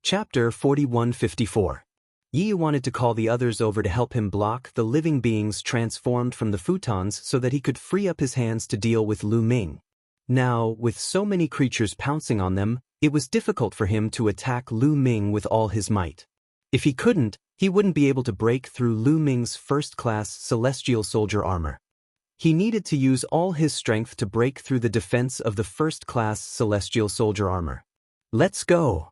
Chapter 4154. Yi wanted to call the others over to help him block the living beings transformed from the futons so that he could free up his hands to deal with Lu Ming. Now, with so many creatures pouncing on them, it was difficult for him to attack Lu Ming with all his might. If he couldn't, he wouldn't be able to break through Lu Ming's first-class celestial soldier armor. He needed to use all his strength to break through the defense of the first-class celestial soldier armor. Let's go!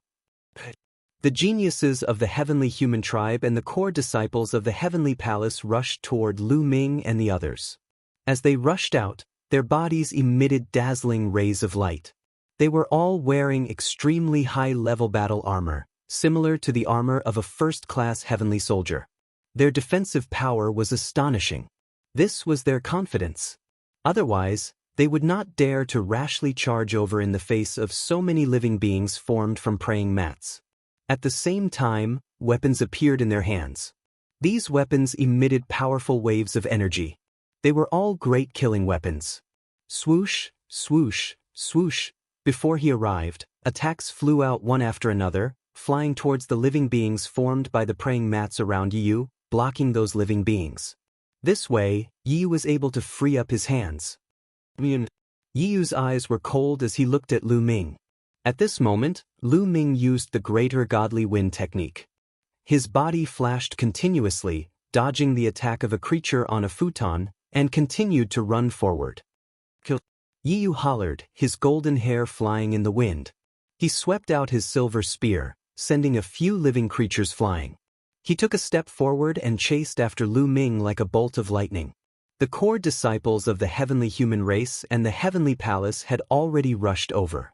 The geniuses of the heavenly human tribe and the core disciples of the heavenly palace rushed toward Lu Ming and the others. As they rushed out, their bodies emitted dazzling rays of light. They were all wearing extremely high-level battle armor, similar to the armor of a first-class heavenly soldier. Their defensive power was astonishing. This was their confidence. Otherwise, they would not dare to rashly charge over in the face of so many living beings formed from praying mats. At the same time, weapons appeared in their hands. These weapons emitted powerful waves of energy. They were all great killing weapons. Swoosh, swoosh, swoosh. Before he arrived, attacks flew out one after another, flying towards the living beings formed by the praying mats around Yu, blocking those living beings. This way, Yu was able to free up his hands. Yu's eyes were cold as he looked at Lu Ming. At this moment, Lu Ming used the greater godly wind technique. His body flashed continuously, dodging the attack of a creature on a futon, and continued to run forward. Kill! Yu hollered, his golden hair flying in the wind. He swept out his silver spear, sending a few living creatures flying. He took a step forward and chased after Lu Ming like a bolt of lightning. The core disciples of the heavenly human race and the heavenly palace had already rushed over.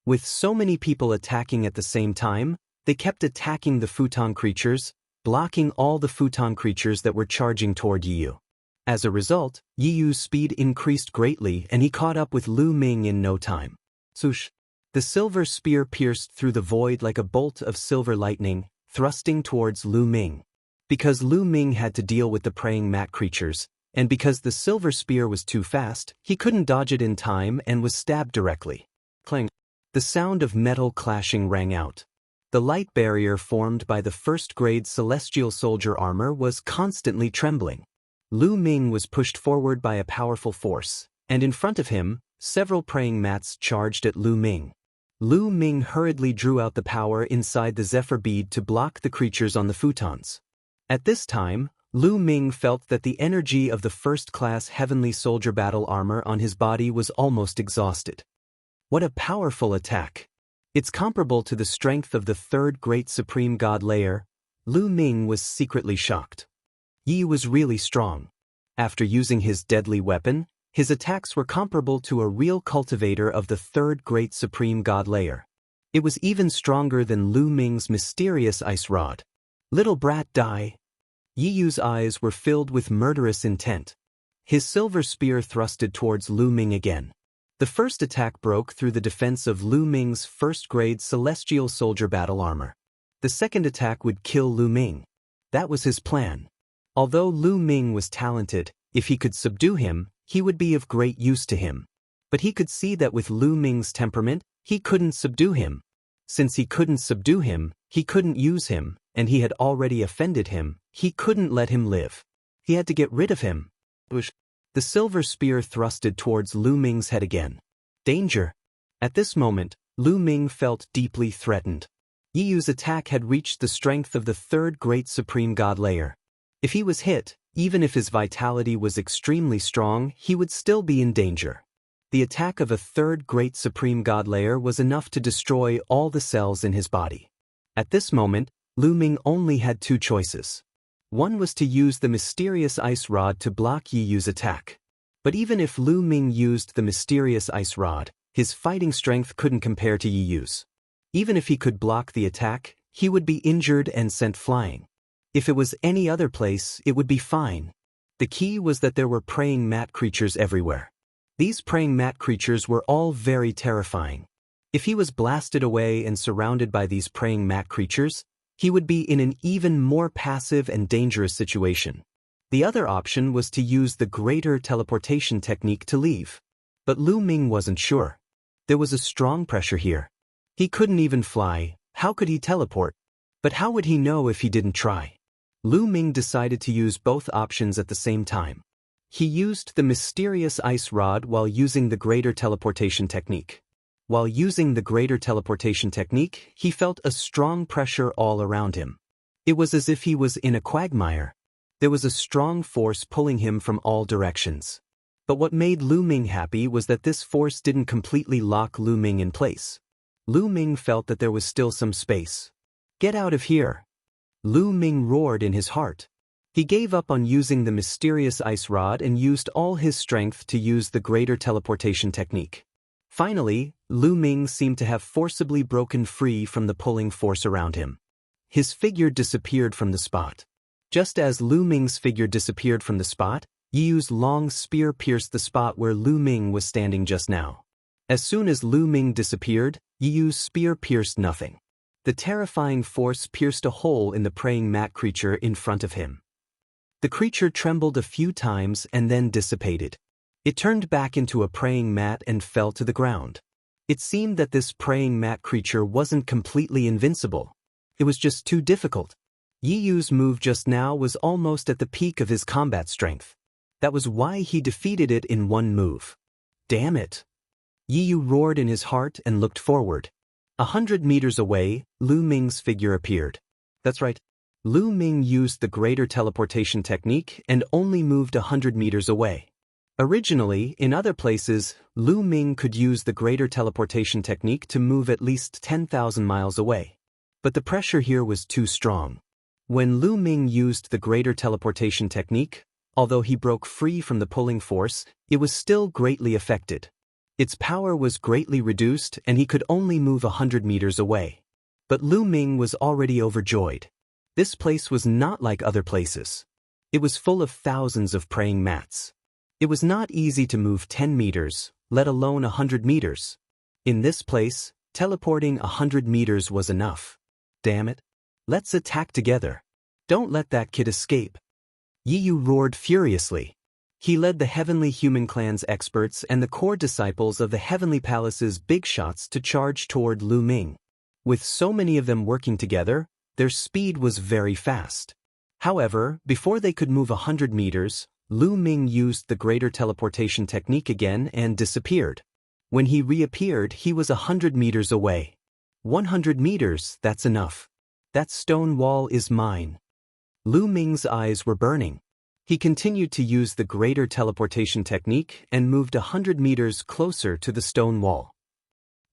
With so many people attacking at the same time, they kept attacking the futon creatures, blocking all the futon creatures that were charging toward Yu. As a result, Yu's speed increased greatly and he caught up with Lu Ming in no time. Swoosh! The silver spear pierced through the void like a bolt of silver lightning, thrusting towards Lu Ming. Because Lu Ming had to deal with the praying mat creatures, and because the silver spear was too fast, he couldn't dodge it in time and was stabbed directly. Clang! The sound of metal clashing rang out. The light barrier formed by the first-grade celestial soldier armor was constantly trembling. Lu Ming was pushed forward by a powerful force, and in front of him, several praying mats charged at Lu Ming. Lu Ming hurriedly drew out the power inside the zephyr bead to block the creatures on the futons. At this time, Lu Ming felt that the energy of the first-class heavenly soldier battle armor on his body was almost exhausted. What a powerful attack! It's comparable to the strength of the third great supreme god layer. Lu Ming was secretly shocked. Yi was really strong. After using his deadly weapon, his attacks were comparable to a real cultivator of the third great supreme god layer. It was even stronger than Lu Ming's mysterious ice rod. Little brat, die! Yu's eyes were filled with murderous intent. His silver spear thrusted towards Lu Ming again. The first attack broke through the defense of Lu Ming's first-grade celestial soldier battle armor. The second attack would kill Lu Ming. That was his plan. Although Lu Ming was talented, if he could subdue him, he would be of great use to him. But he could see that with Lu Ming's temperament, he couldn't subdue him. Since he couldn't subdue him, he couldn't use him, and he had already offended him, he couldn't let him live. He had to get rid of him. The silver spear thrusted towards Lu Ming's head again. Danger! At this moment, Lu Ming felt deeply threatened. Yu's attack had reached the strength of the third great supreme god layer. If he was hit, even if his vitality was extremely strong, he would still be in danger. The attack of a third great supreme god layer was enough to destroy all the cells in his body. At this moment, Lu Ming only had two choices. One was to use the mysterious ice rod to block Yu's attack. But even if Lu Ming used the mysterious ice rod, his fighting strength couldn't compare to Yu's. Even if he could block the attack, he would be injured and sent flying. If it was any other place, it would be fine. The key was that there were praying mat creatures everywhere. These praying mat creatures were all very terrifying. If he was blasted away and surrounded by these praying mat creatures, he would be in an even more passive and dangerous situation. The other option was to use the greater teleportation technique to leave. But Lu Ming wasn't sure. There was a strong pressure here. He couldn't even fly. How could he teleport? But how would he know if he didn't try? Lu Ming decided to use both options at the same time. He used the mysterious ice rod while using the greater teleportation technique. While using the greater teleportation technique, he felt a strong pressure all around him. It was as if he was in a quagmire. There was a strong force pulling him from all directions. But what made Lu Ming happy was that this force didn't completely lock Lu Ming in place. Lu Ming felt that there was still some space. Get out of here! Lu Ming roared in his heart. He gave up on using the mysterious ice rod and used all his strength to use the greater teleportation technique. Finally, Lu Ming seemed to have forcibly broken free from the pulling force around him. His figure disappeared from the spot. Just as Lu Ming's figure disappeared from the spot, Yiyu's long spear pierced the spot where Lu Ming was standing just now. As soon as Lu Ming disappeared, Yiyu's spear pierced nothing. The terrifying force pierced a hole in the praying mat creature in front of him. The creature trembled a few times and then dissipated. It turned back into a praying mat and fell to the ground. It seemed that this praying mat creature wasn't completely invincible. It was just too difficult. Yiyu's move just now was almost at the peak of his combat strength. That was why he defeated it in one move. Damn it! Yiyu roared in his heart and looked forward. 100 meters away, Lu Ming's figure appeared. That's right. Lu Ming used the greater teleportation technique and only moved 100 meters away. Originally, in other places, Lu Ming could use the greater teleportation technique to move at least 10,000 miles away. But the pressure here was too strong. When Lu Ming used the greater teleportation technique, although he broke free from the pulling force, it was still greatly affected. Its power was greatly reduced and he could only move 100 meters away. But Lu Ming was already overjoyed. This place was not like other places. It was full of thousands of praying mats. It was not easy to move 10 meters, let alone 100 meters. In this place, teleporting 100 meters was enough. Damn it. Let's attack together. Don't let that kid escape. Yiyu roared furiously. He led the Heavenly Human Clan's experts and the core disciples of the Heavenly Palace's big shots to charge toward Lu Ming. With so many of them working together, their speed was very fast. However, before they could move 100 meters, Lu Ming used the greater teleportation technique again and disappeared. When he reappeared, he was 100 meters away. 100 meters, that's enough. That stone wall is mine. Lu Ming's eyes were burning. He continued to use the greater teleportation technique and moved 100 meters closer to the stone wall.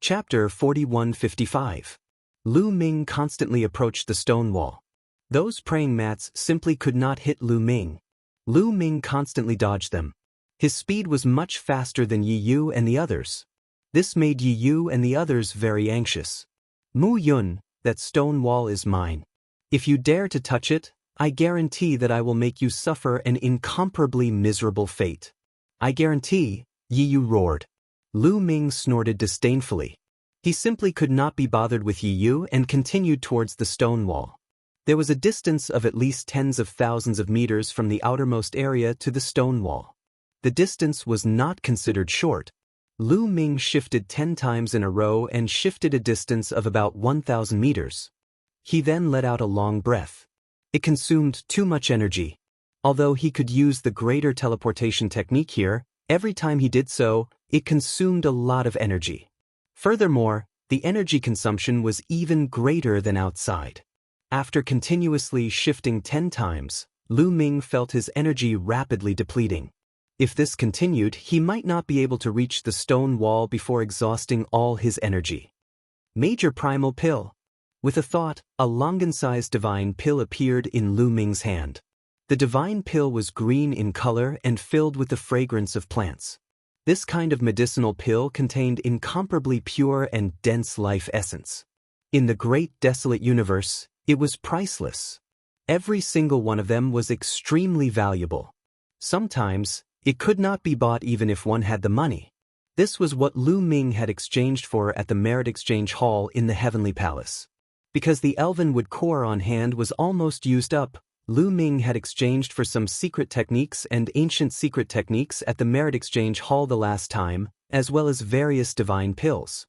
Chapter 4155. Lu Ming constantly approached the stone wall. Those praying mats simply could not hit Lu Ming. Lu Ming constantly dodged them. His speed was much faster than Yiyu and the others. This made Yiyu and the others very anxious. Mu Yun, that stone wall is mine. If you dare to touch it, I guarantee that I will make you suffer an incomparably miserable fate. I guarantee, Yiyu roared. Lu Ming snorted disdainfully. He simply could not be bothered with Yiyu and continued towards the stone wall. There was a distance of at least tens of thousands of meters from the outermost area to the stone wall. The distance was not considered short. Lu Ming shifted 10 times in a row and shifted a distance of about 1,000 meters. He then let out a long breath. It consumed too much energy. Although he could use the greater teleportation technique here, every time he did so, it consumed a lot of energy. Furthermore, the energy consumption was even greater than outside. After continuously shifting 10 times, Lu Ming felt his energy rapidly depleting. If this continued, he might not be able to reach the stone wall before exhausting all his energy. Major Primal Pill. With a thought, a Longan-sized divine pill appeared in Lu Ming's hand. The divine pill was green in color and filled with the fragrance of plants. This kind of medicinal pill contained incomparably pure and dense life essence. In the great desolate universe, it was priceless. Every single one of them was extremely valuable. Sometimes, it could not be bought even if one had the money. This was what Lu Ming had exchanged for at the Merit Exchange Hall in the Heavenly Palace. Because the elvenwood core on hand was almost used up, Lu Ming had exchanged for some secret techniques and ancient secret techniques at the Merit Exchange Hall the last time, as well as various divine pills.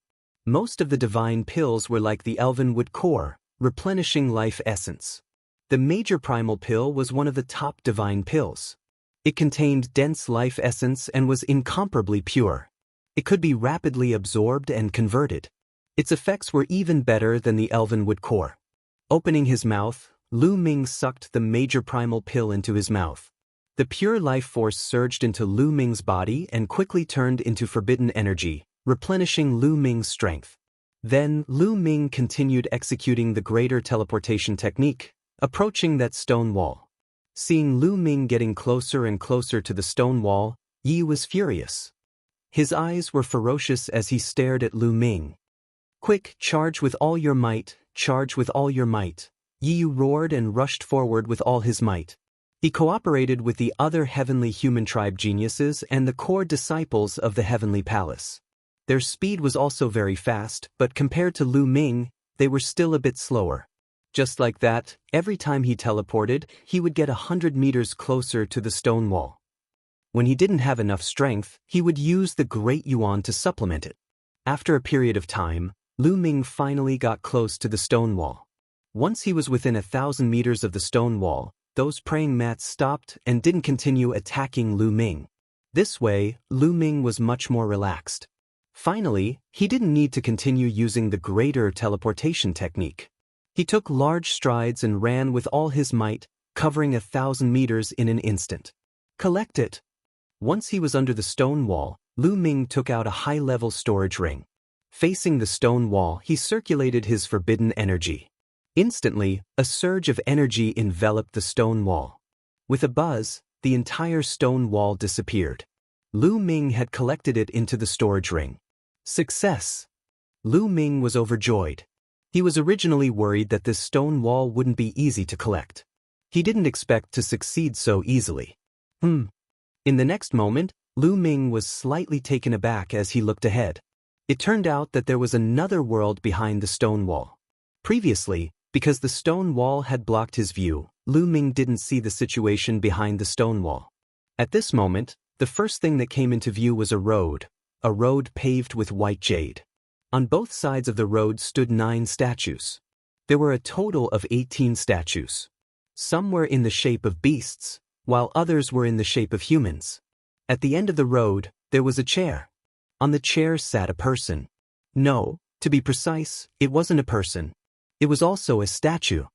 Most of the divine pills were like the elvenwood core, replenishing life essence. The major primal pill was one of the top divine pills. It contained dense life essence and was incomparably pure. It could be rapidly absorbed and converted. Its effects were even better than the elvenwood core. Opening his mouth, Lu Ming sucked the major primal pill into his mouth. The pure life force surged into Lu Ming's body and quickly turned into forbidden energy, replenishing Lu Ming's strength. Then Lu Ming continued executing the greater teleportation technique, approaching that stone wall. Seeing Lu Ming getting closer and closer to the stone wall, Yi was furious. His eyes were ferocious as he stared at Lu Ming. "Quick, charge with all your might, charge with all your might," Yi roared and rushed forward with all his might. He cooperated with the other heavenly human tribe geniuses and the core disciples of the heavenly palace. Their speed was also very fast, but compared to Lu Ming, they were still a bit slower. Just like that, every time he teleported, he would get 100 meters closer to the stone wall. When he didn't have enough strength, he would use the Great Yuan to supplement it. After a period of time, Lu Ming finally got close to the stone wall. Once he was within 1,000 meters of the stone wall, those praying mats stopped and didn't continue attacking Lu Ming. This way, Lu Ming was much more relaxed. Finally, he didn't need to continue using the greater teleportation technique. He took large strides and ran with all his might, covering 1,000 meters in an instant. "Collect it." Once he was under the stone wall, Lu Ming took out a high-level storage ring. Facing the stone wall, he circulated his forbidden energy. Instantly, a surge of energy enveloped the stone wall. With a buzz, the entire stone wall disappeared. Lu Ming had collected it into the storage ring. Success! Lu Ming was overjoyed. He was originally worried that this stone wall wouldn't be easy to collect. He didn't expect to succeed so easily. In the next moment, Lu Ming was slightly taken aback as he looked ahead. It turned out that there was another world behind the stone wall. Previously, because the stone wall had blocked his view, Lu Ming didn't see the situation behind the stone wall. At this moment, the first thing that came into view was a road paved with white jade. On both sides of the road stood 9 statues. There were a total of 18 statues. Some were in the shape of beasts, while others were in the shape of humans. At the end of the road, there was a chair. On the chair sat a person. No, to be precise, it wasn't a person. It was also a statue.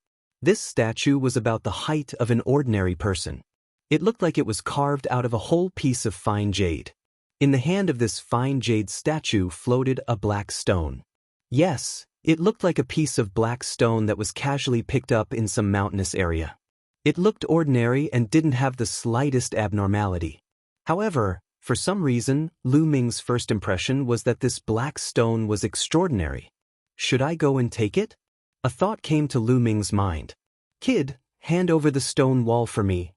This statue was about the height of an ordinary person. It looked like it was carved out of a whole piece of fine jade. In the hand of this fine jade statue floated a black stone. Yes, it looked like a piece of black stone that was casually picked up in some mountainous area. It looked ordinary and didn't have the slightest abnormality. However, for some reason, Lu Ming's first impression was that this black stone was extraordinary. Should I go and take it? A thought came to Lu Ming's mind. "Kid, hand over the stone wall for me."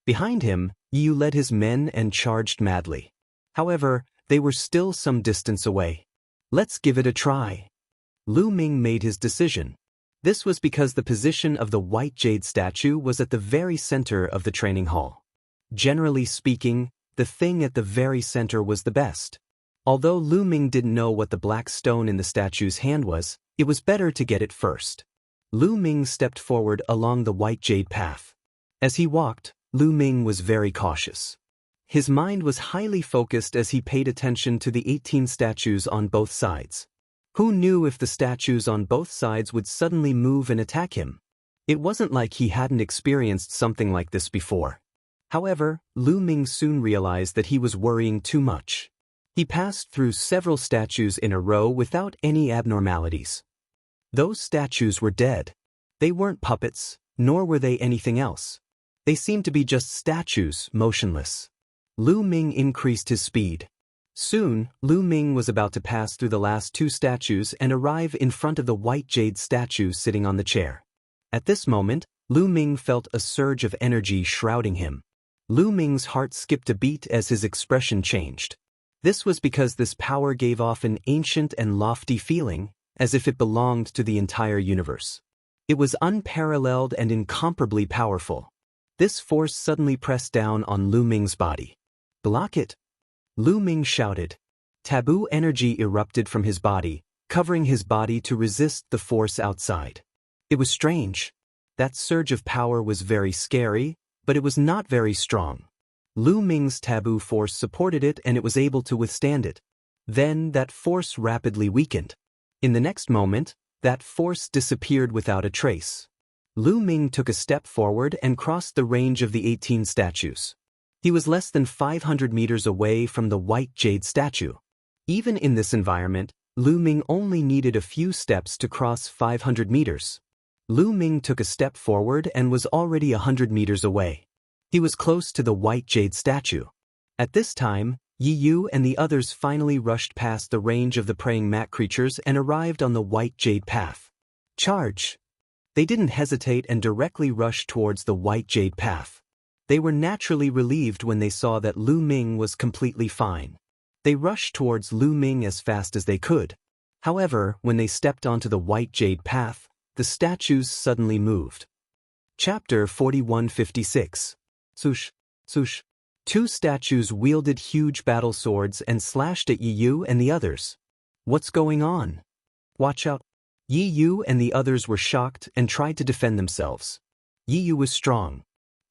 Behind him, Yu led his men and charged madly. However, they were still some distance away. "Let's give it a try." Lu Ming made his decision. This was because the position of the white jade statue was at the very center of the training hall. Generally speaking, the thing at the very center was the best. Although Lu Ming didn't know what the black stone in the statue's hand was, it was better to get it first. Lu Ming stepped forward along the white jade path. As he walked, Lu Ming was very cautious. His mind was highly focused as he paid attention to the 18 statues on both sides. Who knew if the statues on both sides would suddenly move and attack him? It wasn't like he hadn't experienced something like this before. However, Lu Ming soon realized that he was worrying too much. He passed through several statues in a row without any abnormalities. Those statues were dead. They weren't puppets, nor were they anything else. They seemed to be just statues, motionless. Lu Ming increased his speed. Soon, Lu Ming was about to pass through the last 2 statues and arrive in front of the white jade statue sitting on the chair. At this moment, Lu Ming felt a surge of energy shrouding him. Lu Ming's heart skipped a beat as his expression changed. This was because this power gave off an ancient and lofty feeling, as if it belonged to the entire universe. It was unparalleled and incomparably powerful. This force suddenly pressed down on Lu Ming's body. "Block it!" Lu Ming shouted. Taboo energy erupted from his body, covering his body to resist the force outside. It was strange. That surge of power was very scary, but it was not very strong. Lu Ming's taboo force supported it and it was able to withstand it. Then that force rapidly weakened. In the next moment, that force disappeared without a trace. Lu Ming took a step forward and crossed the range of the 18 statues. He was less than 500 meters away from the white jade statue. Even in this environment, Lu Ming only needed a few steps to cross 500 meters. Lu Ming took a step forward and was already 100 meters away. He was close to the white jade statue. At this time, Yi Yu and the others finally rushed past the range of the praying mat creatures and arrived on the white jade path. Charge! They didn't hesitate and directly rushed towards the white jade path. They were naturally relieved when they saw that Lu Ming was completely fine. They rushed towards Lu Ming as fast as they could. However, when they stepped onto the white jade path, the statues suddenly moved. Chapter 4156. Swoosh, swoosh. Two statues wielded huge battle swords and slashed at Yi Yu and the others. What's going on? Watch out. Yi Yu and the others were shocked and tried to defend themselves. Yi Yu was strong.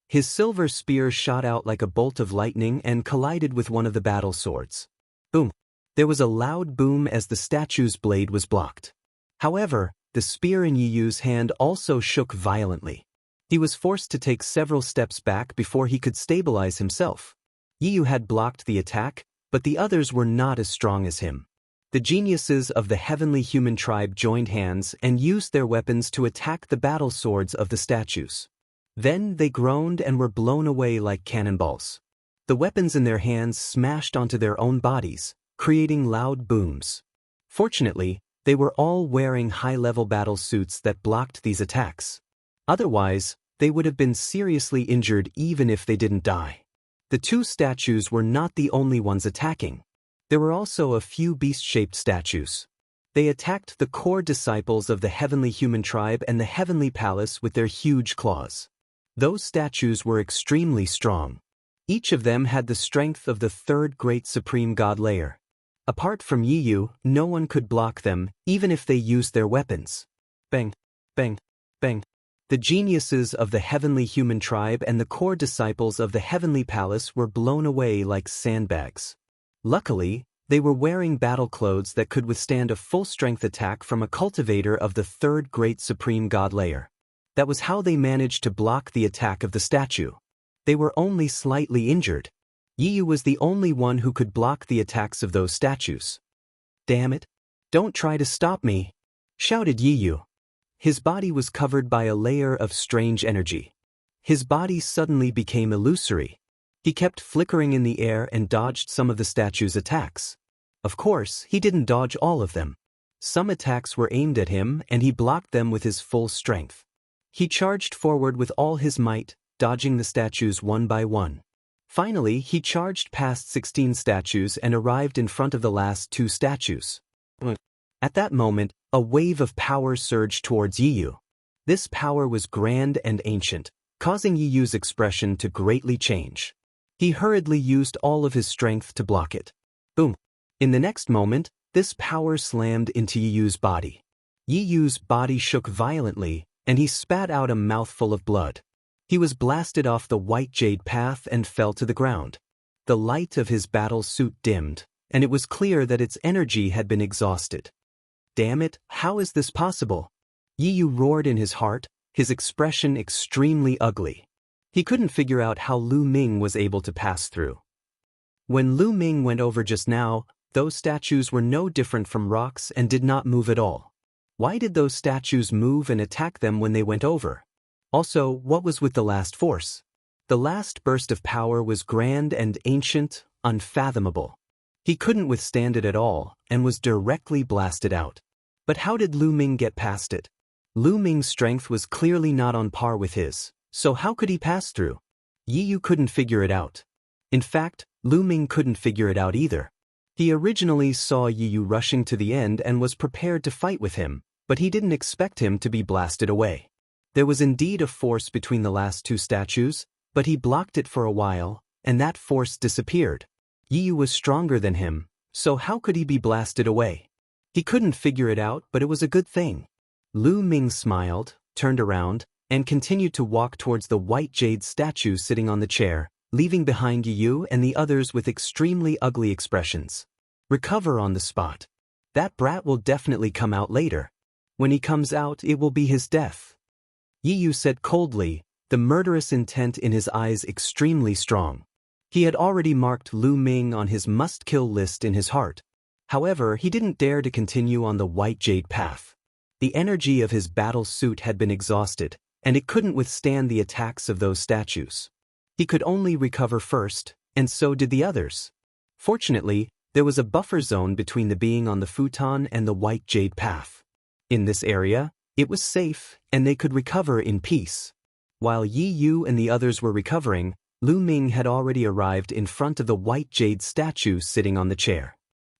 His silver spear shot out like a bolt of lightning and collided with one of the battle swords. Boom! There was a loud boom as the statue's blade was blocked. However, the spear in Yi Yu's hand also shook violently. He was forced to take several steps back before he could stabilize himself. Yi Yu had blocked the attack, but the others were not as strong as him. The geniuses of the heavenly human tribe joined hands and used their weapons to attack the battle swords of the statues. Then they groaned and were blown away like cannonballs. The weapons in their hands smashed onto their own bodies, creating loud booms. Fortunately, they were all wearing high-level battle suits that blocked these attacks. Otherwise, they would have been seriously injured even if they didn't die. The two statues were not the only ones attacking. There were also a few beast-shaped statues. They attacked the core disciples of the heavenly human tribe and the heavenly palace with their huge claws. Those statues were extremely strong. Each of them had the strength of the third great supreme god layer. Apart from Yi Yu, no one could block them, even if they used their weapons. Bang, bang, bang. The geniuses of the heavenly human tribe and the core disciples of the heavenly palace were blown away like sandbags. Luckily, they were wearing battle clothes that could withstand a full-strength attack from a cultivator of the third great supreme god layer. That was how they managed to block the attack of the statue. They were only slightly injured. Yi Yu was the only one who could block the attacks of those statues. Damn it! Don't try to stop me! Shouted Yi Yu. His body was covered by a layer of strange energy. His body suddenly became illusory. He kept flickering in the air and dodged some of the statue's attacks. Of course, he didn't dodge all of them. Some attacks were aimed at him and he blocked them with his full strength. He charged forward with all his might, dodging the statues one by one. Finally, he charged past 16 statues and arrived in front of the last two statues. At that moment, a wave of power surged towards Yi Yu. This power was grand and ancient, causing Yi Yu's expression to greatly change. He hurriedly used all of his strength to block it. Boom! In the next moment, this power slammed into Yi Yu's body. Yi Yu's body shook violently, and he spat out a mouthful of blood. He was blasted off the white jade path and fell to the ground. The light of his battle suit dimmed, and it was clear that its energy had been exhausted. Damn it, how is this possible? Yi Yu roared in his heart, his expression extremely ugly. He couldn't figure out how Lu Ming was able to pass through. When Lu Ming went over just now, those statues were no different from rocks and did not move at all. Why did those statues move and attack them when they went over? Also, what was with the last force? The last burst of power was grand and ancient, unfathomable. He couldn't withstand it at all, and was directly blasted out. But how did Lu Ming get past it? Lu Ming's strength was clearly not on par with his, so how could he pass through? Yi Yu couldn't figure it out. In fact, Lu Ming couldn't figure it out either. He originally saw Yi Yu rushing to the end and was prepared to fight with him, but he didn't expect him to be blasted away. There was indeed a force between the last two statues, but he blocked it for a while, and that force disappeared. Yi Yu was stronger than him, so how could he be blasted away? He couldn't figure it out, but it was a good thing. Lu Ming smiled, turned around, and continued to walk towards the white jade statue sitting on the chair, leaving behind Yu and the others with extremely ugly expressions. Recover on the spot. That brat will definitely come out later. When he comes out, it will be his death. Yu said coldly, the murderous intent in his eyes extremely strong. He had already marked Lu Ming on his must-kill list in his heart. However, he didn't dare to continue on the white jade path. The energy of his battle suit had been exhausted, and it couldn't withstand the attacks of those statues. He could only recover first, and so did the others. Fortunately, there was a buffer zone between the being on the futon and the white jade path. In this area, it was safe, and they could recover in peace. While Yi Yu and the others were recovering, Lu Ming had already arrived in front of the white jade statue sitting on the chair.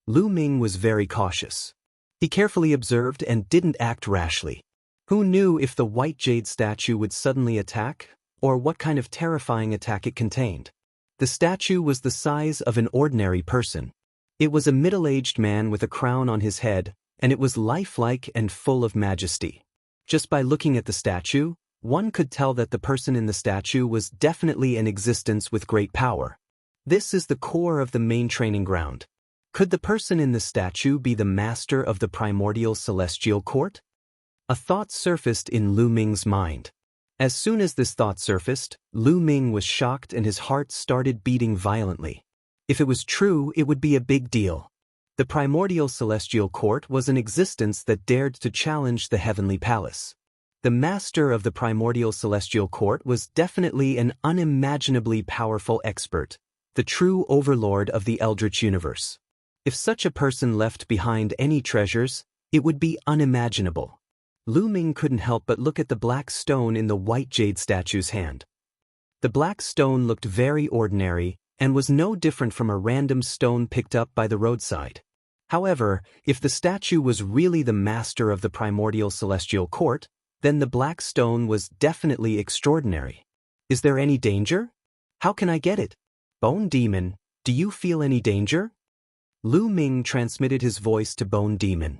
Lu Ming was very cautious. He carefully observed and didn't act rashly. Who knew if the white jade statue would suddenly attack, or what kind of terrifying attack it contained? The statue was the size of an ordinary person. It was a middle-aged man with a crown on his head, and it was lifelike and full of majesty. Just by looking at the statue, one could tell that the person in the statue was definitely an existence with great power. This is the core of the main training ground. Could the person in the statue be the master of the primordial celestial court? A thought surfaced in Lu Ming's mind. As soon as this thought surfaced, Lu Ming was shocked and his heart started beating violently. If it was true, it would be a big deal. The primordial celestial court was an existence that dared to challenge the heavenly palace. The master of the primordial celestial court was definitely an unimaginably powerful expert, the true overlord of the Eldritch universe. If such a person left behind any treasures, it would be unimaginable. Lu Ming couldn't help but look at the black stone in the white jade statue's hand. The black stone looked very ordinary and was no different from a random stone picked up by the roadside. However, if the statue was really the master of the primordial celestial court, then the black stone was definitely extraordinary. Is there any danger? How can I get it? Bone Demon, do you feel any danger? Lu Ming transmitted his voice to Bone Demon.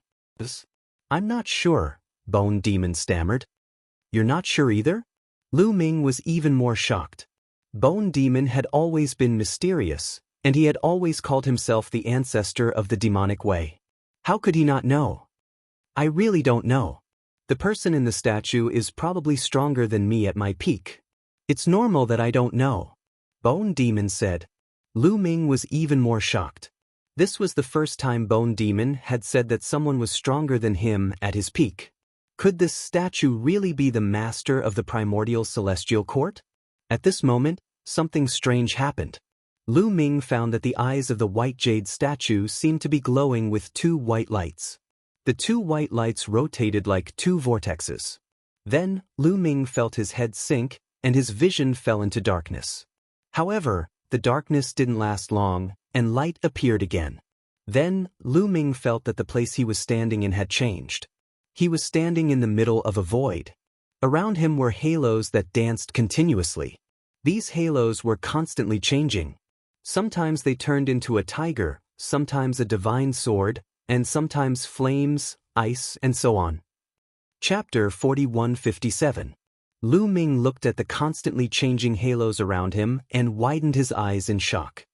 I'm not sure, Bone Demon stammered. You're not sure either? Lu Ming was even more shocked. Bone Demon had always been mysterious, and he had always called himself the ancestor of the demonic way. How could he not know? I really don't know. The person in the statue is probably stronger than me at my peak. It's normal that I don't know, Bone Demon said. Lu Ming was even more shocked. This was the first time Bone Demon had said that someone was stronger than him at his peak. Could this statue really be the master of the primordial celestial court? At this moment, something strange happened. Lu Ming found that the eyes of the white jade statue seemed to be glowing with two white lights. The two white lights rotated like two vortexes. Then, Lu Ming felt his head sink, and his vision fell into darkness. However, the darkness didn't last long, and light appeared again. Then, Lu Ming felt that the place he was standing in had changed. He was standing in the middle of a void. Around him were halos that danced continuously. These halos were constantly changing. Sometimes they turned into a tiger, sometimes a divine sword, and sometimes flames, ice, and so on. Chapter 4157. Lu Ming looked at the constantly changing halos around him and widened his eyes in shock.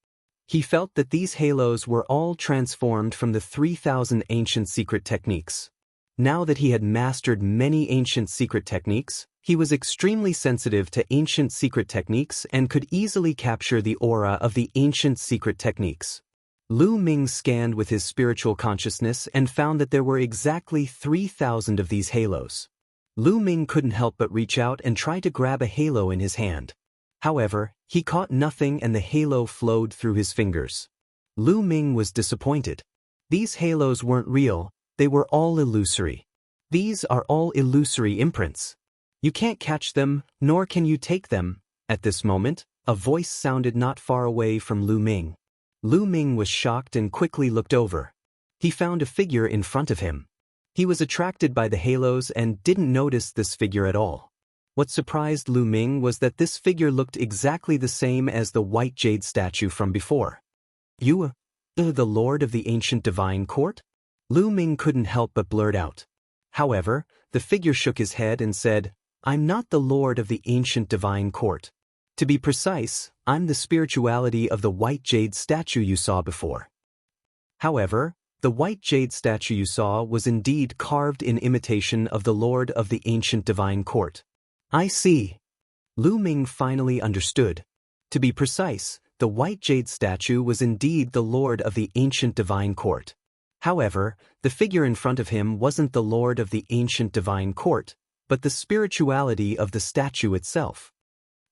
He felt that these halos were all transformed from the 3,000 ancient secret techniques. Now that he had mastered many ancient secret techniques, he was extremely sensitive to ancient secret techniques and could easily capture the aura of the ancient secret techniques. Lu Ming scanned with his spiritual consciousness and found that there were exactly 3,000 of these halos. Lu Ming couldn't help but reach out and try to grab a halo in his hand. However, he caught nothing and the halo flowed through his fingers. Lu Ming was disappointed. These halos weren't real, they were all illusory. These are all illusory imprints. You can't catch them, nor can you take them. At this moment, a voice sounded not far away from Lu Ming. Lu Ming was shocked and quickly looked over. He found a figure in front of him. He was attracted by the halos and didn't notice this figure at all. What surprised Lu Ming was that this figure looked exactly the same as the white jade statue from before. You, the lord of the ancient divine court? Lu Ming couldn't help but blurt out. However, the figure shook his head and said, I'm not the lord of the ancient divine court. To be precise, I'm the spirituality of the white jade statue you saw before. However, the white jade statue you saw was indeed carved in imitation of the lord of the ancient divine court. I see. Lu Ming finally understood. To be precise, the white jade statue was indeed the lord of the ancient divine court. However, the figure in front of him wasn't the lord of the ancient divine court, but the spirituality of the statue itself.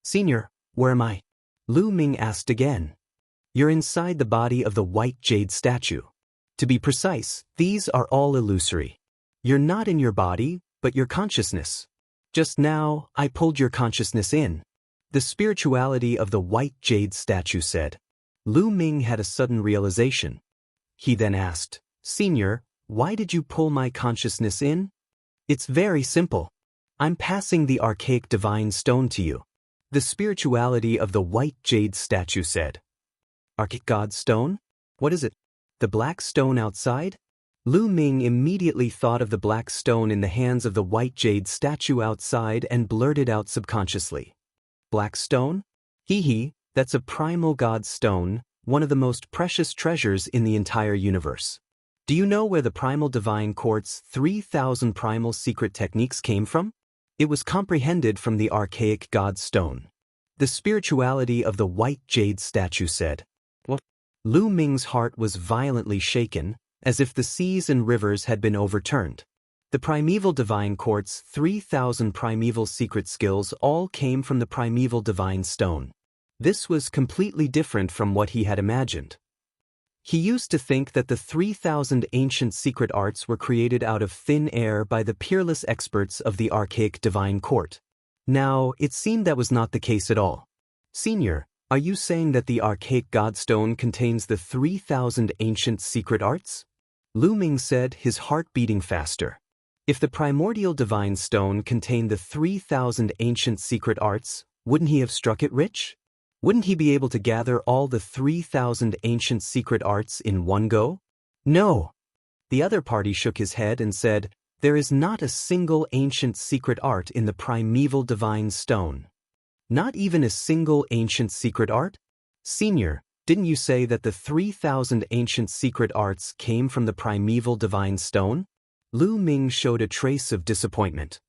Senior, where am I? Lu Ming asked again. You're inside the body of the white jade statue. To be precise, these are all illusory. You're not in your body, but your consciousness. Just now, I pulled your consciousness in. The spirituality of the white jade statue said. Lu Ming had a sudden realization. He then asked, Senior, why did you pull my consciousness in? It's very simple. I'm passing the archaic divine stone to you. The spirituality of the white jade statue said. Archaic god stone? What is it? The black stone outside? Lu Ming immediately thought of the black stone in the hands of the white jade statue outside and blurted out subconsciously. Black stone? Hee, that's a primal god stone, one of the most precious treasures in the entire universe. Do you know where the primal divine court's 3,000 primal secret techniques came from? It was comprehended from the archaic god stone. The spirituality of the white jade statue said. What? Lu Ming's heart was violently shaken, as if the seas and rivers had been overturned. The primeval divine court's 3,000 primeval secret skills all came from the primeval divine stone. This was completely different from what he had imagined. He used to think that the 3,000 ancient secret arts were created out of thin air by the peerless experts of the archaic divine court. Now, it seemed that was not the case at all. Senior, are you saying that the archaic godstone contains the 3,000 ancient secret arts? Lu Ming said, his heart beating faster. If the primordial divine stone contained the 3,000 ancient secret arts, wouldn't he have struck it rich? Wouldn't he be able to gather all the 3,000 ancient secret arts in one go? No. The other party shook his head and said, there is not a single ancient secret art in the primeval divine stone. Not even a single ancient secret art? Senior, didn't you say that the 3,000 ancient secret arts came from the primeval divine stone? Lu Ming showed a trace of disappointment.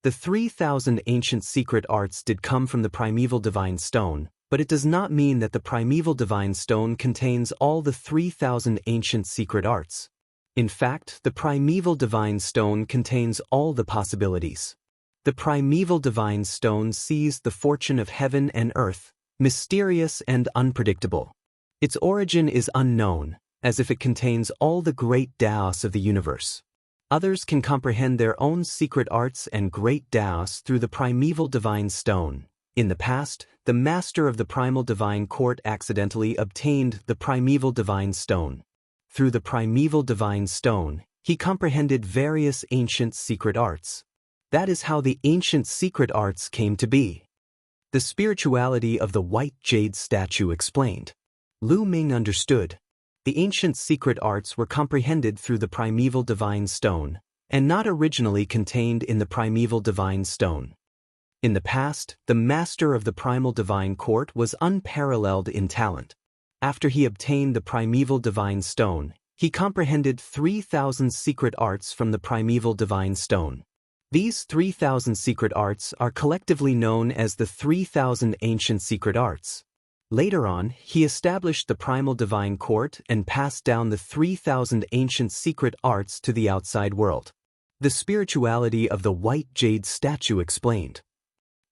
The 3,000 ancient secret arts did come from the primeval divine stone, but it does not mean that the primeval divine stone contains all the 3,000 ancient secret arts. In fact, the primeval divine stone contains all the possibilities. The primeval divine stone sees the fortune of heaven and earth, mysterious and unpredictable. Its origin is unknown, as if it contains all the great Daos of the universe. Others can comprehend their own secret arts and great Daos through the primeval divine stone. In the past, the master of the primal divine court accidentally obtained the primeval divine stone. Through the primeval divine stone, he comprehended various ancient secret arts. That is how the ancient secret arts came to be. The spirituality of the white jade statue explained. Lu Ming understood. The ancient secret arts were comprehended through the primeval divine stone, and not originally contained in the primeval divine stone. In the past, the master of the primal divine court was unparalleled in talent. After he obtained the primeval divine stone, he comprehended 3,000 secret arts from the primeval divine stone. These 3,000 secret arts are collectively known as the 3,000 ancient secret arts. Later on, he established the primal divine court and passed down the 3,000 ancient secret arts to the outside world. The spirituality of the white jade statue explained.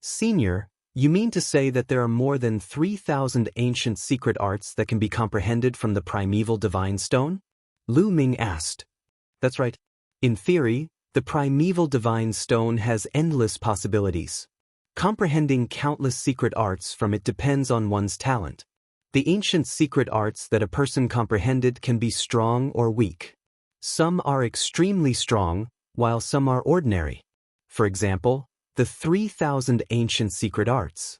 Senior, you mean to say that there are more than 3,000 ancient secret arts that can be comprehended from the primeval divine stone? Lu Ming asked. That's right. In theory, the primeval divine stone has endless possibilities. Comprehending countless secret arts from it depends on one's talent. The ancient secret arts that a person comprehended can be strong or weak. Some are extremely strong, while some are ordinary. For example, the 3,000 ancient secret arts.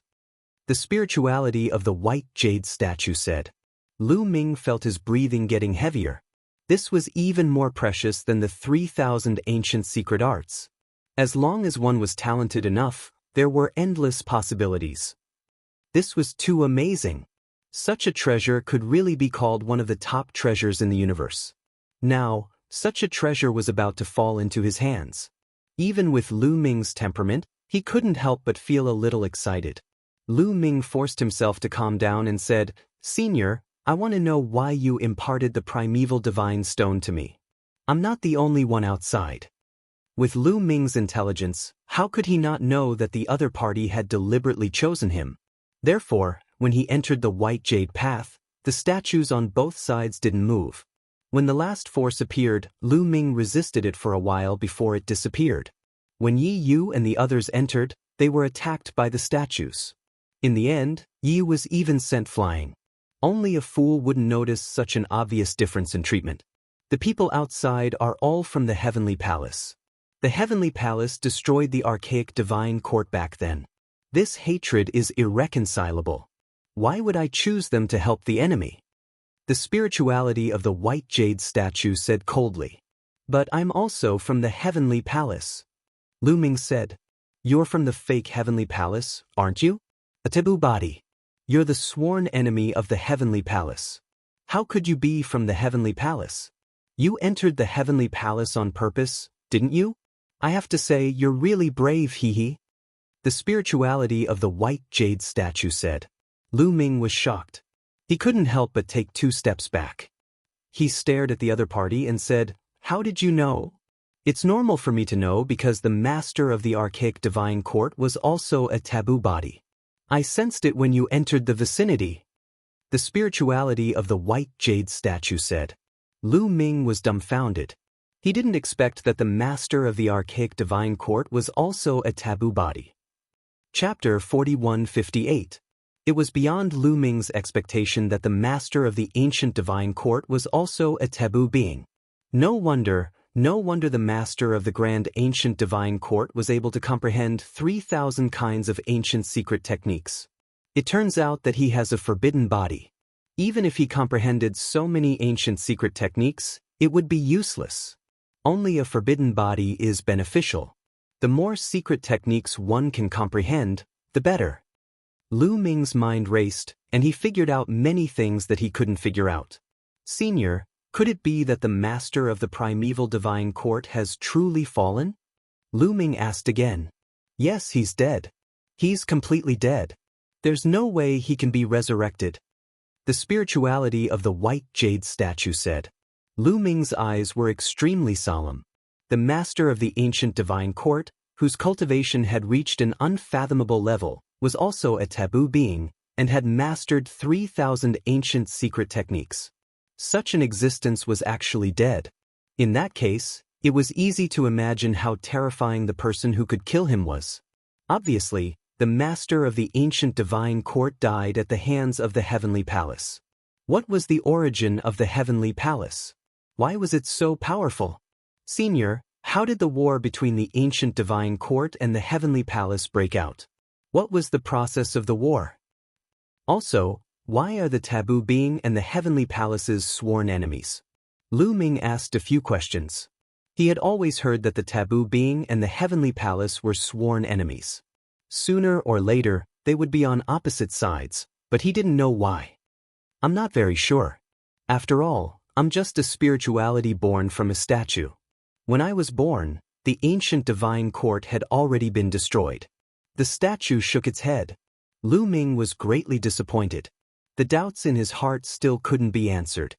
The spirituality of the white jade statue said. Lu Ming felt his breathing getting heavier. This was even more precious than the 3,000 ancient secret arts. As long as one was talented enough, there were endless possibilities. This was too amazing. Such a treasure could really be called one of the top treasures in the universe. Now, such a treasure was about to fall into his hands. Even with Lu Ming's temperament, he couldn't help but feel a little excited. Lu Ming forced himself to calm down and said, "Senior, I want to know why you imparted the primeval divine stone to me. I'm not the only one outside." With Lu Ming's intelligence, how could he not know that the other party had deliberately chosen him? Therefore, when he entered the white jade path, the statues on both sides didn't move. When the last force appeared, Lu Ming resisted it for a while before it disappeared. When Yi Yu and the others entered, they were attacked by the statues. In the end, Yi was even sent flying. Only a fool wouldn't notice such an obvious difference in treatment. The people outside are all from the Heavenly Palace. The Heavenly Palace destroyed the archaic divine court back then. This hatred is irreconcilable. Why would I choose them to help the enemy? The spirituality of the white jade statue said coldly. "But I'm also from the Heavenly Palace." Lu Ming said, "You're from the fake Heavenly Palace, aren't you? A taboo body. You're the sworn enemy of the Heavenly Palace. How could you be from the Heavenly Palace? You entered the Heavenly Palace on purpose, didn't you? I have to say, you're really brave, hee." The spirituality of the white jade statue said. Lu Ming was shocked. He couldn't help but take 2 steps back. He stared at the other party and said, "How did you know?" "It's normal for me to know because the master of the archaic divine court was also a taboo body. I sensed it when you entered the vicinity." The spirituality of the white jade statue said. Lu Ming was dumbfounded. He didn't expect that the master of the archaic divine court was also a taboo body. Chapter 4158. It was beyond Lu Ming's expectation that the master of the ancient divine court was also a taboo being. No wonder the master of the grand ancient divine court was able to comprehend 3,000 kinds of ancient secret techniques. It turns out that he has a forbidden body. Even if he comprehended so many ancient secret techniques, it would be useless. Only a forbidden body is beneficial. The more secret techniques one can comprehend, the better. Lu Ming's mind raced, and he figured out many things that he couldn't figure out. "Senior, could it be that the master of the primeval divine court has truly fallen?" Lu Ming asked again. "Yes, he's dead. He's completely dead. There's no way he can be resurrected." The spirituality of the white jade statue said. Lu Ming's eyes were extremely solemn. The master of the ancient divine court, whose cultivation had reached an unfathomable level, was also a taboo being, and had mastered 3,000 ancient secret techniques. Such an existence was actually dead. In that case, it was easy to imagine how terrifying the person who could kill him was. Obviously, the master of the ancient divine court died at the hands of the Heavenly Palace. What was the origin of the Heavenly Palace? Why was it so powerful? "Senior, how did the war between the ancient divine court and the Heavenly Palace break out? What was the process of the war? Also, why are the taboo being and the Heavenly Palace's sworn enemies?" Lu Ming asked a few questions. He had always heard that the taboo being and the Heavenly Palace were sworn enemies. Sooner or later, they would be on opposite sides, but he didn't know why. "I'm not very sure. After all, I'm just a spirituality born from a statue. When I was born, the ancient divine court had already been destroyed." The statue shook its head. Lu Ming was greatly disappointed. The doubts in his heart still couldn't be answered.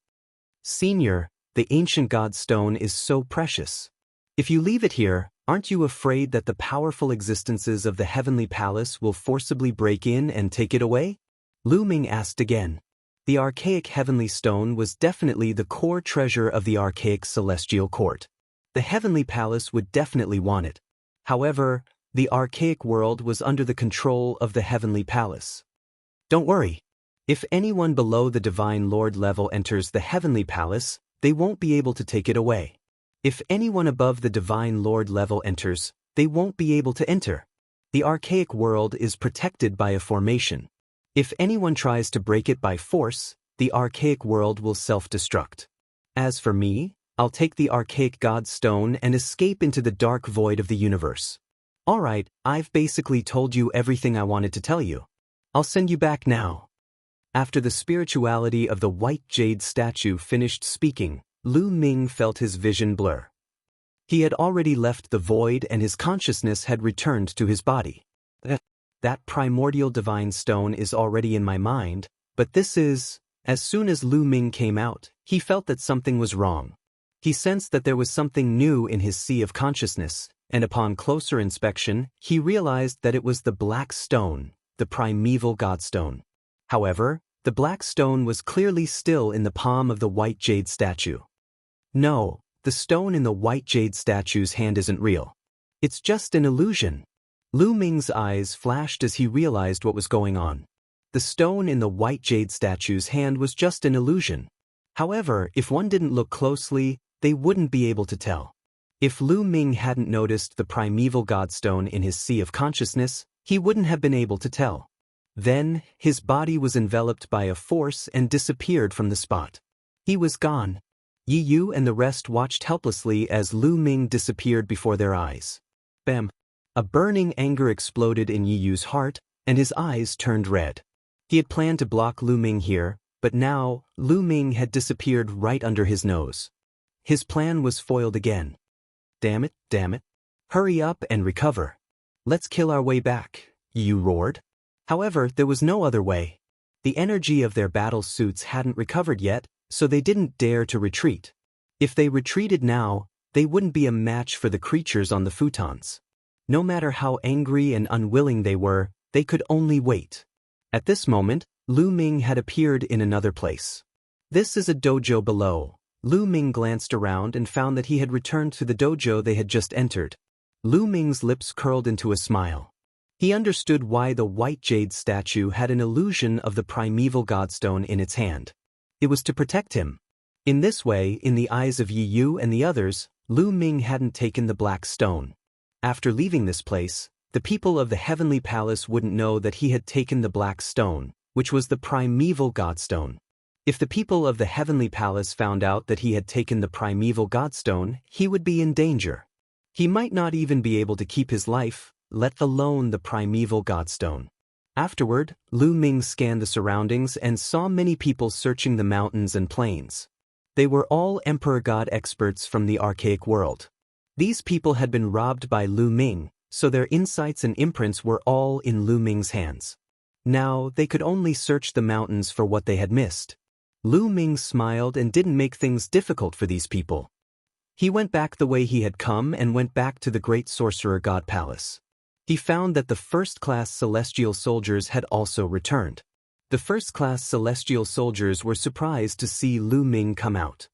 "Senior, the ancient god stone is so precious. If you leave it here, aren't you afraid that the powerful existences of the Heavenly Palace will forcibly break in and take it away?" Lu Ming asked again. The archaic heavenly stone was definitely the core treasure of the archaic celestial court. The Heavenly Palace would definitely want it. However, the archaic world was under the control of the Heavenly Palace. "Don't worry. If anyone below the Divine Lord level enters the Heavenly Palace, they won't be able to take it away. If anyone above the Divine Lord level enters, they won't be able to enter. The archaic world is protected by a formation. If anyone tries to break it by force, the archaic world will self-destruct. As for me, I'll take the archaic god stone and escape into the dark void of the universe. Alright, I've basically told you everything I wanted to tell you. I'll send you back now. After the spirituality of the white jade statue finished speaking, Lu Ming felt his vision blur. He had already left the void and his consciousness had returned to his body. That primordial divine stone is already in my mind, but this is… As soon as Lu Ming came out, he felt that something was wrong. He sensed that there was something new in his sea of consciousness, and upon closer inspection, he realized that it was the black stone, the primeval godstone. However, the black stone was clearly still in the palm of the white jade statue. No, the stone in the white jade statue's hand isn't real. It's just an illusion. Lu Ming's eyes flashed as he realized what was going on. The stone in the white jade statue's hand was just an illusion. However, if one didn't look closely, they wouldn't be able to tell. If Lu Ming hadn't noticed the primeval godstone in his sea of consciousness, he wouldn't have been able to tell. Then, his body was enveloped by a force and disappeared from the spot. He was gone. Yi Yu and the rest watched helplessly as Lu Ming disappeared before their eyes. Bam! A burning anger exploded in Yi Yu's heart, and his eyes turned red. He had planned to block Lu Ming here, but now, Lu Ming had disappeared right under his nose. His plan was foiled again. Damn it. Hurry up and recover. Let's kill our way back, Yi Yu roared. However, there was no other way. The energy of their battle suits hadn't recovered yet, so they didn't dare to retreat. If they retreated now, they wouldn't be a match for the creatures on the futons. No matter how angry and unwilling they were, they could only wait. At this moment, Lu Ming had appeared in another place. This is a dojo below. Lu Ming glanced around and found that he had returned to the dojo they had just entered. Lu Ming's lips curled into a smile. He understood why the white jade statue had an illusion of the primeval godstone in its hand. It was to protect him. In this way, in the eyes of Yi Yu and the others, Lu Ming hadn't taken the black stone. After leaving this place, the people of the heavenly palace wouldn't know that he had taken the black stone, which was the primeval godstone. If the people of the heavenly palace found out that he had taken the primeval godstone, he would be in danger. He might not even be able to keep his life, let alone the primeval godstone. Afterward, Lu Ming scanned the surroundings and saw many people searching the mountains and plains. They were all emperor god experts from the archaic world. These people had been robbed by Lu Ming, so their insights and imprints were all in Lu Ming's hands. Now, they could only search the mountains for what they had missed. Lu Ming smiled and didn't make things difficult for these people. He went back the way he had come and went back to the great sorcerer god palace. He found that the first-class celestial soldiers had also returned. The first-class celestial soldiers were surprised to see Lu Ming come out.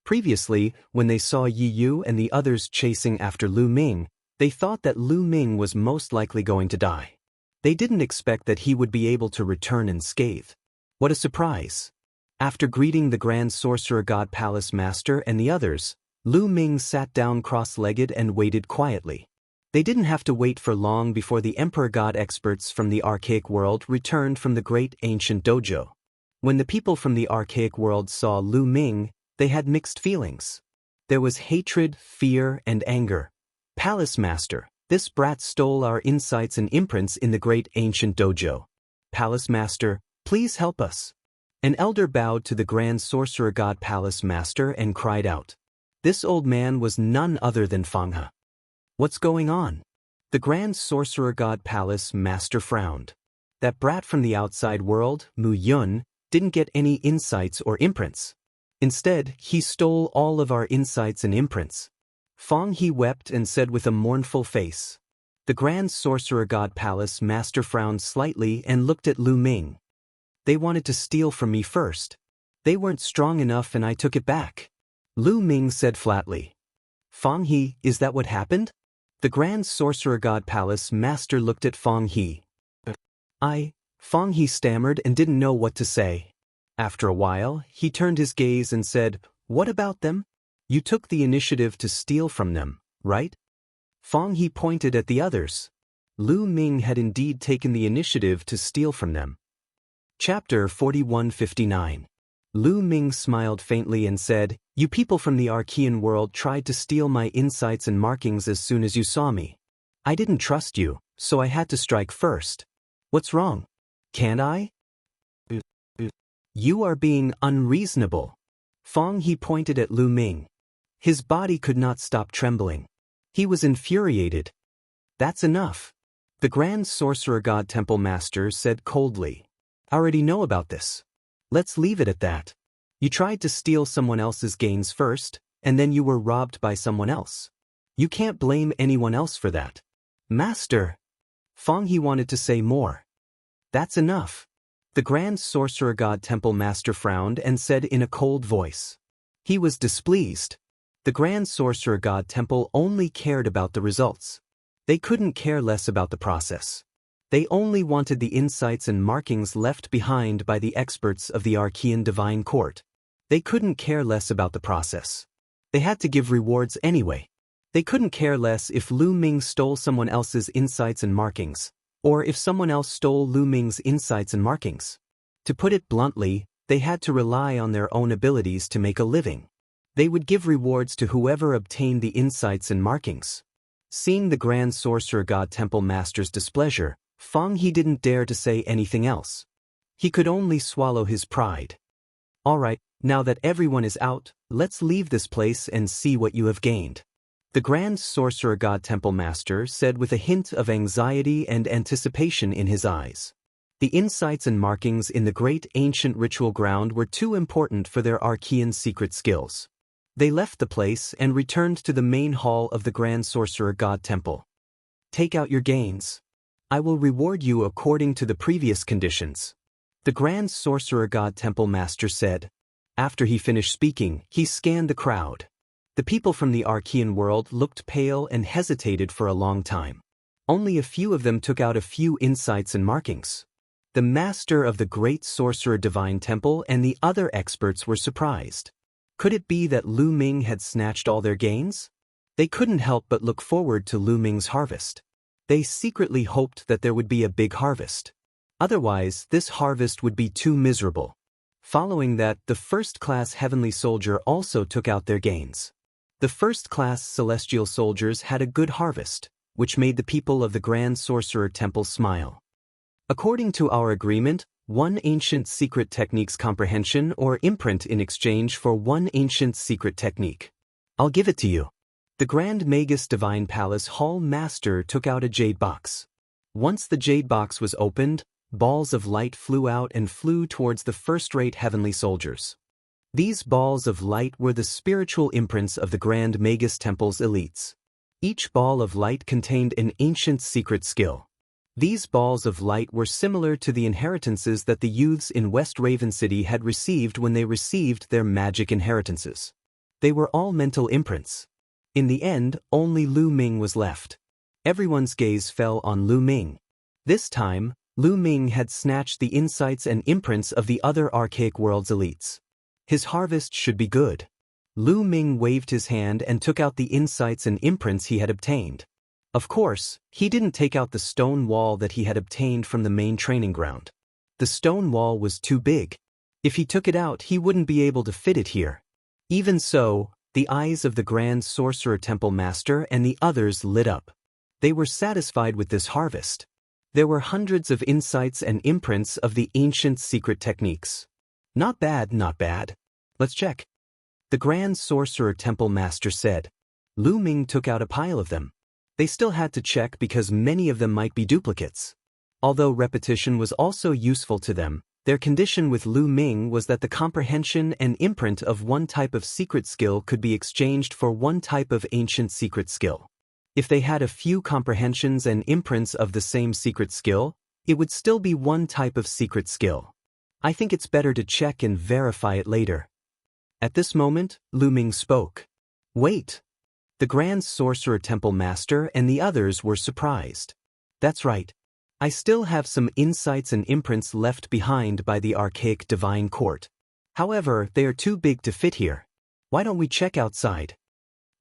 Previously, when they saw Yi Yu and the others chasing after Lu Ming, they thought that Lu Ming was most likely going to die. They didn't expect that he would be able to return unscathed. What a surprise! After greeting the Grand Sorcerer God Palace Master and the others, Lu Ming sat down cross-legged and waited quietly. They didn't have to wait for long before the Emperor God experts from the archaic world returned from the great ancient dojo. When the people from the archaic world saw Lu Ming, they had mixed feelings. There was hatred, fear, and anger. Palace Master, this brat stole our insights and imprints in the great ancient dojo. Palace Master, please help us. An elder bowed to the Grand Sorcerer God Palace Master and cried out. This old man was none other than Fang He. What's going on? The Grand Sorcerer God Palace Master frowned. That brat from the outside world, Mu Yun, didn't get any insights or imprints. Instead, he stole all of our insights and imprints. Fang He wept and said with a mournful face. The Grand Sorcerer God Palace Master frowned slightly and looked at Lu Ming. They wanted to steal from me first. They weren't strong enough and I took it back. Lu Ming said flatly. Fang He, is that what happened? The Grand Sorcerer God Palace Master looked at Fang He. Fang He stammered and didn't know what to say. After a while, he turned his gaze and said, What about them? You took the initiative to steal from them, right? Fang He pointed at the others. Lu Ming had indeed taken the initiative to steal from them. Chapter 4159. Lu Ming smiled faintly and said, "You people from the Archean world tried to steal my insights and markings as soon as you saw me. I didn't trust you, so I had to strike first. What's wrong? Can't I?" "You are being unreasonable." Fong He pointed at Lu Ming. His body could not stop trembling. He was infuriated. "That's enough," the Grand Sorcerer God Temple Master said coldly. "I already know about this. Let's leave it at that. You tried to steal someone else's gains first, and then you were robbed by someone else. You can't blame anyone else for that." "Master," Fong He wanted to say more. "That's enough." The Grand Sorcerer God Temple Master frowned and said in a cold voice. He was displeased. The Grand Sorcerer God Temple only cared about the results. They couldn't care less about the process. They only wanted the insights and markings left behind by the experts of the Archean Divine Court. They couldn't care less about the process. They had to give rewards anyway. They couldn't care less if Lu Ming stole someone else's insights and markings, or if someone else stole Lu Ming's insights and markings. To put it bluntly, they had to rely on their own abilities to make a living. They would give rewards to whoever obtained the insights and markings. Seeing the Grand Sorcerer God Temple Master's displeasure, Fong He didn't dare to say anything else. He could only swallow his pride. "All right, now that everyone is out, let's leave this place and see what you have gained," the Grand Sorcerer God Temple Master said with a hint of anxiety and anticipation in his eyes. The insights and markings in the great ancient ritual ground were too important for their Archean secret skills. They left the place and returned to the main hall of the Grand Sorcerer God Temple. "Take out your gains. I will reward you according to the previous conditions," the Grand Sorcerer God Temple Master said. After he finished speaking, he scanned the crowd. The people from the Archean world looked pale and hesitated for a long time. Only a few of them took out a few insights and markings. The Master of the Great Sorcerer Divine Temple and the other experts were surprised. Could it be that Lu Ming had snatched all their gains? They couldn't help but look forward to Lu Ming's harvest. They secretly hoped that there would be a big harvest. Otherwise, this harvest would be too miserable. Following that, the first-class heavenly soldier also took out their gains. The first-class celestial soldiers had a good harvest, which made the people of the Grand Sorcerer Temple smile. "According to our agreement, one ancient secret technique's comprehension or imprint in exchange for one ancient secret technique. I'll give it to you." The Grand Magus Divine Palace Hall Master took out a jade box. Once the jade box was opened, balls of light flew out and flew towards the first-rate heavenly soldiers. These balls of light were the spiritual imprints of the Grand Magus Temple's elites. Each ball of light contained an ancient secret skill. These balls of light were similar to the inheritances that the youths in West Raven City had received when they received their magic inheritances. They were all mental imprints. In the end, only Lu Ming was left. Everyone's gaze fell on Lu Ming. This time, Lu Ming had snatched the insights and imprints of the other archaic world's elites. His harvest should be good. Lu Ming waved his hand and took out the insights and imprints he had obtained. Of course, he didn't take out the stone wall that he had obtained from the main training ground. The stone wall was too big. If he took it out, he wouldn't be able to fit it here. Even so, the eyes of the Grand Sorcerer Temple Master and the others lit up. They were satisfied with this harvest. There were hundreds of insights and imprints of the ancient secret techniques. Not bad, not bad. Let's check. The Grand Sorcerer Temple Master said. Lu Ming took out a pile of them. They still had to check because many of them might be duplicates. Although repetition was also useful to them, their condition with Lu Ming was that the comprehension and imprint of one type of secret skill could be exchanged for one type of ancient secret skill. If they had a few comprehensions and imprints of the same secret skill, it would still be one type of secret skill. I think it's better to check and verify it later. At this moment, Lu Ming spoke. Wait! The Grand Sorcerer Temple Master and the others were surprised. That's right. I still have some insights and imprints left behind by the archaic divine court. However, they are too big to fit here. Why don't we check outside?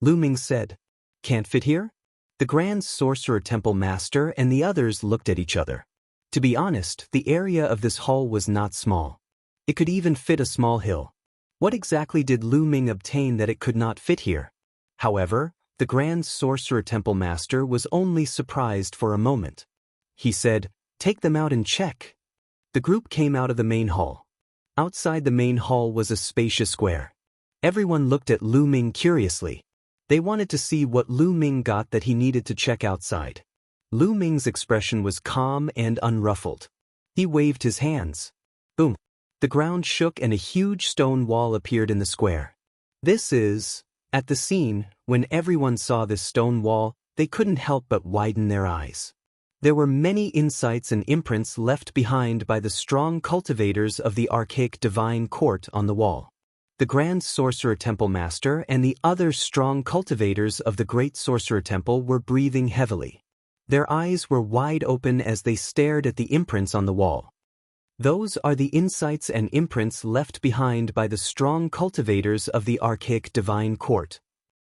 Lu Ming said. Can't fit here? The Grand Sorcerer Temple Master and the others looked at each other. To be honest, the area of this hall was not small. It could even fit a small hill. What exactly did Lu Ming obtain that it could not fit here? However, the Grand Sorcerer Temple Master was only surprised for a moment. He said, "Take them out and check." The group came out of the main hall. Outside the main hall was a spacious square. Everyone looked at Lu Ming curiously. They wanted to see what Lu Ming got that he needed to check outside. Lu Ming's expression was calm and unruffled. He waved his hands. Boom! The ground shook and a huge stone wall appeared in the square. At the scene, when everyone saw this stone wall, they couldn't help but widen their eyes. There were many insights and imprints left behind by the strong cultivators of the archaic divine court on the wall. The Grand Sorcerer Temple Master and the other strong cultivators of the Great Sorcerer Temple were breathing heavily. Their eyes were wide open as they stared at the imprints on the wall. "Those are the insights and imprints left behind by the strong cultivators of the archaic divine court,"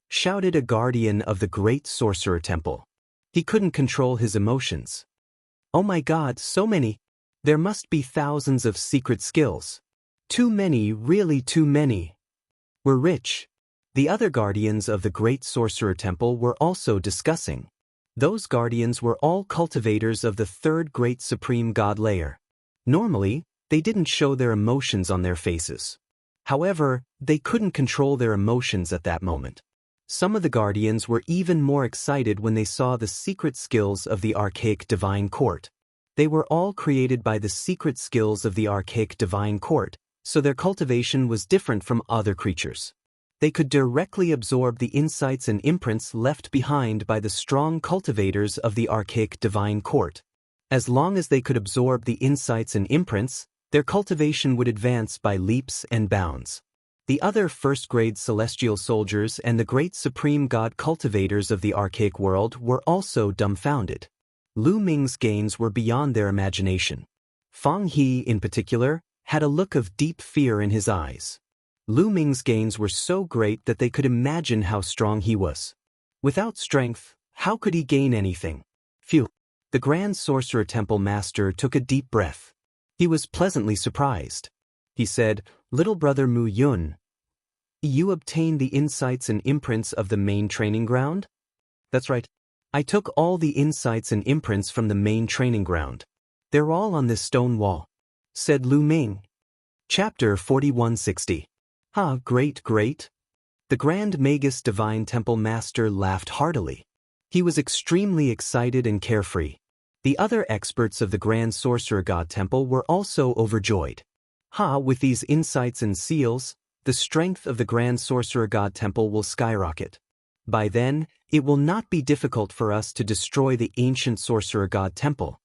shouted a guardian of the Great Sorcerer Temple. He couldn't control his emotions. "Oh my God, so many! There must be thousands of secret skills. Too many, really too many. We're rich." The other guardians of the Great Sorcerer Temple were also discussing. Those guardians were all cultivators of the third great supreme god layer. Normally, they didn't show their emotions on their faces. However, they couldn't control their emotions at that moment. Some of the guardians were even more excited when they saw the secret skills of the archaic divine court. They were all created by the secret skills of the archaic divine court, so their cultivation was different from other creatures. They could directly absorb the insights and imprints left behind by the strong cultivators of the archaic divine court. As long as they could absorb the insights and imprints, their cultivation would advance by leaps and bounds. The other first-grade celestial soldiers and the great supreme god cultivators of the archaic world were also dumbfounded. Lu Ming's gains were beyond their imagination. Fang He, in particular, had a look of deep fear in his eyes. Lu Ming's gains were so great that they could imagine how strong he was. Without strength, how could he gain anything? Phew! The Grand Sorcerer Temple Master took a deep breath. He was pleasantly surprised. He said, "Little brother Mu Yun, you obtained the insights and imprints of the main training ground?" "That's right. I took all the insights and imprints from the main training ground. They're all on this stone wall," said Lu Ming. Chapter 4160. Great, great. The Grand Magus Divine Temple Master laughed heartily. He was extremely excited and carefree. The other experts of the Grand Sorcerer God Temple were also overjoyed. With these insights and seals, the strength of the Grand Sorcerer God Temple will skyrocket. By then, it will not be difficult for us to destroy the ancient Sorcerer God Temple.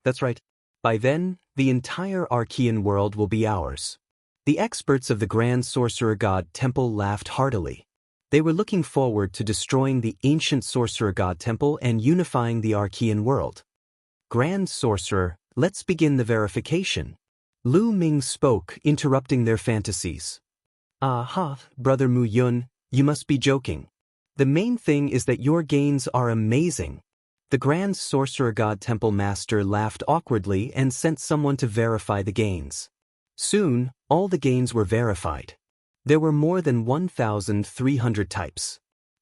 That's right. By then, the entire Archean world will be ours. The experts of the Grand Sorcerer God Temple laughed heartily. They were looking forward to destroying the ancient Sorcerer God Temple and unifying the Archean world. "Grand Sorcerer, let's begin the verification." Lu Ming spoke, interrupting their fantasies. Brother Mu Yun, you must be joking. The main thing is that your gains are amazing." The Grand Sorcerer God Temple Master laughed awkwardly and sent someone to verify the gains. Soon, all the gains were verified. There were more than 1,300 types.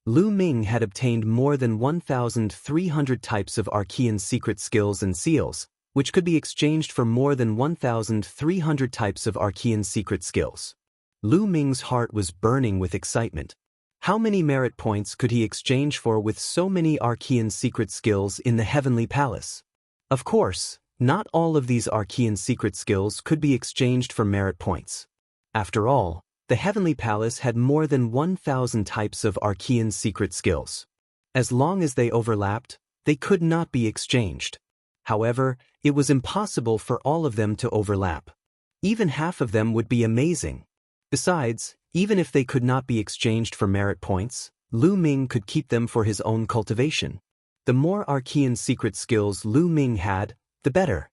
Lu Ming had obtained more than 1,300 types of Archean secret skills and seals, which could be exchanged for more than 1,300 types of Archean secret skills. Lu Ming's heart was burning with excitement. How many merit points could he exchange for with so many Archean secret skills in the Heavenly Palace? Of course, not all of these Archean secret skills could be exchanged for merit points. After all, the Heavenly Palace had more than 1,000 types of Archean secret skills. As long as they overlapped, they could not be exchanged. However, it was impossible for all of them to overlap. Even half of them would be amazing. Besides, even if they could not be exchanged for merit points, Lu Ming could keep them for his own cultivation. The more Archean secret skills Lu Ming had, the better.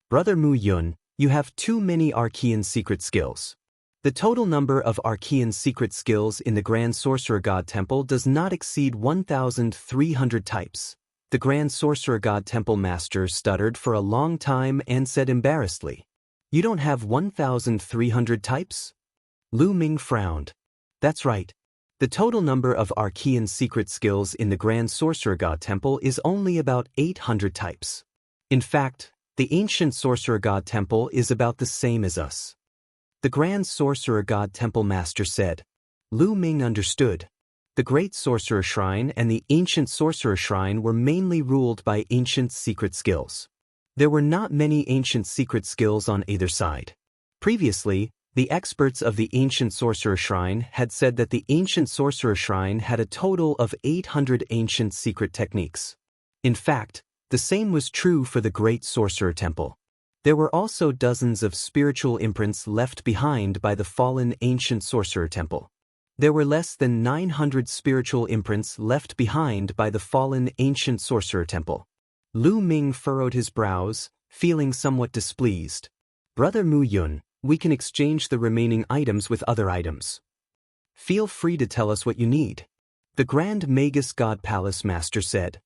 "Brother Mu Yun, you have too many Archean secret skills. The total number of Archean secret skills in the Grand Sorcerer God Temple does not exceed 1,300 types." The Grand Sorcerer God Temple Master stuttered for a long time and said embarrassedly, You don't have 1,300 types? Lu Ming frowned. That's right. The total number of Archean secret skills in the Grand Sorcerer God Temple is only about 800 types. In fact, the Ancient Sorcerer God Temple is about the same as us. The Grand Sorcerer God Temple Master said. Lu Ming understood. The Great Sorcerer Shrine and the Ancient Sorcerer Shrine were mainly ruled by ancient secret skills. There were not many ancient secret skills on either side. Previously, the experts of the Ancient Sorcerer Shrine had said that the Ancient Sorcerer Shrine had a total of 800 ancient secret techniques. In fact, the same was true for the Great Sorcerer Temple. There were also dozens of spiritual imprints left behind by the fallen Ancient Sorcerer Temple. There were less than 900 spiritual imprints left behind by the fallen Ancient Sorcerer Temple. Lu Ming furrowed his brows, feeling somewhat displeased. Brother Mu Yun, we can exchange the remaining items with other items. Feel free to tell us what you need. The Grand Magus God Palace Master said.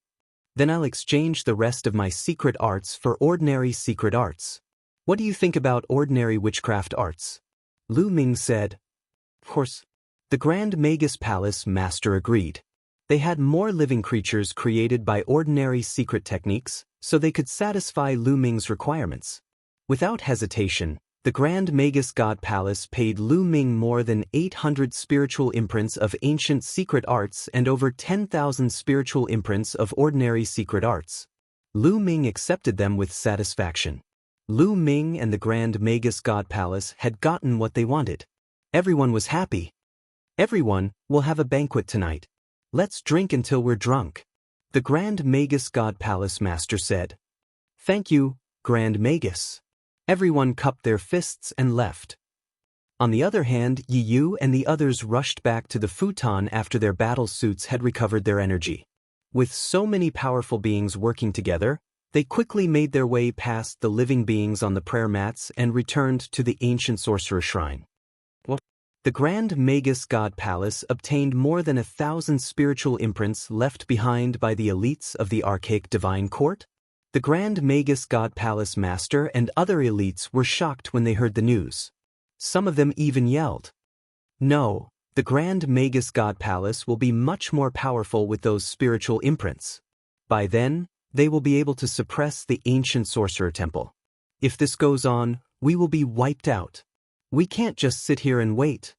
Then I'll exchange the rest of my secret arts for ordinary secret arts. What do you think about ordinary witchcraft arts? Lu Ming said. Of course. The Grand Magus Palace Master agreed. They had more living creatures created by ordinary secret techniques, so they could satisfy Lu Ming's requirements. Without hesitation, the Grand Magus God Palace paid Lu Ming more than 800 spiritual imprints of ancient secret arts and over 10,000 spiritual imprints of ordinary secret arts. Lu Ming accepted them with satisfaction. Lu Ming and the Grand Magus God Palace had gotten what they wanted. Everyone was happy. Everyone, will have a banquet tonight. Let's drink until we're drunk. The Grand Magus God Palace Master said. Thank you, Grand Magus. Everyone cupped their fists and left. On the other hand, Yi Yu and the others rushed back to the futon after their battle suits had recovered their energy. With so many powerful beings working together, they quickly made their way past the living beings on the prayer mats and returned to the Ancient Sorcerer Shrine. The Grand Magus God Palace obtained more than 1,000 spiritual imprints left behind by the elites of the Archaic Divine Court. The Grand Magus God Palace Master and other elites were shocked when they heard the news. Some of them even yelled. No, the Grand Magus God Palace will be much more powerful with those spiritual imprints. By then, they will be able to suppress the Ancient Sorcerer Temple. If this goes on, we will be wiped out. We can't just sit here and wait.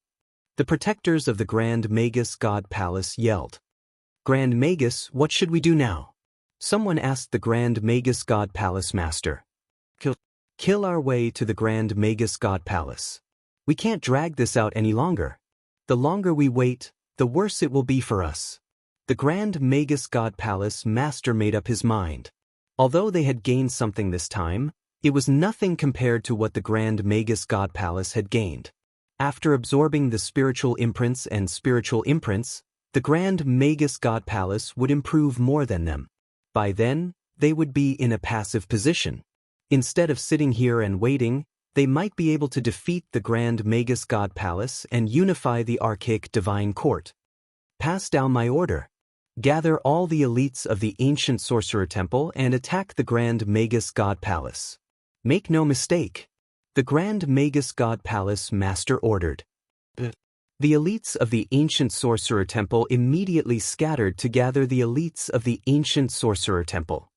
The protectors of the Grand Magus God Palace yelled. Grand Magus, what should we do now? Someone asked the Grand Magus God Palace Master. Kill our way to the Grand Magus God Palace. We can't drag this out any longer. The longer we wait, the worse it will be for us. The Grand Magus God Palace Master made up his mind. Although they had gained something this time, it was nothing compared to what the Grand Magus God Palace had gained. After absorbing the spiritual imprints and spiritual imprints, the Grand Magus God Palace would improve more than them. By then, they would be in a passive position. Instead of sitting here and waiting, they might be able to defeat the Grand Magus God Palace and unify the Archaic Divine Court. Pass down my order. Gather all the elites of the Ancient Sorcerer Temple and attack the Grand Magus God Palace. Make no mistake. The Grand Magus God Palace Master ordered. The elites of the Ancient Sorcerer Temple immediately scattered to gather the elites of the Ancient Sorcerer Temple.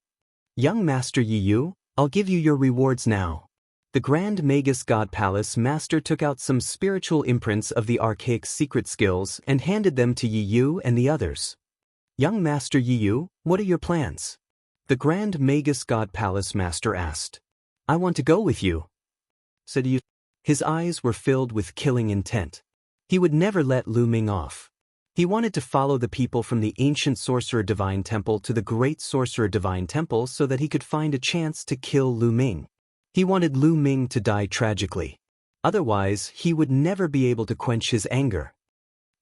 Young Master Yi Yu, I'll give you your rewards now. The Grand Magus God Palace Master took out some spiritual imprints of the archaic secret skills and handed them to Yi Yu and the others. Young Master Yi Yu, what are your plans? The Grand Magus God Palace Master asked. I want to go with you, said Yi Yu. His eyes were filled with killing intent. He would never let Lu Ming off. He wanted to follow the people from the Ancient Sorcerer Divine Temple to the Great Sorcerer Divine Temple so that he could find a chance to kill Lu Ming. He wanted Lu Ming to die tragically. Otherwise, he would never be able to quench his anger.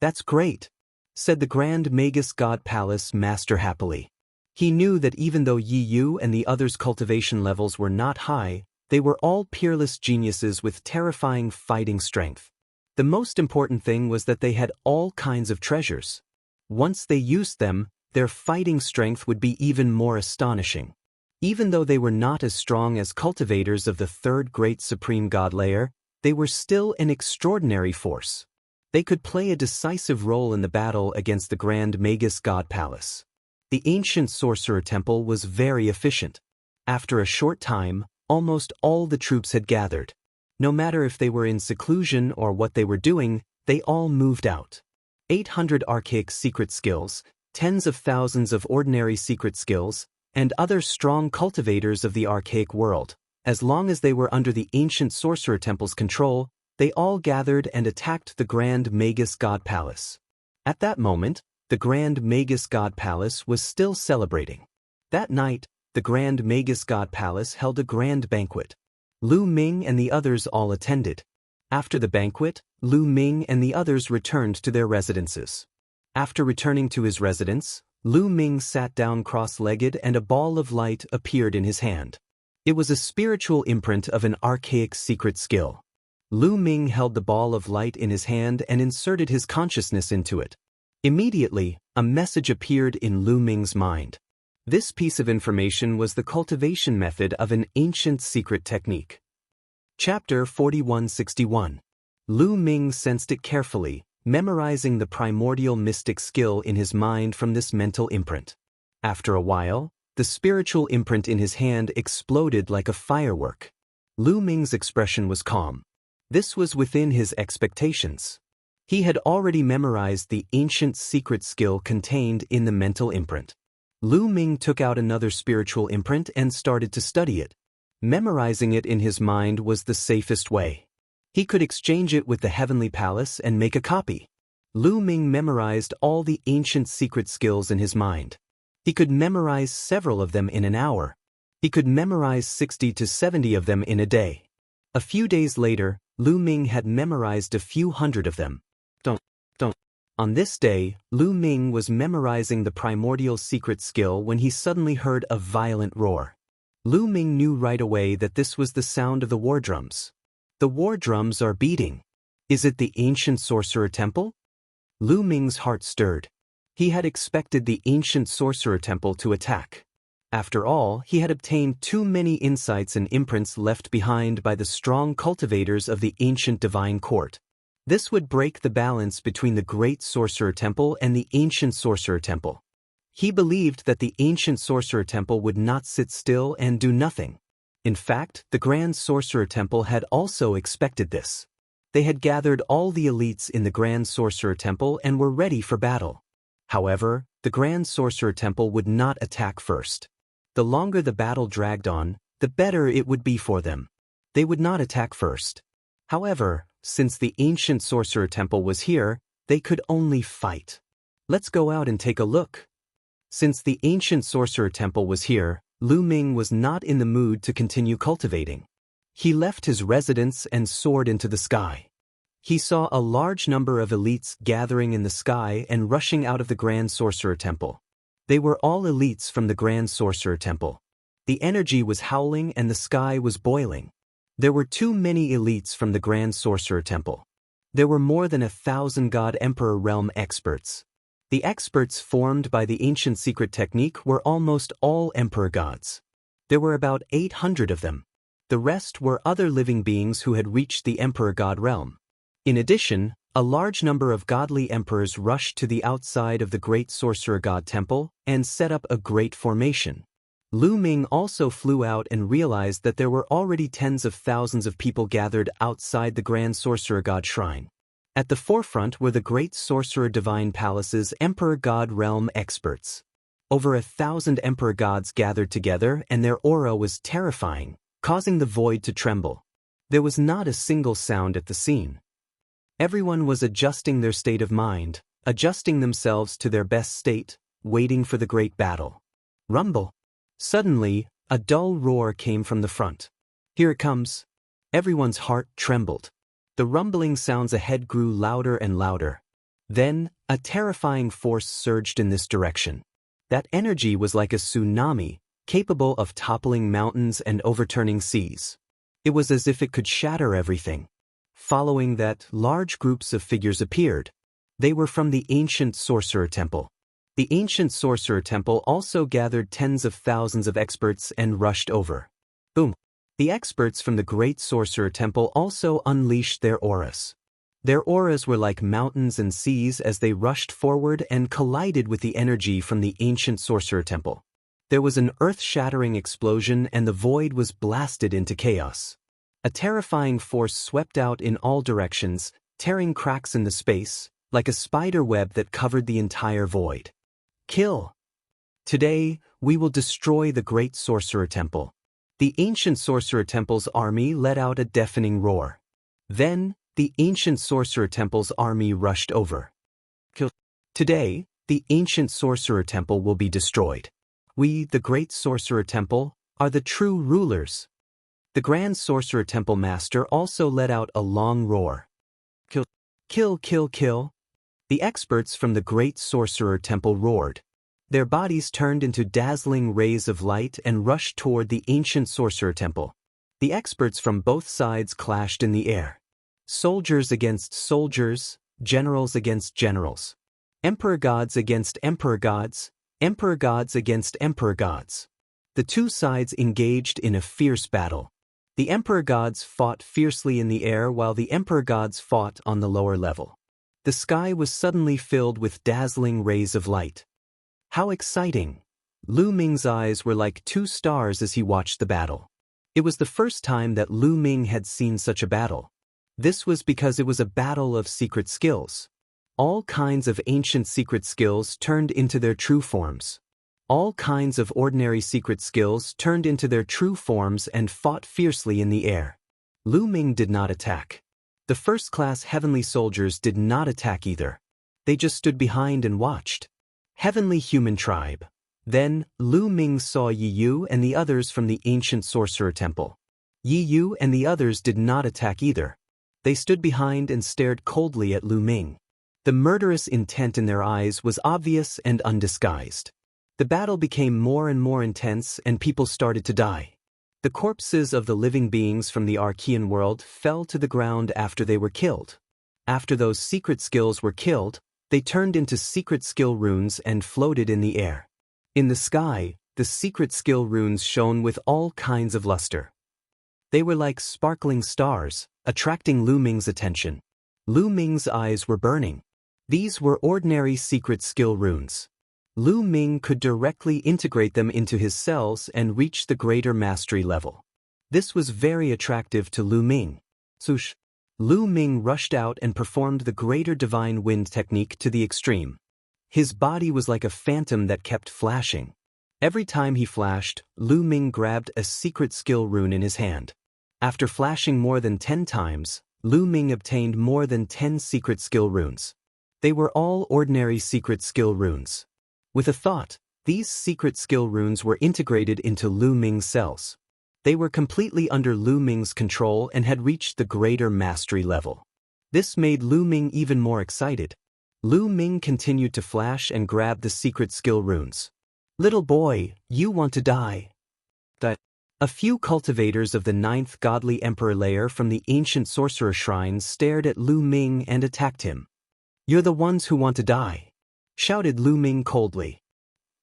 That's great, said the Grand Magus God Palace Master happily. He knew that even though Yi Yu and the others' cultivation levels were not high, they were all peerless geniuses with terrifying fighting strength. The most important thing was that they had all kinds of treasures. Once they used them, their fighting strength would be even more astonishing. Even though they were not as strong as cultivators of the third great supreme god layer, they were still an extraordinary force. They could play a decisive role in the battle against the Grand Magus God Palace. The ancient sorcerer temple was very efficient. After a short time, almost all the troops had gathered. No matter if they were in seclusion or what they were doing, they all moved out. 800 archaic secret skills, tens of thousands of ordinary secret skills, and other strong cultivators of the archaic world. As long as they were under the ancient sorcerer temple's control, they all gathered and attacked the Grand Magus God Palace. At that moment, the Grand Magus God Palace was still celebrating. That night, the Grand Magus God Palace held a grand banquet. Lu Ming and the others all attended. After the banquet, Lu Ming and the others returned to their residences. After returning to his residence, Lu Ming sat down cross-legged and a ball of light appeared in his hand. It was a spiritual imprint of an archaic secret skill. Lu Ming held the ball of light in his hand and inserted his consciousness into it. Immediately, a message appeared in Lu Ming's mind. This piece of information was the cultivation method of an ancient secret technique. Chapter 4161. Lu Ming sensed it carefully, memorizing the primordial mystic skill in his mind from this mental imprint. After a while, the spiritual imprint in his hand exploded like a firework. Lu Ming's expression was calm. This was within his expectations. He had already memorized the ancient secret skill contained in the mental imprint. Lu Ming took out another spiritual imprint and started to study it. Memorizing it in his mind was the safest way. He could exchange it with the Heavenly Palace and make a copy. Lu Ming memorized all the ancient secret skills in his mind. He could memorize several of them in an hour. He could memorize 60 to 70 of them in a day. A few days later, Lu Ming had memorized a few hundred of them. On this day, Lu Ming was memorizing the primordial secret skill when he suddenly heard a violent roar. Lu Ming knew right away that this was the sound of the war drums. The war drums are beating. Is it the ancient sorcerer temple? Lu Ming's heart stirred. He had expected the ancient sorcerer temple to attack. After all, he had obtained too many insights and imprints left behind by the strong cultivators of the ancient divine court. This would break the balance between the great sorcerer temple and the ancient sorcerer temple. He believed that the ancient sorcerer temple would not sit still and do nothing. In fact, the Grand Sorcerer Temple had also expected this. They had gathered all the elites in the Grand Sorcerer Temple and were ready for battle. However, the Grand Sorcerer Temple would not attack first. The longer the battle dragged on, the better it would be for them. They would not attack first. However, since the ancient Sorcerer Temple was here, they could only fight. Let's go out and take a look. Since the ancient Sorcerer Temple was here, Lu Ming was not in the mood to continue cultivating. He left his residence and soared into the sky. He saw a large number of elites gathering in the sky and rushing out of the Grand Sorcerer Temple. They were all elites from the Grand Sorcerer Temple. The energy was howling and the sky was boiling. There were too many elites from the Grand Sorcerer Temple. There were more than 1,000 God Emperor realm experts. The experts formed by the ancient secret technique were almost all emperor gods. There were about 800 of them. The rest were other living beings who had reached the emperor god realm. In addition, a large number of godly emperors rushed to the outside of the great sorcerer god temple and set up a great formation. Lu Ming also flew out and realized that there were already tens of thousands of people gathered outside the Grand Sorcerer God Shrine. At the forefront were the Great Sorcerer Divine Palace's Emperor God Realm experts. Over 1,000 Emperor Gods gathered together and their aura was terrifying, causing the void to tremble. There was not a single sound at the scene. Everyone was adjusting their state of mind, adjusting themselves to their best state, waiting for the great battle. Rumble! Suddenly, a dull roar came from the front. Here it comes. Everyone's heart trembled. The rumbling sounds ahead grew louder and louder. Then, a terrifying force surged in this direction. That energy was like a tsunami, capable of toppling mountains and overturning seas. It was as if it could shatter everything. Following that, large groups of figures appeared. They were from the ancient Sorcerer Temple. The ancient sorcerer temple also gathered tens of thousands of experts and rushed over. Boom. The experts from the great sorcerer temple also unleashed their auras. Their auras were like mountains and seas as they rushed forward and collided with the energy from the ancient sorcerer temple. There was an earth-shattering explosion and the void was blasted into chaos. A terrifying force swept out in all directions, tearing cracks in the space, like a spider web that covered the entire void. Kill! Today, we will destroy the great sorcerer temple. The ancient sorcerer temple's army let out a deafening roar. Then, the ancient sorcerer temple's army rushed over. Kill! Today, the ancient sorcerer temple will be destroyed. We, the great sorcerer temple, are the true rulers. The grand sorcerer temple master also let out a long roar. Kill! Kill, kill, kill! The experts from the great sorcerer temple roared. Their bodies turned into dazzling rays of light and rushed toward the ancient sorcerer temple. The experts from both sides clashed in the air. Soldiers against soldiers, generals against generals. Emperor gods against emperor gods, emperor gods against emperor gods. The two sides engaged in a fierce battle. The emperor gods fought fiercely in the air while the emperor gods fought on the lower level. The sky was suddenly filled with dazzling rays of light. How exciting! Lu Ming's eyes were like two stars as he watched the battle. It was the first time that Lu Ming had seen such a battle. This was because it was a battle of secret skills. All kinds of ancient secret skills turned into their true forms. All kinds of ordinary secret skills turned into their true forms and fought fiercely in the air. Lu Ming did not attack. The first-class heavenly soldiers did not attack either. They just stood behind and watched. Heavenly human tribe. Then, Lu Ming saw Yi Yu and the others from the ancient sorcerer temple. Yi Yu and the others did not attack either. They stood behind and stared coldly at Lu Ming. The murderous intent in their eyes was obvious and undisguised. The battle became more and more intense and people started to die. The corpses of the living beings from the Archean world fell to the ground after they were killed. After those secret skills were killed, they turned into secret skill runes and floated in the air. In the sky, the secret skill runes shone with all kinds of luster. They were like sparkling stars, attracting Lu Ming's attention. Lu Ming's eyes were burning. These were ordinary secret skill runes. Lu Ming could directly integrate them into his cells and reach the greater mastery level. This was very attractive to Lu Ming. Swoosh! Lu Ming rushed out and performed the greater divine wind technique to the extreme. His body was like a phantom that kept flashing. Every time he flashed, Lu Ming grabbed a secret skill rune in his hand. After flashing more than 10 times, Lu Ming obtained more than 10 secret skill runes. They were all ordinary secret skill runes. With a thought, these secret skill runes were integrated into Lu Ming's cells. They were completely under Lu Ming's control and had reached the greater mastery level. This made Lu Ming even more excited. Lu Ming continued to flash and grab the secret skill runes. Little boy, you want to die. A few cultivators of the 9th godly emperor layer from the ancient sorcerer shrine stared at Lu Ming and attacked him. You're the ones who want to die, shouted Lu Ming coldly.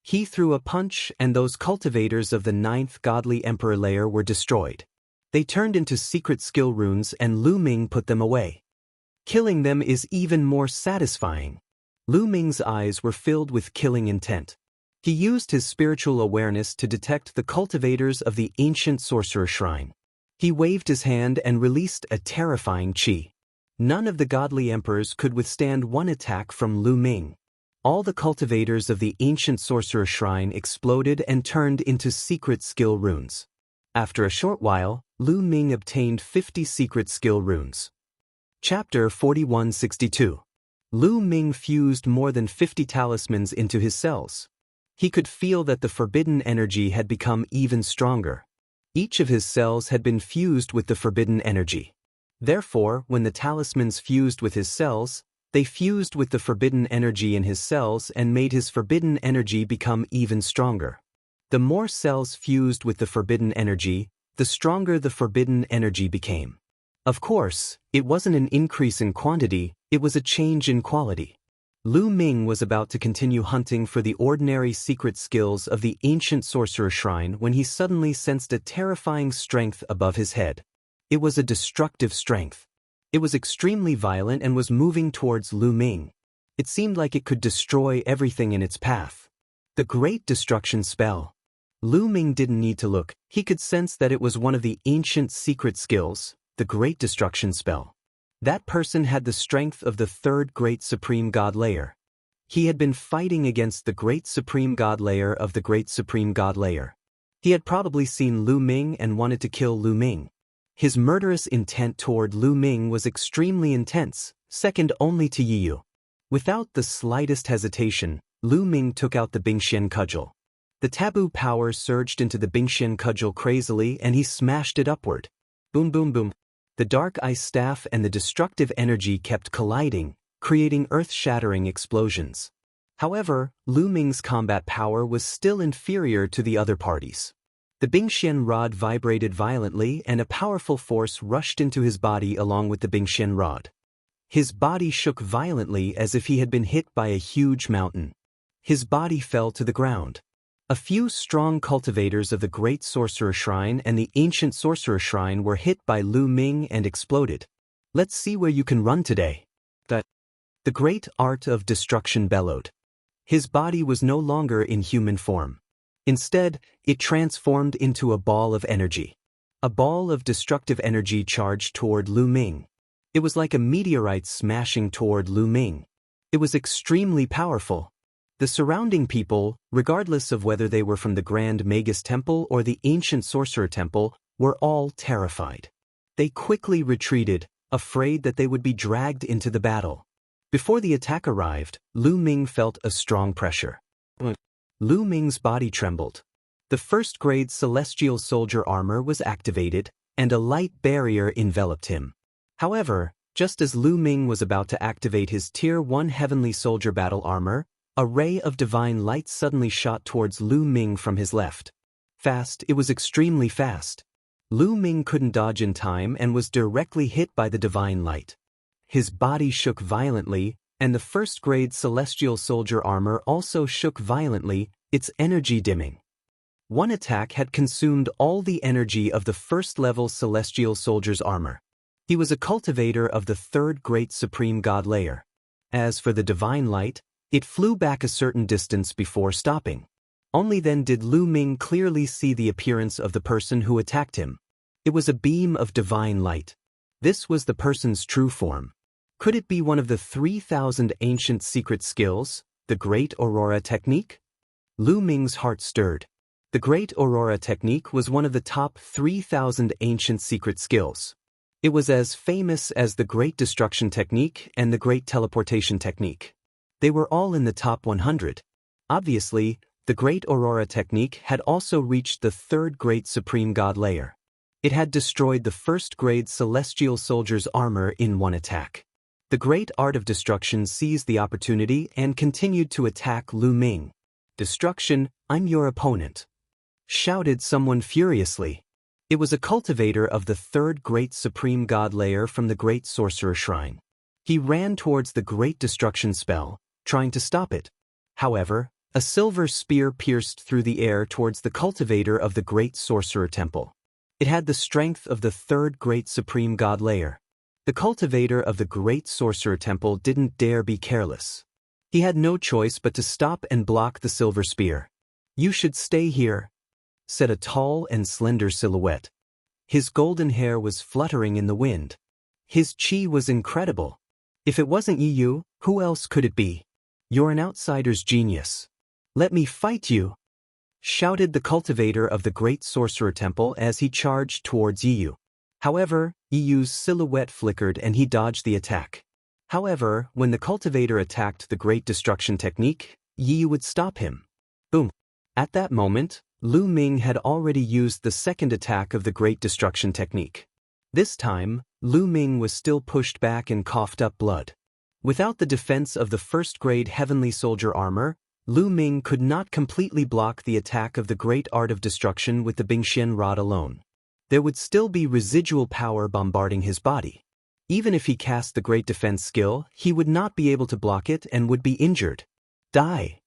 He threw a punch and those cultivators of the 9th godly emperor layer were destroyed. They turned into secret skill runes and Lu Ming put them away. Killing them is even more satisfying. Lu Ming's eyes were filled with killing intent. He used his spiritual awareness to detect the cultivators of the ancient sorcerer shrine. He waved his hand and released a terrifying qi. None of the godly emperors could withstand one attack from Lu Ming. All the cultivators of the ancient sorcerer shrine exploded and turned into secret skill runes. After a short while, Lu Ming obtained 50 secret skill runes. Chapter 4162. Lu Ming fused more than 50 talismans into his cells. He could feel that the forbidden energy had become even stronger. Each of his cells had been fused with the forbidden energy. Therefore, when the talismans fused with his cells, they fused with the forbidden energy in his cells and made his forbidden energy become even stronger. The more cells fused with the forbidden energy, the stronger the forbidden energy became. Of course, it wasn't an increase in quantity, it was a change in quality. Lu Ming was about to continue hunting for the ordinary secret skills of the ancient sorcerer shrine when he suddenly sensed a terrifying strength above his head. It was a destructive strength. It was extremely violent and was moving towards Lu Ming. It seemed like it could destroy everything in its path. The Great Destruction Spell. Lu Ming didn't need to look. He could sense that it was one of the ancient secret skills, the Great Destruction Spell. That person had the strength of the third Great Supreme God Layer. He had been fighting against the Great Supreme God Layer of the Great Supreme God Layer. He had probably seen Lu Ming and wanted to kill Lu Ming. His murderous intent toward Lu Ming was extremely intense, second only to Yiyu. Without the slightest hesitation, Lu Ming took out the Bingxian cudgel. The taboo power surged into the Bingxian cudgel crazily and he smashed it upward. Boom boom boom. The dark ice staff and the destructive energy kept colliding, creating earth-shattering explosions. However, Lu Ming's combat power was still inferior to the other parties. The Bingxian rod vibrated violently and a powerful force rushed into his body along with the Bingxian rod. His body shook violently as if he had been hit by a huge mountain. His body fell to the ground. A few strong cultivators of the Great Sorcerer Shrine and the Ancient Sorcerer Shrine were hit by Lu Ming and exploded. Let's see where you can run today. The Great Art of Destruction bellowed. His body was no longer in human form. Instead, it transformed into a ball of energy. A ball of destructive energy charged toward Lu Ming. It was like a meteorite smashing toward Lu Ming. It was extremely powerful. The surrounding people, regardless of whether they were from the Grand Magus Temple or the Ancient Sorcerer Temple, were all terrified. They quickly retreated, afraid that they would be dragged into the battle. Before the attack arrived, Lu Ming felt a strong pressure. Lu Ming's body trembled. The first-grade celestial soldier armor was activated, and a light barrier enveloped him. However, just as Lu Ming was about to activate his Tier 1 Heavenly Soldier battle armor, a ray of divine light suddenly shot towards Lu Ming from his left. Fast, it was extremely fast. Lu Ming couldn't dodge in time and was directly hit by the divine light. His body shook violently, and the first-grade celestial soldier armor also shook violently, its energy dimming. One attack had consumed all the energy of the first-level celestial soldier's armor. He was a cultivator of the third Great Supreme God Layer. As for the divine light, it flew back a certain distance before stopping. Only then did Lu Ming clearly see the appearance of the person who attacked him. It was a beam of divine light. This was the person's true form. Could it be one of the 3,000 ancient secret skills, the Great Aurora Technique? Lu Ming's heart stirred. The Great Aurora Technique was one of the top 3,000 ancient secret skills. It was as famous as the Great Destruction Technique and the Great Teleportation Technique. They were all in the top 100. Obviously, the Great Aurora Technique had also reached the third Great Supreme God Layer. It had destroyed the first-grade Celestial Soldier's armor in one attack. The Great Art of Destruction seized the opportunity and continued to attack Lu Ming. "Destruction, I'm your opponent," shouted someone furiously. It was a cultivator of the third Great Supreme God Layer from the Great Sorcerer Shrine. He ran towards the Great Destruction spell, trying to stop it. However, a silver spear pierced through the air towards the cultivator of the Great Sorcerer Temple. It had the strength of the third Great Supreme God Layer. The cultivator of the Great Sorcerer Temple didn't dare be careless. He had no choice but to stop and block the silver spear. "You should stay here," said a tall and slender silhouette. His golden hair was fluttering in the wind. His chi was incredible. "If it wasn't Yiyu, who else could it be? You're an outsider's genius. Let me fight you," shouted the cultivator of the Great Sorcerer Temple as he charged towards Yiyu. However, Yiyu's silhouette flickered and he dodged the attack. However, when the cultivator attacked the Great Destruction Technique, Yiyu would stop him. Boom. At that moment, Lu Ming had already used the second attack of the Great Destruction Technique. This time, Lu Ming was still pushed back and coughed up blood. Without the defense of the first-grade Heavenly Soldier armor, Lu Ming could not completely block the attack of the Great Art of Destruction with the Bingxian rod alone. There would still be residual power bombarding his body. Even if he cast the great defense skill, he would not be able to block it and would be injured. Die.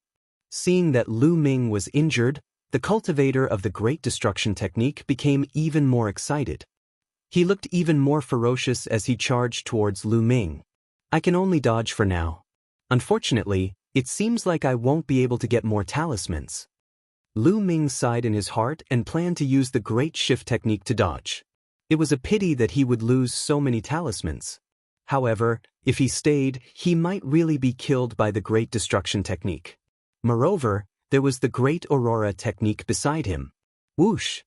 Seeing that Lu Ming was injured, the cultivator of the Great Destruction technique became even more excited. He looked even more ferocious as he charged towards Lu Ming. I can only dodge for now. Unfortunately, it seems like I won't be able to get more talismans. Lu Ming sighed in his heart and planned to use the Great Shift technique to dodge. It was a pity that he would lose so many talismans. However, if he stayed, he might really be killed by the Great Destruction technique. Moreover, there was the Great Aurora technique beside him. Whoosh!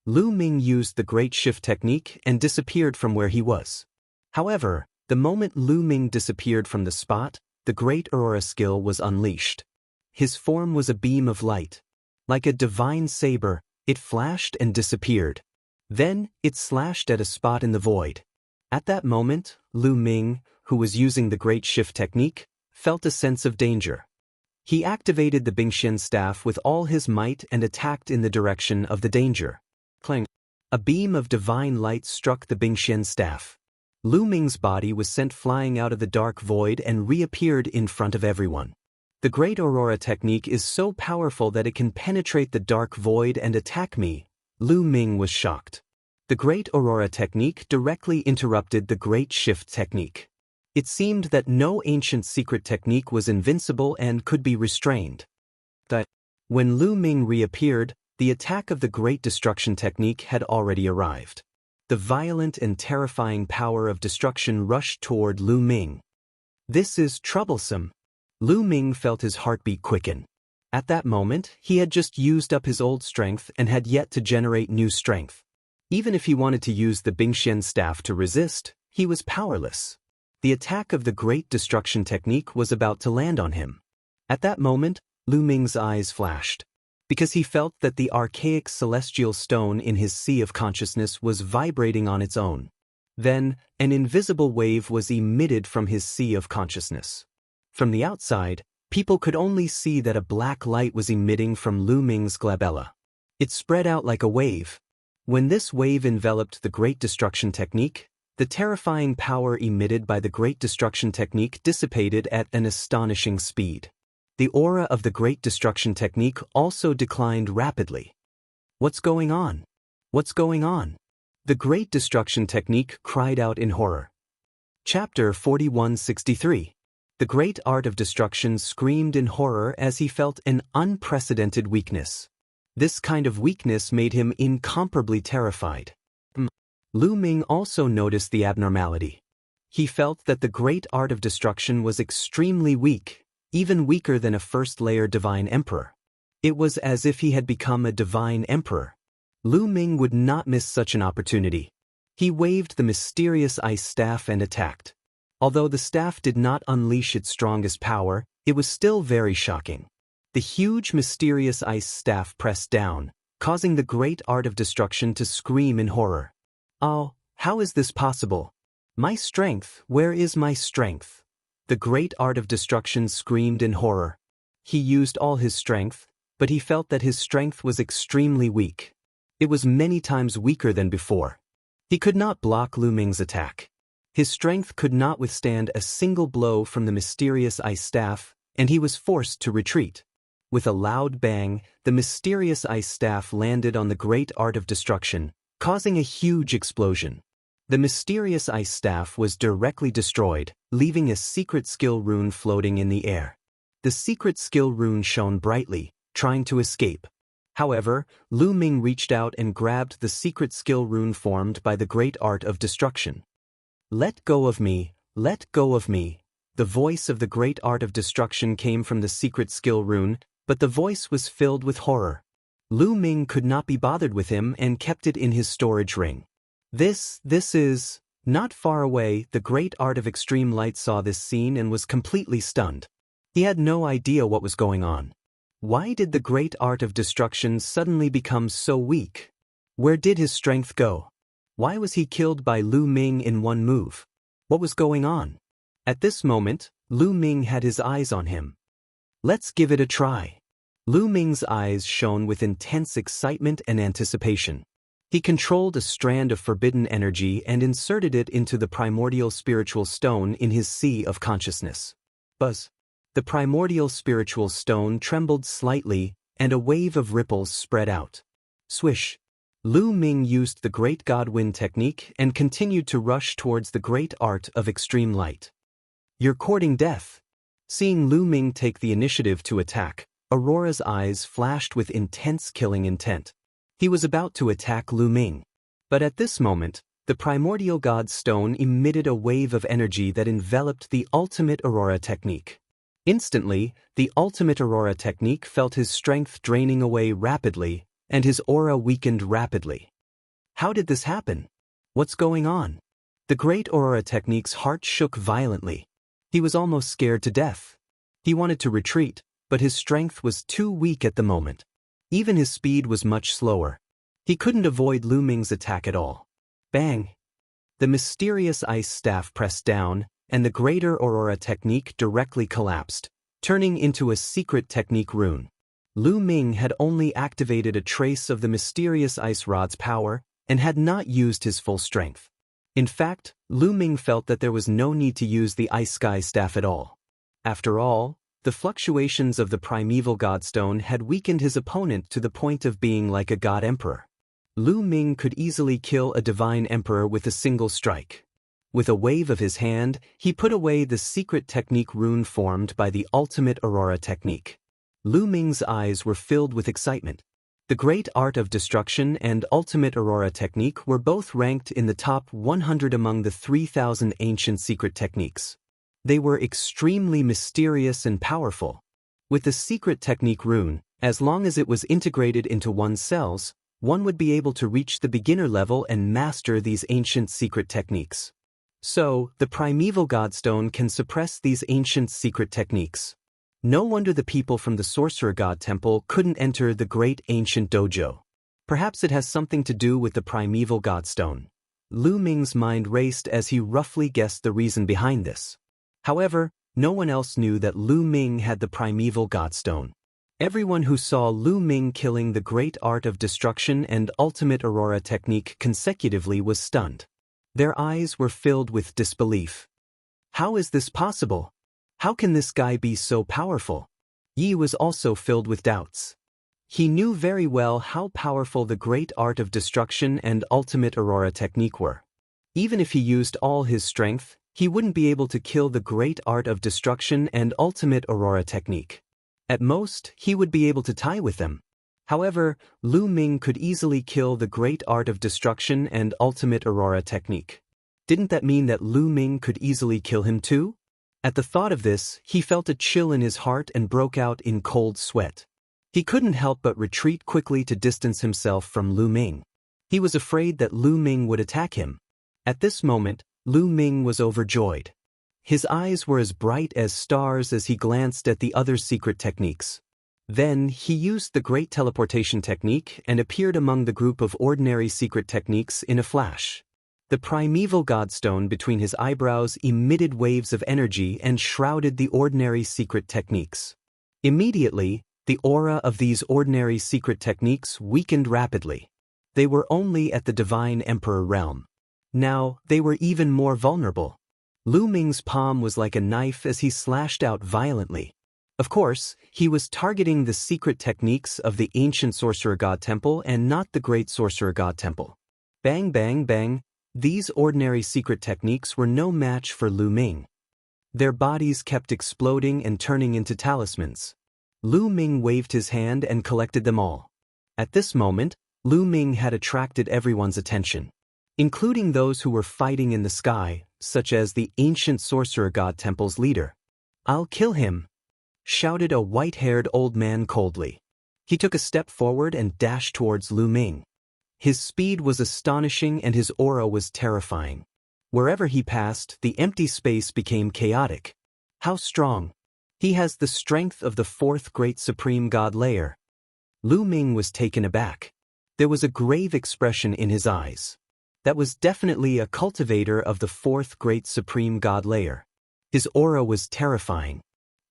Lu Ming used the Great Shift technique and disappeared from where he was. However, the moment Lu Ming disappeared from the spot, the Great Aurora skill was unleashed. His form was a beam of light. Like a divine saber, it flashed and disappeared. Then, it slashed at a spot in the void. At that moment, Lu Ming, who was using the Great Shift technique, felt a sense of danger. He activated the Bingxian staff with all his might and attacked in the direction of the danger. Clang! A beam of divine light struck the Bingxian staff. Lu Ming's body was sent flying out of the dark void and reappeared in front of everyone. The Great Aurora technique is so powerful that it can penetrate the dark void and attack me. Lu Ming was shocked. The Great Aurora technique directly interrupted the Great Shift technique. It seemed that no ancient secret technique was invincible and could be restrained. When Lu Ming reappeared, the attack of the Great Destruction technique had already arrived. The violent and terrifying power of destruction rushed toward Lu Ming. This is troublesome. Lu Ming felt his heartbeat quicken. At that moment, he had just used up his old strength and had yet to generate new strength. Even if he wanted to use the Bingxian staff to resist, he was powerless. The attack of the Great Destruction technique was about to land on him. At that moment, Lu Ming's eyes flashed. Because he felt that the archaic celestial stone in his sea of consciousness was vibrating on its own. Then, an invisible wave was emitted from his sea of consciousness. From the outside, people could only see that a black light was emitting from Lu Ming's glabella. It spread out like a wave. When this wave enveloped the Great Destruction technique, the terrifying power emitted by the Great Destruction technique dissipated at an astonishing speed. The aura of the Great Destruction technique also declined rapidly. What's going on? What's going on? The Great Destruction technique cried out in horror. Chapter 4163. The Great Art of Destruction screamed in horror as he felt an unprecedented weakness. This kind of weakness made him incomparably terrified. Lu Ming also noticed the abnormality. He felt that the Great Art of Destruction was extremely weak, even weaker than a first-layer Divine Emperor. It was as if he had become a Divine Emperor. Lu Ming would not miss such an opportunity. He waved the mysterious ice staff and attacked. Although the staff did not unleash its strongest power, it was still very shocking. The huge mysterious ice staff pressed down, causing the Great Art of Destruction to scream in horror. Oh, how is this possible? My strength, where is my strength? The Great Art of Destruction screamed in horror. He used all his strength, but he felt that his strength was extremely weak. It was many times weaker than before. He could not block Lu Ming's attack. His strength could not withstand a single blow from the mysterious ice staff, and he was forced to retreat. With a loud bang, the mysterious ice staff landed on the Great Art of Destruction, causing a huge explosion. The mysterious ice staff was directly destroyed, leaving a secret skill rune floating in the air. The secret skill rune shone brightly, trying to escape. However, Lu Ming reached out and grabbed the secret skill rune formed by the Great Art of Destruction. Let go of me, let go of me. The voice of the Great Art of Destruction came from the secret skill rune, but the voice was filled with horror. Lu Ming could not be bothered with him and kept it in his storage ring. This is... Not far away, the Great Art of Extreme Light saw this scene and was completely stunned. He had no idea what was going on. Why did the Great Art of Destruction suddenly become so weak? Where did his strength go? Why was he killed by Lu Ming in one move? What was going on? At this moment, Lu Ming had his eyes on him. Let's give it a try. Lu Ming's eyes shone with intense excitement and anticipation. He controlled a strand of forbidden energy and inserted it into the primordial spiritual stone in his sea of consciousness. Buzz. The primordial spiritual stone trembled slightly, and a wave of ripples spread out. Swish. Lu Ming used the Great God Wind technique and continued to rush towards the great art of extreme light. You're courting death. Seeing Lu Ming take the initiative to attack, Aurora's eyes flashed with intense killing intent. He was about to attack Lu Ming. But at this moment, the primordial god stone emitted a wave of energy that enveloped the ultimate Aurora technique. Instantly, the ultimate Aurora technique felt his strength draining away rapidly, and his aura weakened rapidly. How did this happen? What's going on? The great Aurora technique's heart shook violently. He was almost scared to death. He wanted to retreat, but his strength was too weak at the moment. Even his speed was much slower. He couldn't avoid Lu Ming's attack at all. Bang! The mysterious ice staff pressed down, and the greater Aurora technique directly collapsed, turning into a secret technique rune. Lu Ming had only activated a trace of the mysterious ice rod's power and had not used his full strength. In fact, Lu Ming felt that there was no need to use the ice sky staff at all. After all, the fluctuations of the primeval godstone had weakened his opponent to the point of being like a god emperor. Lu Ming could easily kill a divine emperor with a single strike. With a wave of his hand, he put away the secret technique rune formed by the ultimate Aurora technique. Lu Ming's eyes were filled with excitement. The great art of destruction and ultimate Aurora technique were both ranked in the top 100 among the 3,000 ancient secret techniques. They were extremely mysterious and powerful. With the secret technique rune, as long as it was integrated into one's cells, one would be able to reach the beginner level and master these ancient secret techniques. So, the primeval godstone can suppress these ancient secret techniques. No wonder the people from the Sorcerer God Temple couldn't enter the great ancient dojo. Perhaps it has something to do with the primeval godstone. Lu Ming's mind raced as he roughly guessed the reason behind this. However, no one else knew that Lu Ming had the primeval godstone. Everyone who saw Lu Ming killing the great art of destruction and ultimate Aurora technique consecutively was stunned. Their eyes were filled with disbelief. How is this possible? How can this guy be so powerful? Yi was also filled with doubts. He knew very well how powerful the great art of destruction and ultimate Aurora technique were. Even if he used all his strength, he wouldn't be able to kill the great art of destruction and ultimate Aurora technique. At most, he would be able to tie with them. However, Lu Ming could easily kill the great art of destruction and ultimate Aurora technique. Didn't that mean that Lu Ming could easily kill him too? At the thought of this, he felt a chill in his heart and broke out in cold sweat. He couldn't help but retreat quickly to distance himself from Lu Ming. He was afraid that Lu Ming would attack him. At this moment, Lu Ming was overjoyed. His eyes were as bright as stars as he glanced at the other secret techniques. Then, he used the great teleportation technique and appeared among the group of ordinary secret techniques in a flash. The primeval godstone between his eyebrows emitted waves of energy and shrouded the ordinary secret techniques. Immediately, the aura of these ordinary secret techniques weakened rapidly. They were only at the divine emperor realm. Now, they were even more vulnerable. Lu Ming's palm was like a knife as he slashed out violently. Of course, he was targeting the secret techniques of the ancient Sorcerer God Temple and not the great Sorcerer God Temple. Bang bang bang, these ordinary secret techniques were no match for Lu Ming. Their bodies kept exploding and turning into talismans. Lu Ming waved his hand and collected them all. At this moment, Lu Ming had attracted everyone's attention, including those who were fighting in the sky, such as the ancient Sorcerer God Temple's leader. "I'll kill him," shouted a white-haired old man coldly. He took a step forward and dashed towards Lu Ming. His speed was astonishing and his aura was terrifying. Wherever he passed, the empty space became chaotic. How strong! He has the strength of the fourth great supreme god layer. Lu Ming was taken aback. There was a grave expression in his eyes. That was definitely a cultivator of the fourth great supreme god layer. His aura was terrifying.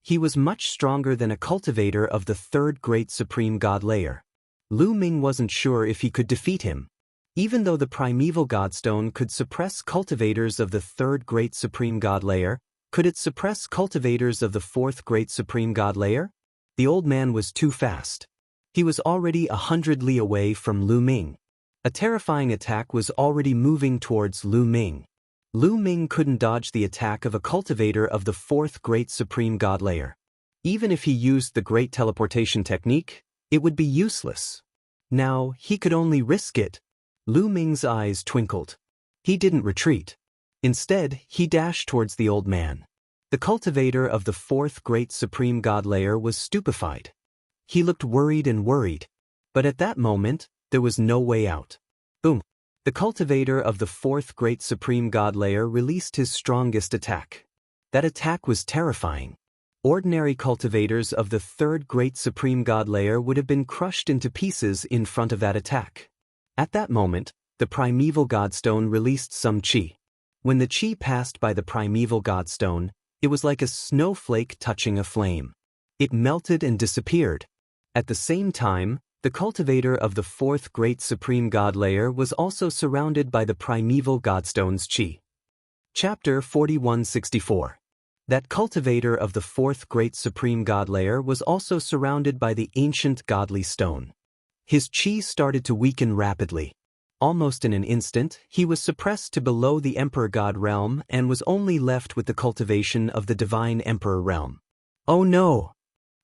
He was much stronger than a cultivator of the third great supreme god layer. Lu Ming wasn't sure if he could defeat him. Even though the primeval godstone could suppress cultivators of the third great supreme god layer, could it suppress cultivators of the fourth great supreme god layer? The old man was too fast. He was already 100 li away from Lu Ming. A terrifying attack was already moving towards Lu Ming. Lu Ming couldn't dodge the attack of a cultivator of the fourth great supreme god layer. Even if he used the great teleportation technique, it would be useless. Now, he could only risk it. Lu Ming's eyes twinkled. He didn't retreat. Instead, he dashed towards the old man. The cultivator of the fourth great supreme god layer was stupefied. He looked worried. But at that moment, there was no way out. Boom! The cultivator of the fourth great supreme god layer released his strongest attack. That attack was terrifying. Ordinary cultivators of the third great supreme god layer would have been crushed into pieces in front of that attack. At that moment, the primeval godstone released some qi. When the qi passed by the primeval godstone, it was like a snowflake touching a flame. It melted and disappeared. At the same time, the cultivator of the fourth great supreme god layer was also surrounded by the primeval godstone's qi. Chapter 4164. That cultivator of the fourth great supreme god layer was also surrounded by the ancient godly stone. His qi started to weaken rapidly. Almost in an instant, he was suppressed to below the Emperor God realm and was only left with the cultivation of the Divine Emperor realm. Oh no!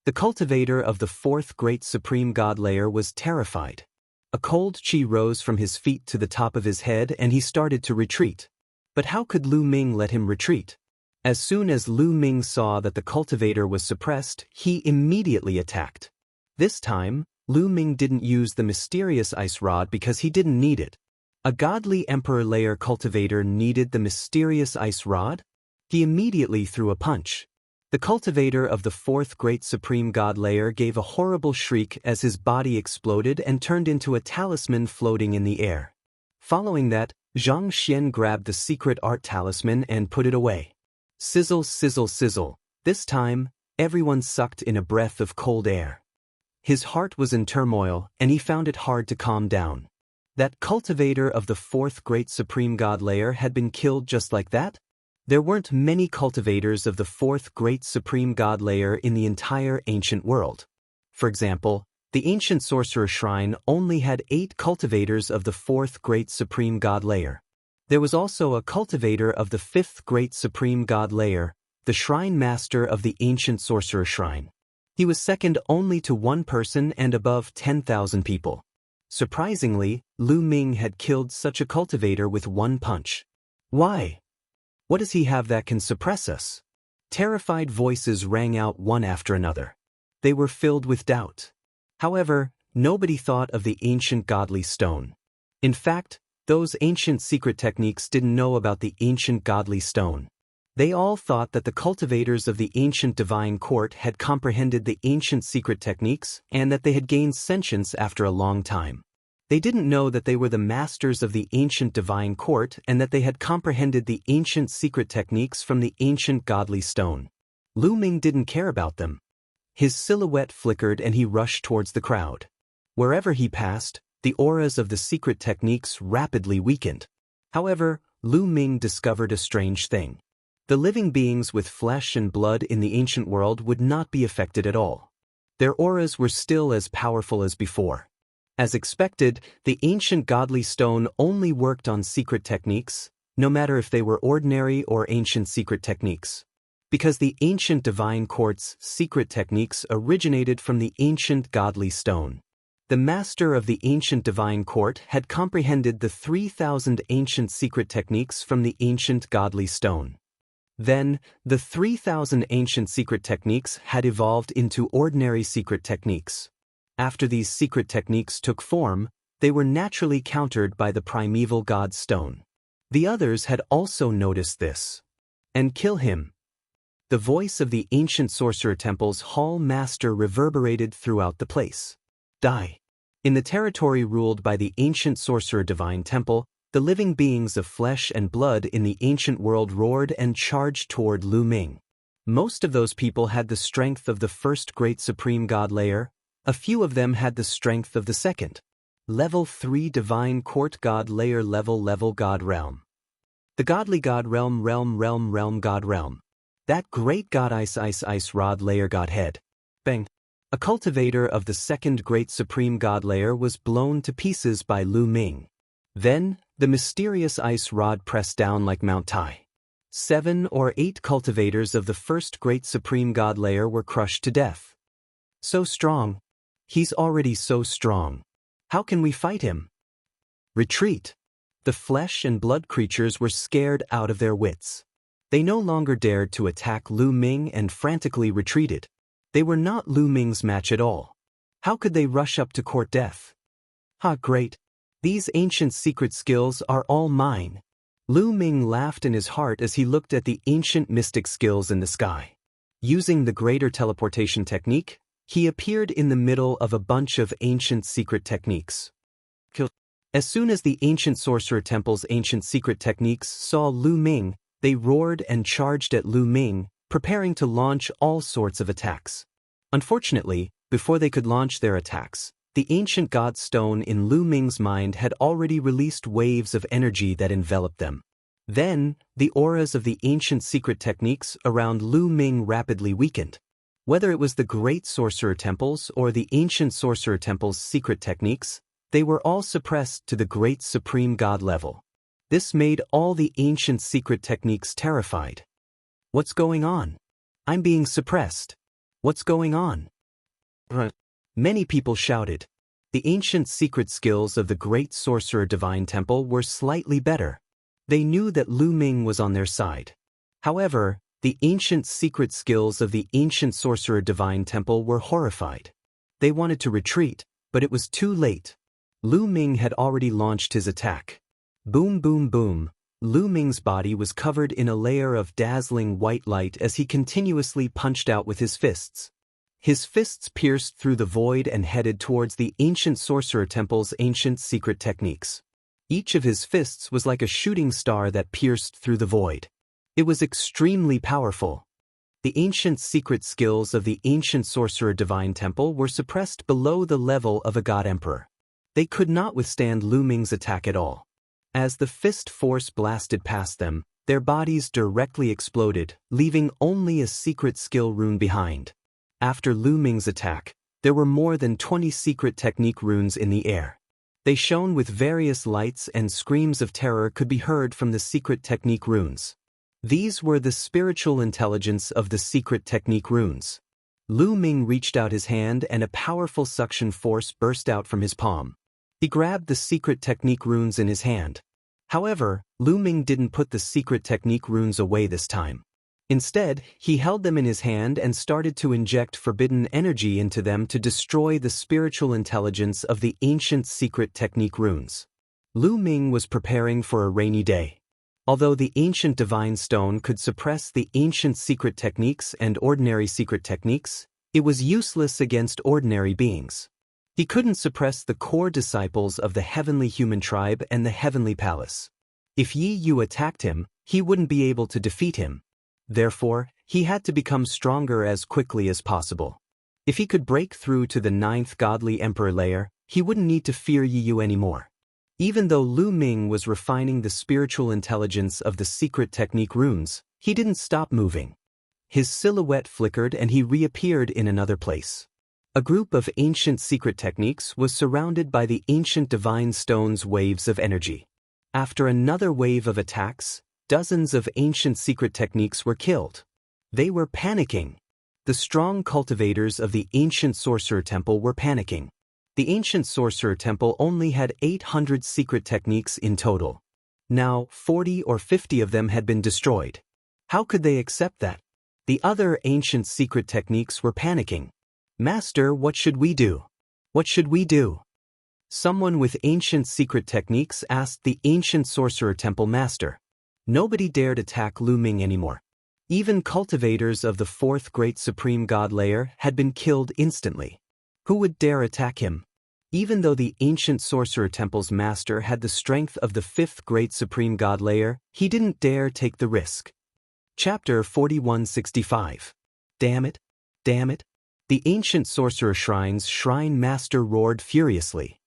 The cultivator of the fourth great supreme god layer was terrified. A cold qi rose from his feet to the top of his head and he started to retreat. But how could Lu Ming let him retreat? As soon as Lu Ming saw that the cultivator was suppressed, he immediately attacked. This time, Lu Ming didn't use the mysterious ice rod because he didn't need it. A godly emperor layer cultivator needed the mysterious ice rod? He immediately threw a punch. The cultivator of the fourth great supreme god layer gave a horrible shriek as his body exploded and turned into a talisman floating in the air. Following that, Zhang Xian grabbed the secret art talisman and put it away. Sizzle, sizzle, sizzle. This time, everyone sucked in a breath of cold air. His heart was in turmoil, and he found it hard to calm down. That cultivator of the fourth great supreme god layer had been killed just like that? There weren't many cultivators of the fourth great supreme god layer in the entire ancient world. For example, the ancient sorcerer shrine only had 8 cultivators of the fourth great supreme god layer. There was also a cultivator of the fifth great supreme god layer, the shrine master of the ancient sorcerer shrine. He was second only to one person and above 10,000 people. Surprisingly, Lu Ming had killed such a cultivator with one punch. Why? What does he have that can suppress us? Terrified voices rang out one after another. They were filled with doubt. However, nobody thought of the ancient godly stone. In fact, those ancient secret techniques didn't know about the ancient godly stone. They all thought that the cultivators of the ancient divine court had comprehended the ancient secret techniques and that they had gained sentience after a long time. They didn't know that they were the masters of the ancient divine court and that they had comprehended the ancient secret techniques from the ancient godly stone. Lu Ming didn't care about them. His silhouette flickered and he rushed towards the crowd. Wherever he passed, the auras of the secret techniques rapidly weakened. However, Lu Ming discovered a strange thing. The living beings with flesh and blood in the ancient world would not be affected at all. Their auras were still as powerful as before. As expected, the ancient godly stone only worked on secret techniques, no matter if they were ordinary or ancient secret techniques. Because the ancient divine court's secret techniques originated from the ancient godly stone. The master of the ancient divine court had comprehended the 3,000 ancient secret techniques from the ancient godly stone. Then, the 3,000 ancient secret techniques had evolved into ordinary secret techniques. After these secret techniques took form, they were naturally countered by the primeval god stone. The others had also noticed this. And kill him. The voice of the ancient sorcerer temple's hall master reverberated throughout the place. Die. In the territory ruled by the ancient sorcerer divine temple, the living beings of flesh and blood in the ancient world roared and charged toward Lu Ming. Most of those people had the strength of the first great supreme god layer, a few of them had the strength of the second. Level 3 Divine Court God Layer Level God Realm. The Godly God Realm God Realm. That great God Ice Rod Layer Godhead. Bang. A cultivator of the second great supreme God layer was blown to pieces by Lu Ming. Then, the mysterious ice rod pressed down like Mount Tai. 7 or 8 cultivators of the first great supreme God layer were crushed to death. So strong. He's already so strong. How can we fight him? Retreat. The flesh and blood creatures were scared out of their wits. They no longer dared to attack Lu Ming and frantically retreated. They were not Lu Ming's match at all. How could they rush up to court death? Great. These ancient secret skills are all mine. Lu Ming laughed in his heart as he looked at the ancient mystic skills in the sky. Using the greater teleportation technique, he appeared in the middle of a bunch of ancient secret techniques. As soon as the ancient sorcerer temple's ancient secret techniques saw Lu Ming, they roared and charged at Lu Ming, preparing to launch all sorts of attacks. Unfortunately, before they could launch their attacks, the ancient god stone in Lu Ming's mind had already released waves of energy that enveloped them. Then, the auras of the ancient secret techniques around Lu Ming rapidly weakened. Whether it was the great sorcerer temples or the ancient sorcerer temple's secret techniques, they were all suppressed to the great supreme god level. This made all the ancient secret techniques terrified. What's going on? I'm being suppressed. What's going on? Many people shouted. The ancient secret skills of the great sorcerer divine temple were slightly better. They knew that Lu Ming was on their side. However, the ancient secret skills of the ancient sorcerer divine temple were horrified. They wanted to retreat, but it was too late. Lu Ming had already launched his attack. Boom boom boom. Lu Ming's body was covered in a layer of dazzling white light as he continuously punched out with his fists. His fists pierced through the void and headed towards the ancient sorcerer temple's ancient secret techniques. Each of his fists was like a shooting star that pierced through the void. It was extremely powerful. The ancient secret skills of the ancient sorcerer divine temple were suppressed below the level of a god emperor. They could not withstand Lu Ming's attack at all. As the fist force blasted past them, their bodies directly exploded, leaving only a secret skill rune behind. After Lu Ming's attack, there were more than 20 secret technique runes in the air. They shone with various lights and screams of terror could be heard from the secret technique runes. These were the spiritual intelligence of the secret technique runes. Lu Ming reached out his hand and a powerful suction force burst out from his palm. He grabbed the secret technique runes in his hand. However, Lu Ming didn't put the secret technique runes away this time. Instead, he held them in his hand and started to inject forbidden energy into them to destroy the spiritual intelligence of the ancient secret technique runes. Lu Ming was preparing for a rainy day. Although the ancient divine stone could suppress the ancient secret techniques and ordinary secret techniques, it was useless against ordinary beings. He couldn't suppress the core disciples of the heavenly human tribe and the heavenly palace. If Yi Yu attacked him, he wouldn't be able to defeat him. Therefore, he had to become stronger as quickly as possible. If he could break through to the 9th godly emperor layer, he wouldn't need to fear Yi Yu anymore. Even though Lu Ming was refining the spiritual intelligence of the secret technique runes, he didn't stop moving. His silhouette flickered and he reappeared in another place. A group of ancient secret techniques was surrounded by the ancient divine stone's waves of energy. After another wave of attacks, dozens of ancient secret techniques were killed. They were panicking. The strong cultivators of the ancient sorcerer temple were panicking. The ancient sorcerer temple only had 800 secret techniques in total. Now, 40 or 50 of them had been destroyed. How could they accept that? The other ancient secret techniques were panicking. Master, what should we do? What should we do? Someone with ancient secret techniques asked the ancient sorcerer temple master. Nobody dared attack Lu Ming anymore. Even cultivators of the 4th great supreme god layer had been killed instantly. Who would dare attack him? Even though the ancient sorcerer temple's master had the strength of the 5th great supreme god layer, he didn't dare take the risk. Chapter 4165. Damn it! Damn it! The ancient sorcerer shrine's shrine master roared furiously.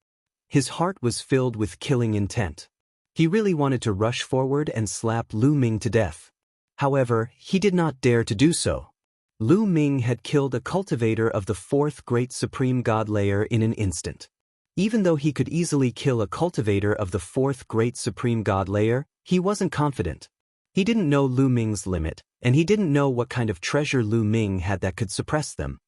His heart was filled with killing intent. He really wanted to rush forward and slap Lu Ming to death. However, he did not dare to do so. Lu Ming had killed a cultivator of the fourth great supreme god layer in an instant. Even though he could easily kill a cultivator of the fourth great supreme god layer, he wasn't confident. He didn't know Lu Ming's limit, and he didn't know what kind of treasure Lu Ming had that could suppress them.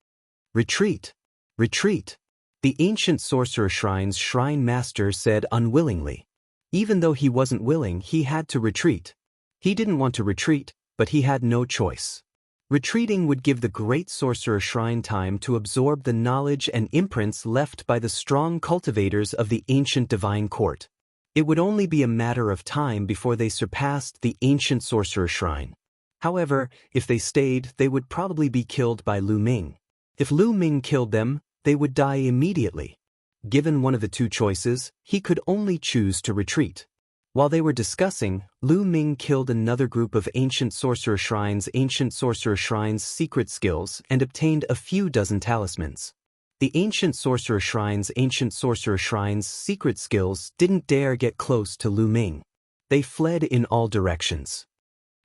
Retreat! Retreat! The ancient sorcerer shrine's shrine master said unwillingly. Even though he wasn't willing, he had to retreat. He didn't want to retreat, but he had no choice. Retreating would give the great sorcerer shrine time to absorb the knowledge and imprints left by the strong cultivators of the ancient divine court. It would only be a matter of time before they surpassed the ancient sorcerer shrine. However, if they stayed, they would probably be killed by Lu Ming. If Lu Ming killed them, they would die immediately. Given one of the two choices, he could only choose to retreat. While they were discussing, Lu Ming killed another group of ancient sorcerer shrines' secret skills and obtained a few dozen talismans. The ancient sorcerer shrines' secret skills didn't dare get close to Lu Ming. They fled in all directions.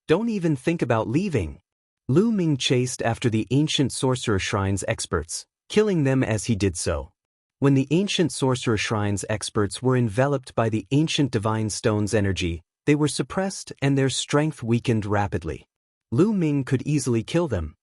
Don't even think about leaving. Lu Ming chased after the ancient sorcerer shrine's experts, killing them as he did so. When the ancient sorcerer shrine's experts were enveloped by the ancient divine stone's energy, they were suppressed and their strength weakened rapidly. Lu Ming could easily kill them.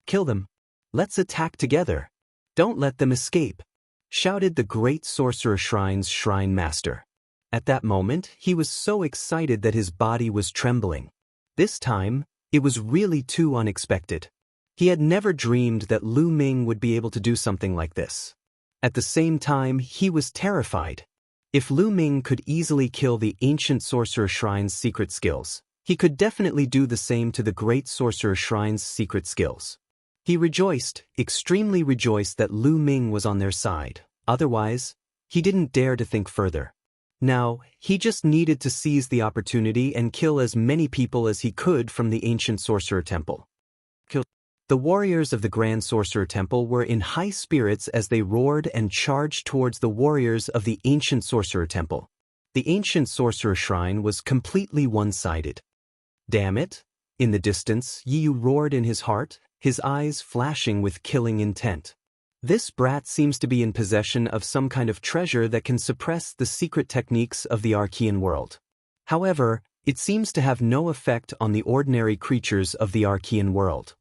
Kill them. Let's attack together. Don't let them escape, shouted the great sorcerer shrine's shrine master. At that moment, he was so excited that his body was trembling. This time, it was really too unexpected. He had never dreamed that Lu Ming would be able to do something like this. At the same time, he was terrified. If Lu Ming could easily kill the ancient sorcerer shrine's secret skills, he could definitely do the same to the great sorcerer shrine's secret skills. He rejoiced, extremely rejoiced that Lu Ming was on their side. Otherwise, he didn't dare to think further. Now, he just needed to seize the opportunity and kill as many people as he could from the ancient sorcerer temple. The warriors of the Grand Sorcerer Temple were in high spirits as they roared and charged towards the warriors of the Ancient Sorcerer Temple. The Ancient Sorcerer Shrine was completely one-sided. Damn it! In the distance, Yi roared in his heart, his eyes flashing with killing intent. This brat seems to be in possession of some kind of treasure that can suppress the secret techniques of the Archean world. However, it seems to have no effect on the ordinary creatures of the Archean world.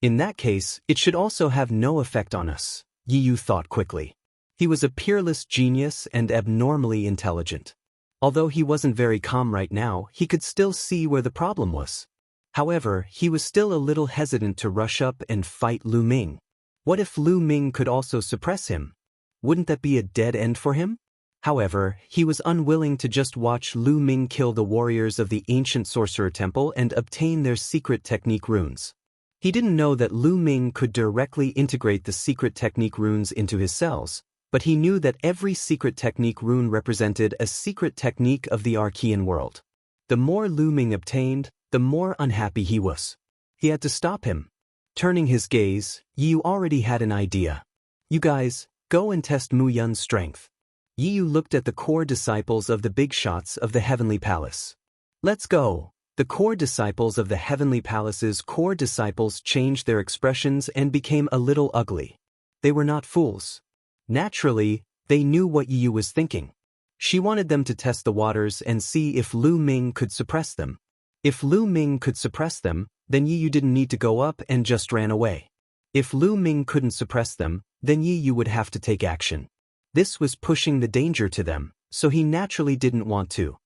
In that case, it should also have no effect on us, Yi thought quickly. He was a peerless genius and abnormally intelligent. Although he wasn't very calm right now, he could still see where the problem was. However, he was still a little hesitant to rush up and fight Lu Ming. What if Lu Ming could also suppress him? Wouldn't that be a dead end for him? However, he was unwilling to just watch Lu Ming kill the warriors of the Ancient Sorcerer Temple and obtain their secret technique runes. He didn't know that Lu Ming could directly integrate the secret technique runes into his cells, but he knew that every secret technique rune represented a secret technique of the Archean world. The more Lu Ming obtained, the more unhappy he was. He had to stop him. Turning his gaze, Yi already had an idea. You guys, go and test Mu Yun's strength. Yi looked at the core disciples of the big shots of the Heavenly Palace. Let's go. The core disciples of the Heavenly Palace's core disciples changed their expressions and became a little ugly. They were not fools. Naturally, they knew what Yi was thinking. She wanted them to test the waters and see if Lu Ming could suppress them. If Lu Ming could suppress them, then Yi didn't need to go up and just ran away. If Lu Ming couldn't suppress them, then Yi would have to take action. This was pushing the danger to them, so he naturally didn't want to.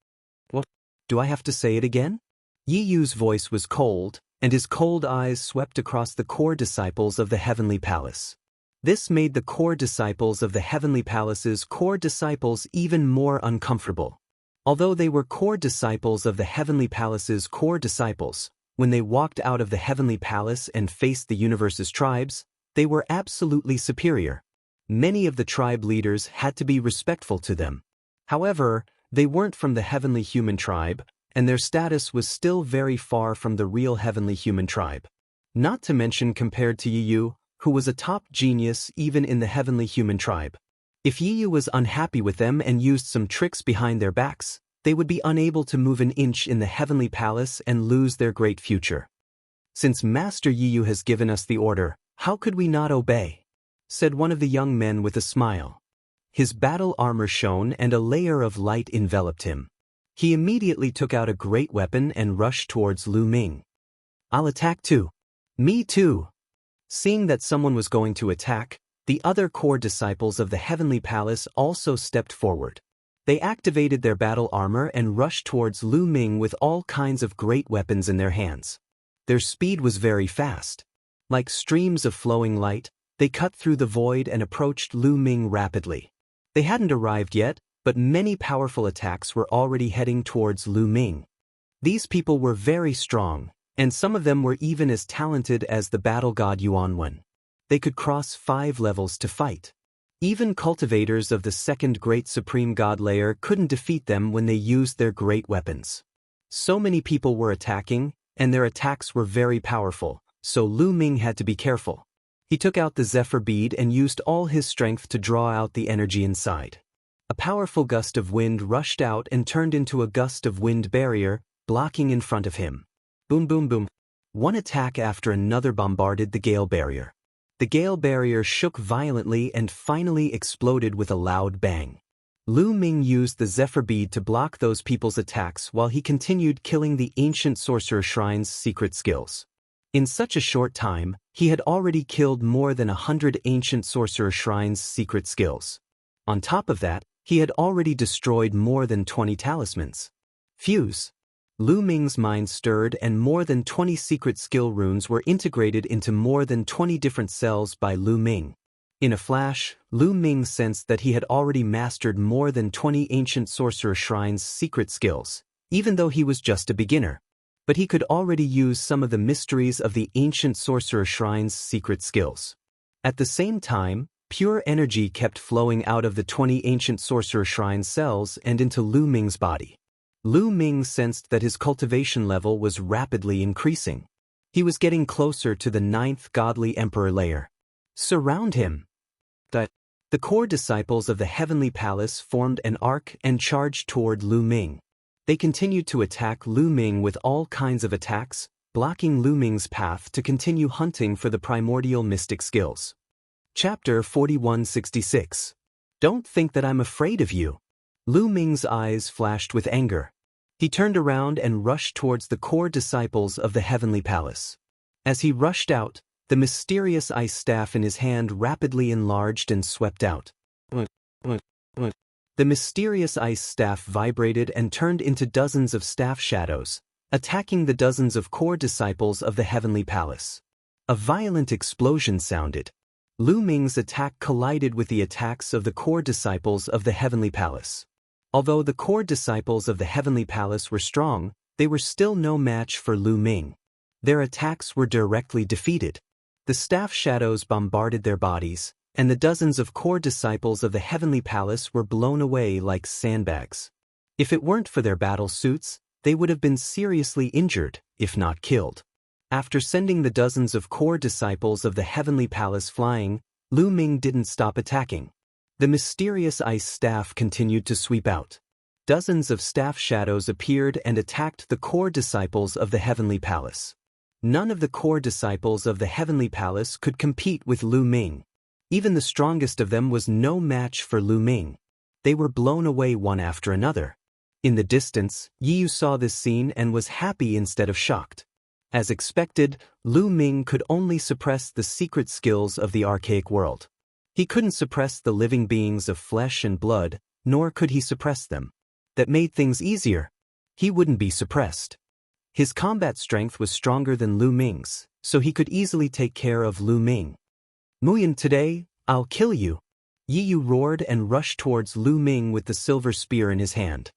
What? Do I have to say it again? Yi's voice was cold, and his cold eyes swept across the core disciples of the Heavenly Palace. This made the core disciples of the Heavenly Palace's core disciples even more uncomfortable. Although they were core disciples of the Heavenly Palace's core disciples, when they walked out of the Heavenly Palace and faced the universe's tribes, they were absolutely superior. Many of the tribe leaders had to be respectful to them. However, they weren't from the Heavenly Human Tribe, and their status was still very far from the real Heavenly Human Tribe. Not to mention compared to Yi, who was a top genius even in the Heavenly Human Tribe. If Yi Yu was unhappy with them and used some tricks behind their backs, they would be unable to move an inch in the heavenly palace and lose their great future. Since Master Yi Yu has given us the order, how could we not obey? Said one of the young men with a smile. His battle armor shone and a layer of light enveloped him. He immediately took out a great weapon and rushed towards Lu Ming. I'll attack too. Me too. Seeing that someone was going to attack, the other core disciples of the Heavenly Palace also stepped forward. They activated their battle armor and rushed towards Lu Ming with all kinds of great weapons in their hands. Their speed was very fast. Like streams of flowing light, they cut through the void and approached Lu Ming rapidly. They hadn't arrived yet, but many powerful attacks were already heading towards Lu Ming. These people were very strong, and some of them were even as talented as the battle god Yuanwen. They could cross 5 levels to fight. Even cultivators of the second great supreme god layer couldn't defeat them when they used their great weapons. So many people were attacking, and their attacks were very powerful, so Lu Ming had to be careful. He took out the Zephyr bead and used all his strength to draw out the energy inside. A powerful gust of wind rushed out and turned into a gust of wind barrier, blocking in front of him. Boom boom boom. One attack after another bombarded the gale barrier. The gale barrier shook violently and finally exploded with a loud bang. Lu Ming used the Zephyr bead to block those people's attacks while he continued killing the ancient sorcerer shrine's secret skills. In such a short time, he had already killed more than 100 ancient sorcerer shrine's secret skills. On top of that, he had already destroyed more than 20 talismans. Fuse. Lu Ming's mind stirred and more than 20 secret skill runes were integrated into more than 20 different cells by Lu Ming. In a flash, Lu Ming sensed that he had already mastered more than 20 ancient sorcerer shrine's secret skills, even though he was just a beginner. But he could already use some of the mysteries of the ancient sorcerer shrine's secret skills. At the same time, pure energy kept flowing out of the 20 ancient sorcerer shrine cells and into Lu Ming's body. Lu Ming sensed that his cultivation level was rapidly increasing. He was getting closer to the 9th godly emperor layer. Surround him. The core disciples of the Heavenly Palace formed an arc and charged toward Lu Ming. They continued to attack Lu Ming with all kinds of attacks, blocking Lu Ming's path to continue hunting for the primordial mystic skills. Chapter 4166. Don't think that I'm afraid of you. Lu Ming's eyes flashed with anger. He turned around and rushed towards the core disciples of the Heavenly Palace. As he rushed out, the mysterious ice staff in his hand rapidly enlarged and swept out. The mysterious ice staff vibrated and turned into dozens of staff shadows, attacking the dozens of core disciples of the Heavenly Palace. A violent explosion sounded. Lu Ming's attack collided with the attacks of the core disciples of the Heavenly Palace. Although the core disciples of the Heavenly Palace were strong, they were still no match for Lu Ming. Their attacks were directly defeated. The staff shadows bombarded their bodies, and the dozens of core disciples of the Heavenly Palace were blown away like sandbags. If it weren't for their battle suits, they would have been seriously injured, if not killed. After sending the dozens of core disciples of the Heavenly Palace flying, Lu Ming didn't stop attacking. The mysterious ice staff continued to sweep out. Dozens of staff shadows appeared and attacked the core disciples of the Heavenly Palace. None of the core disciples of the Heavenly Palace could compete with Lu Ming. Even the strongest of them was no match for Lu Ming. They were blown away one after another. In the distance, Yi Yu saw this scene and was happy instead of shocked. As expected, Lu Ming could only suppress the secret skills of the archaic world. He couldn't suppress the living beings of flesh and blood, nor could he suppress them. That made things easier. He wouldn't be suppressed. His combat strength was stronger than Lu Ming's, so he could easily take care of Lu Ming. Muyan, today, I'll kill you. Yi Yu roared and rushed towards Lu Ming with the silver spear in his hand.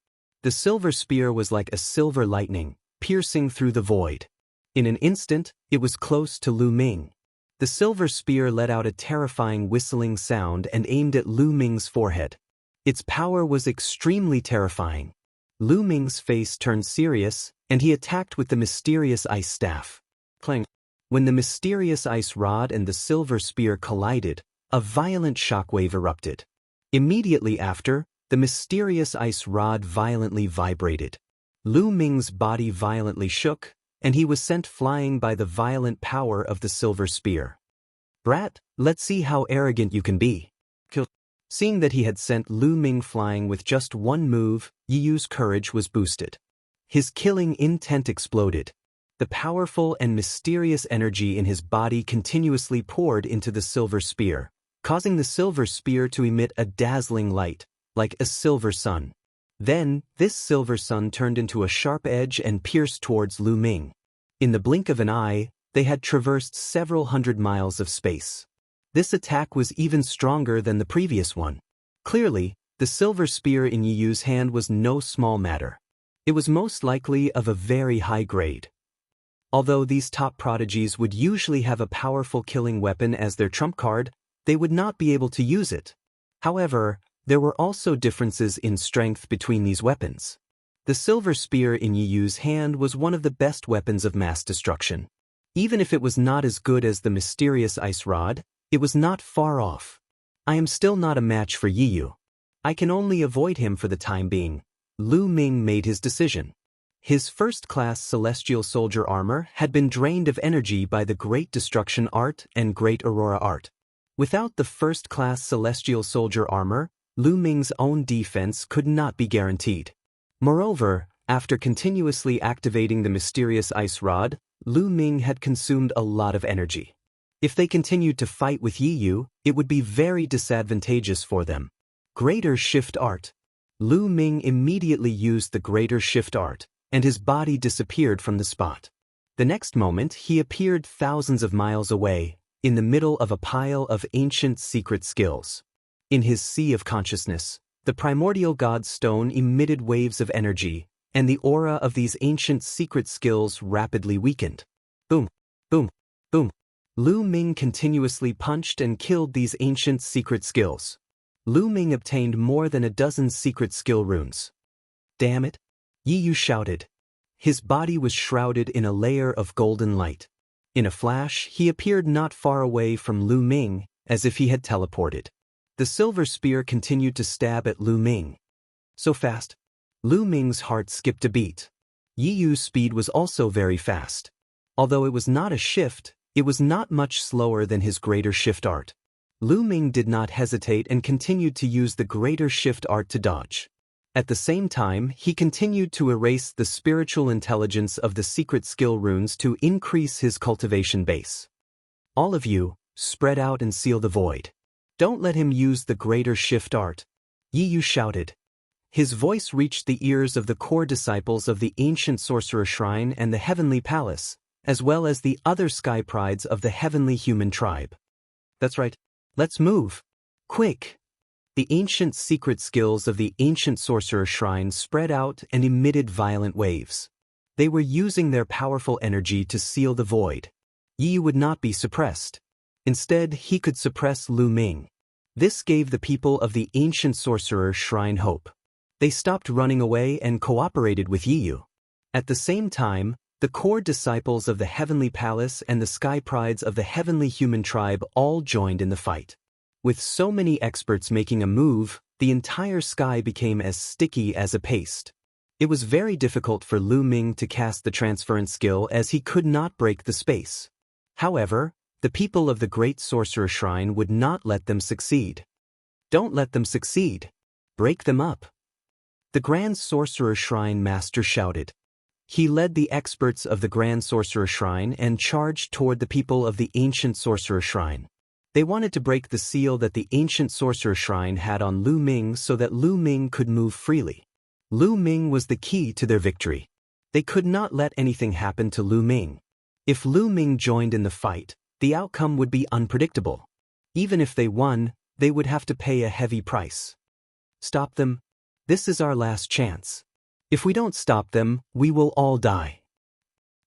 The silver spear was like a silver lightning, piercing through the void. In an instant, it was close to Lu Ming. The silver spear let out a terrifying whistling sound and aimed at Lu Ming's forehead. Its power was extremely terrifying. Lu Ming's face turned serious, and he attacked with the mysterious ice staff. Clang. When the mysterious ice rod and the silver spear collided, a violent shockwave erupted. Immediately after, the mysterious ice rod violently vibrated. Lu Ming's body violently shook, and he was sent flying by the violent power of the silver spear. "Brat, let's see how arrogant you can be." Seeing that he had sent Lu Ming flying with just one move, Yi Yu's courage was boosted. His killing intent exploded. The powerful and mysterious energy in his body continuously poured into the silver spear, causing the silver spear to emit a dazzling light, like a silver sun. Then, this silver sun turned into a sharp edge and pierced towards Lu Ming. In the blink of an eye, they had traversed several hundred miles of space. This attack was even stronger than the previous one. Clearly, the silver spear in Yi Yu's hand was no small matter. It was most likely of a very high grade. Although these top prodigies would usually have a powerful killing weapon as their trump card, they would not be able to use it. However, there were also differences in strength between these weapons. The silver spear in Yi Yu's hand was one of the best weapons of mass destruction. Even if it was not as good as the mysterious ice rod, it was not far off. I am still not a match for Yi Yu. I can only avoid him for the time being. Lu Ming made his decision. His first-class celestial soldier armor had been drained of energy by the Great Destruction Art and Great Aurora Art. Without the first-class celestial soldier armor, Lu Ming's own defense could not be guaranteed. Moreover, after continuously activating the mysterious ice rod, Lu Ming had consumed a lot of energy. If they continued to fight with Yi Yu, it would be very disadvantageous for them. Greater Shift Art. Lu Ming immediately used the Greater Shift Art, and his body disappeared from the spot. The next moment he appeared thousands of miles away, in the middle of a pile of ancient secret skills. In his sea of consciousness, the primordial god stone emitted waves of energy, and the aura of these ancient secret skills rapidly weakened. Boom, boom, boom. Lu Ming continuously punched and killed these ancient secret skills. Lu Ming obtained more than a dozen secret skill runes. Damn it! Yi Yu shouted. His body was shrouded in a layer of golden light. In a flash, he appeared not far away from Lu Ming, as if he had teleported. The silver spear continued to stab at Lu Ming. So fast. Lu Ming's heart skipped a beat. Yi Yu's speed was also very fast. Although it was not a shift, it was not much slower than his Greater Shift Art. Lu Ming did not hesitate and continued to use the Greater Shift Art to dodge. At the same time, he continued to erase the spiritual intelligence of the secret skill runes to increase his cultivation base. All of you, spread out and seal the void. Don't let him use the Greater Shift Art. Yi Yu shouted. His voice reached the ears of the core disciples of the ancient Sorcerer Shrine and the Heavenly Palace, as well as the other sky prides of the heavenly human tribe. That's right. Let's move. Quick! The ancient secret skills of the ancient Sorcerer Shrine spread out and emitted violent waves. They were using their powerful energy to seal the void. Yi would not be suppressed. Instead, he could suppress Lu Ming. This gave the people of the ancient Sorcerer Shrine hope. They stopped running away and cooperated with Yi Yu. At the same time, the core disciples of the Heavenly Palace and the sky prides of the heavenly human tribe all joined in the fight. With so many experts making a move, the entire sky became as sticky as a paste. It was very difficult for Lu Ming to cast the transference skill as he could not break the space. However, the people of the Great Sorcerer Shrine would not let them succeed. Don't let them succeed. Break them up. The Grand Sorcerer Shrine Master shouted. He led the experts of the Grand Sorcerer Shrine and charged toward the people of the Ancient Sorcerer Shrine. They wanted to break the seal that the Ancient Sorcerer Shrine had on Lu Ming so that Lu Ming could move freely. Lu Ming was the key to their victory. They could not let anything happen to Lu Ming. If Lu Ming joined in the fight, the outcome would be unpredictable. Even if they won, they would have to pay a heavy price. Stop them. This is our last chance. If we don't stop them, we will all die.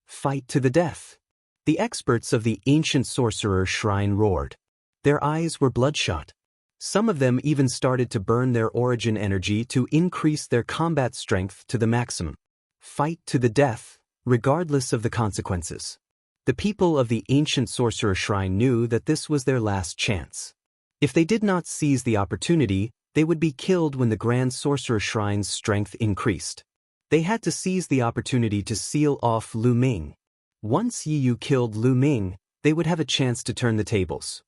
Fight to the death. The experts of the Ancient Sorcerer Shrine roared. Their eyes were bloodshot. Some of them even started to burn their origin energy to increase their combat strength to the maximum. Fight to the death, regardless of the consequences. The people of the Ancient Sorcerer Shrine knew that this was their last chance. If they did not seize the opportunity, they would be killed when the Grand Sorcerer Shrine's strength increased. They had to seize the opportunity to seal off Lu Ming. Once Yi Yu killed Lu Ming, they would have a chance to turn the tables.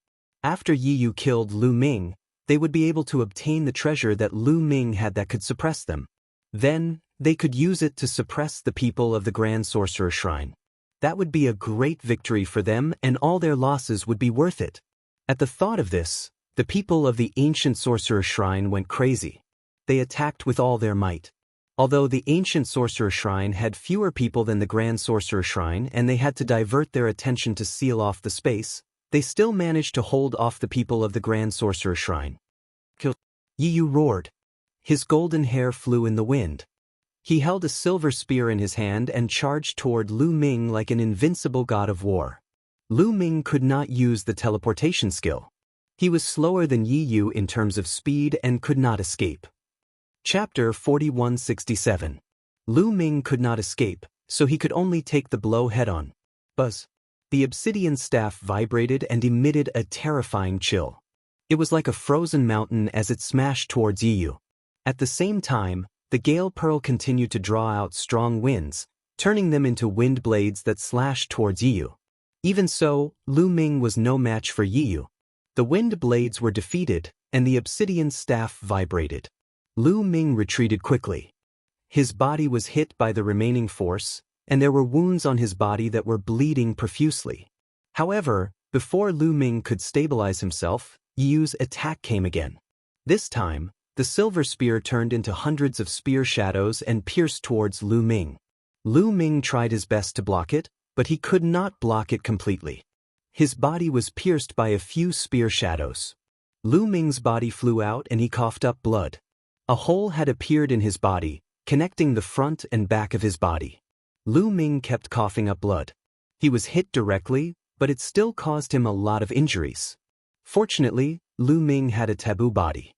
After Yi Yu killed Lu Ming, they would be able to obtain the treasure that Lu Ming had that could suppress them. Then, they could use it to suppress the people of the Grand Sorcerer Shrine. That would be a great victory for them, and all their losses would be worth it. At the thought of this, the people of the ancient Sorcerer Shrine went crazy. They attacked with all their might. Although the ancient Sorcerer Shrine had fewer people than the Grand Sorcerer Shrine and they had to divert their attention to seal off the space, they still managed to hold off the people of the Grand Sorcerer Shrine. Yi Yu roared. His golden hair flew in the wind. He held a silver spear in his hand and charged toward Lu Ming like an invincible god of war. Lu Ming could not use the teleportation skill. He was slower than Yi Yu in terms of speed and could not escape. Chapter 4167. Lu Ming could not escape, so he could only take the blow head-on. Buzz. The obsidian staff vibrated and emitted a terrifying chill. It was like a frozen mountain as it smashed towards Yi Yu. At the same time, the gale pearl continued to draw out strong winds, turning them into wind blades that slashed towards Yi Yu. Even so, Lu Ming was no match for Yi Yu. The wind blades were defeated, and the obsidian staff vibrated. Lu Ming retreated quickly. His body was hit by the remaining force, and there were wounds on his body that were bleeding profusely. However, before Lu Ming could stabilize himself, Yi Yu's attack came again. This time, the silver spear turned into hundreds of spear shadows and pierced towards Lu Ming. Lu Ming tried his best to block it, but he could not block it completely. His body was pierced by a few spear shadows. Lu Ming's body flew out and he coughed up blood. A hole had appeared in his body, connecting the front and back of his body. Lu Ming kept coughing up blood. He was hit directly, but it still caused him a lot of injuries. Fortunately, Lu Ming had a taboo body.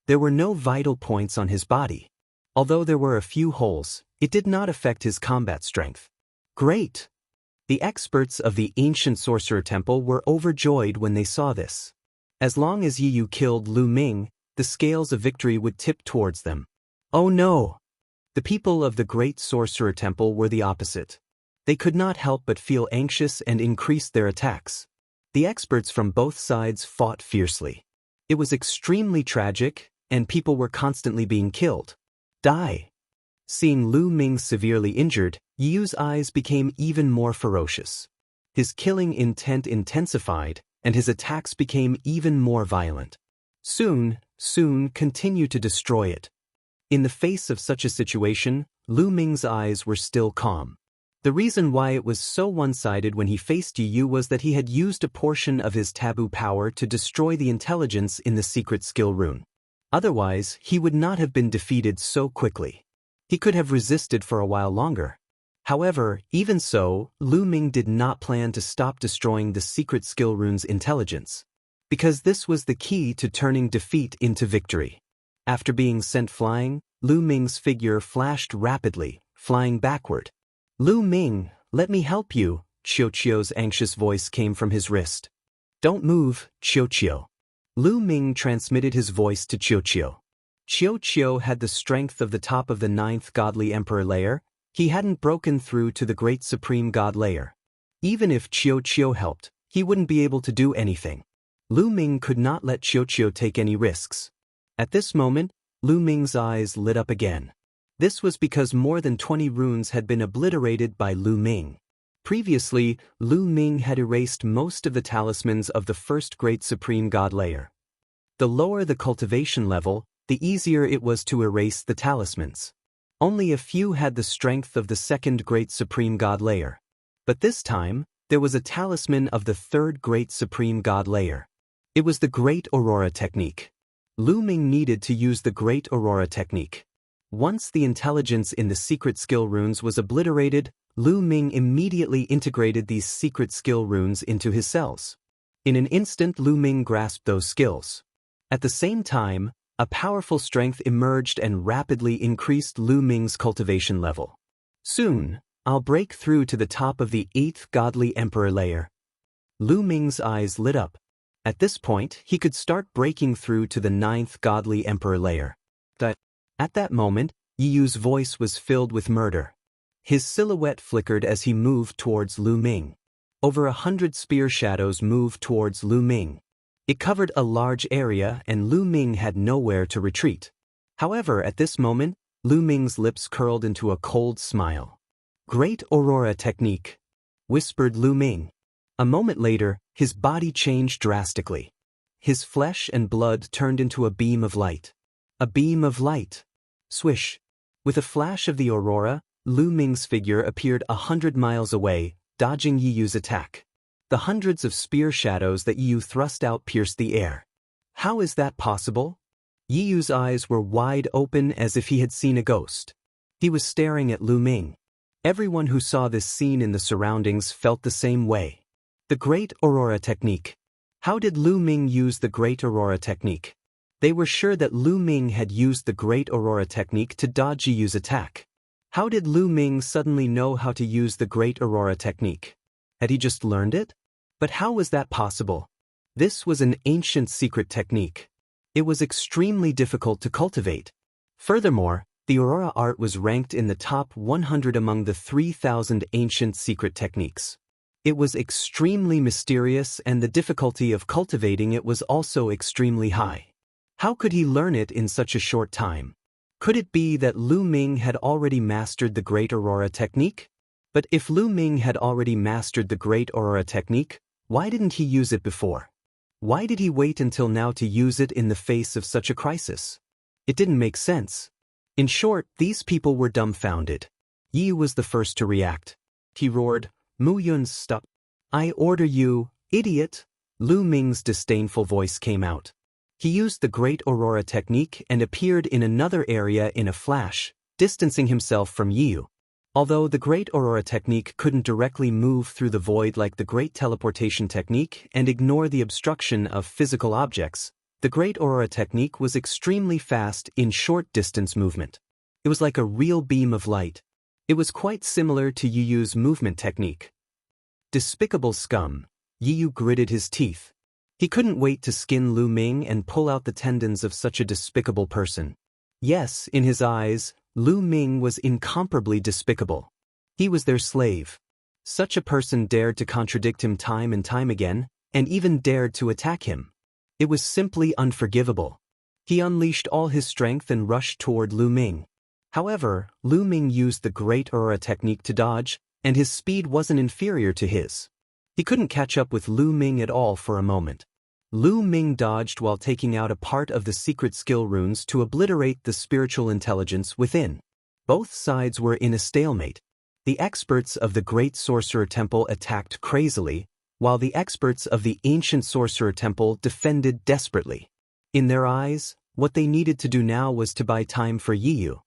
There were no vital points on his body. Although there were a few holes, it did not affect his combat strength. Great! The experts of the ancient sorcerer temple were overjoyed when they saw this. As long as Yi Yu killed Lu Ming, the scales of victory would tip towards them. Oh no! The people of the great sorcerer temple were the opposite. They could not help but feel anxious and increased their attacks. The experts from both sides fought fiercely. It was extremely tragic, and people were constantly being killed. Die! Seeing Lu Ming severely injured, Yi Yu's eyes became even more ferocious. His killing intent intensified, and his attacks became even more violent. Soon continue to destroy it. In the face of such a situation, Lu Ming's eyes were still calm. The reason why it was so one-sided when he faced Yi Yu was that he had used a portion of his taboo power to destroy the intelligence in the secret skill rune. Otherwise, he would not have been defeated so quickly. He could have resisted for a while longer. However, even so, Lu Ming did not plan to stop destroying the secret skill rune's intelligence, because this was the key to turning defeat into victory. After being sent flying, Lu Ming's figure flashed rapidly, flying backward. Lu Ming, let me help you, Qiuqiu's anxious voice came from his wrist. Don't move, Qiuqiu. Lu Ming transmitted his voice to Qiuqiu. Qiuqiu had the strength of the top of the 9th godly emperor layer. He hadn't broken through to the great supreme god layer. Even if Qiuqiu helped, he wouldn't be able to do anything. Lu Ming could not let Qiuqiu take any risks. At this moment, Lu Ming's eyes lit up again. This was because more than 20 runes had been obliterated by Lu Ming. Previously, Lu Ming had erased most of the talismans of the first great supreme god layer. The lower the cultivation level, the easier it was to erase the talismans. Only a few had the strength of the second great supreme god layer. But this time, there was a talisman of the third great supreme god layer. It was the Great Aurora technique. Lu Ming needed to use the Great Aurora technique. Once the intelligence in the secret skill runes was obliterated, Lu Ming immediately integrated these secret skill runes into his cells. In an instant, Lu Ming grasped those skills. At the same time, a powerful strength emerged and rapidly increased Lu Ming's cultivation level. Soon, I'll break through to the top of the 8th godly emperor layer. Lu Ming's eyes lit up. At this point, he could start breaking through to the 9th godly emperor layer. At that moment, Yiyu's voice was filled with murder. His silhouette flickered as he moved towards Lu Ming. Over 100 spear shadows moved towards Lu Ming. It covered a large area and Lu Ming had nowhere to retreat. However, at this moment, Lu Ming's lips curled into a cold smile. "Great Aurora technique," whispered Lu Ming. A moment later, his body changed drastically. His flesh and blood turned into a beam of light. A beam of light. Swish. With a flash of the aurora, Lu Ming's figure appeared 100 miles away, dodging Yiyu's attack. The hundreds of spear shadows that Yiyu thrust out pierced the air. How is that possible? Yiyu's eyes were wide open as if he had seen a ghost. He was staring at Lu Ming. Everyone who saw this scene in the surroundings felt the same way. The Great Aurora Technique. How did Lu Ming use the Great Aurora Technique? They were sure that Lu Ming had used the Great Aurora Technique to dodge Yiyu's attack. How did Lu Ming suddenly know how to use the Great Aurora Technique? Had he just learned it? But how was that possible? This was an ancient secret technique. It was extremely difficult to cultivate. Furthermore, the Aurora art was ranked in the top 100 among the 3,000 ancient secret techniques. It was extremely mysterious and the difficulty of cultivating it was also extremely high. How could he learn it in such a short time? Could it be that Lu Ming had already mastered the Great Aurora Technique? But if Lu Ming had already mastered the Great Aurora Technique, why didn't he use it before? Why did he wait until now to use it in the face of such a crisis? It didn't make sense. In short, these people were dumbfounded. Yi was the first to react. He roared, "Mu Yun's stop. I order you, idiot!" Lu Ming's disdainful voice came out. He used the Great Aurora Technique and appeared in another area in a flash, distancing himself from Yiyu. Although the Great Aurora Technique couldn't directly move through the void like the Great Teleportation Technique and ignore the obstruction of physical objects, the Great Aurora Technique was extremely fast in short-distance movement. It was like a real beam of light. It was quite similar to Yiyu's movement technique. Despicable scum. Yiyu gritted his teeth. He couldn't wait to skin Lu Ming and pull out the tendons of such a despicable person. Yes, in his eyes, Lu Ming was incomparably despicable. He was their slave. Such a person dared to contradict him time and time again, and even dared to attack him. It was simply unforgivable. He unleashed all his strength and rushed toward Lu Ming. However, Lu Ming used the Great Aurora Technique to dodge, and his speed wasn't inferior to his. He couldn't catch up with Lu Ming at all for a moment. Lu Ming dodged while taking out a part of the secret skill runes to obliterate the spiritual intelligence within. Both sides were in a stalemate. The experts of the Great Sorcerer Temple attacked crazily, while the experts of the Ancient Sorcerer Temple defended desperately. In their eyes, what they needed to do now was to buy time for Yiyu.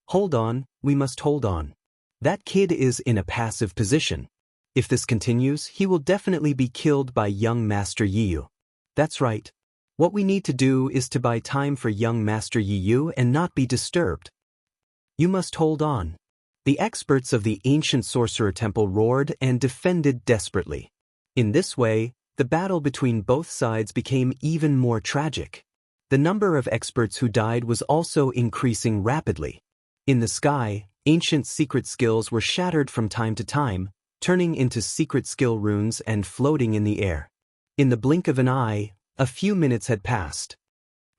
Hold on, we must hold on. That kid is in a passive position. If this continues, he will definitely be killed by young Master Yiyu. That's right. What we need to do is to buy time for young Master Yiyu and not be disturbed. You must hold on. The experts of the Ancient Sorcerer Temple roared and defended desperately. In this way, the battle between both sides became even more tragic. The number of experts who died was also increasing rapidly. In the sky, ancient secret skills were shattered from time to time, turning into secret skill runes and floating in the air. In the blink of an eye, a few minutes had passed.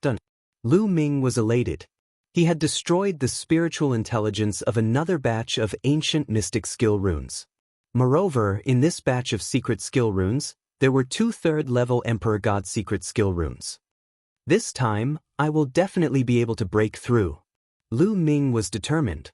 Done. Lu Ming was elated. He had destroyed the spiritual intelligence of another batch of ancient mystic skill runes. Moreover, in this batch of secret skill runes, there were 2 third-level Emperor God secret skill runes. This time, I will definitely be able to break through. Lu Ming was determined.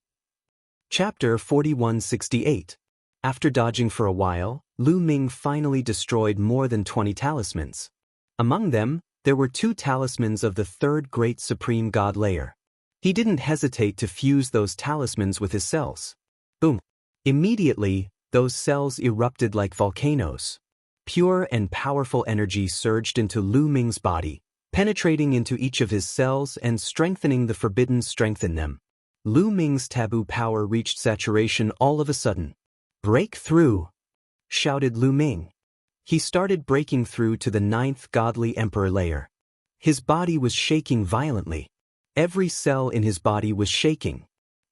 Chapter 4168. After dodging for a while, Lu Ming finally destroyed more than 20 talismans. Among them, there were 2 talismans of the 3rd Great Supreme God layer. He didn't hesitate to fuse those talismans with his cells. Boom! Immediately, those cells erupted like volcanoes. Pure and powerful energy surged into Lu Ming's body, penetrating into each of his cells and strengthening the forbidden strength in them. Lu Ming's taboo power reached saturation all of a sudden. "Break through!" shouted Lu Ming. He started breaking through to the 9th godly emperor layer. His body was shaking violently. Every cell in his body was shaking.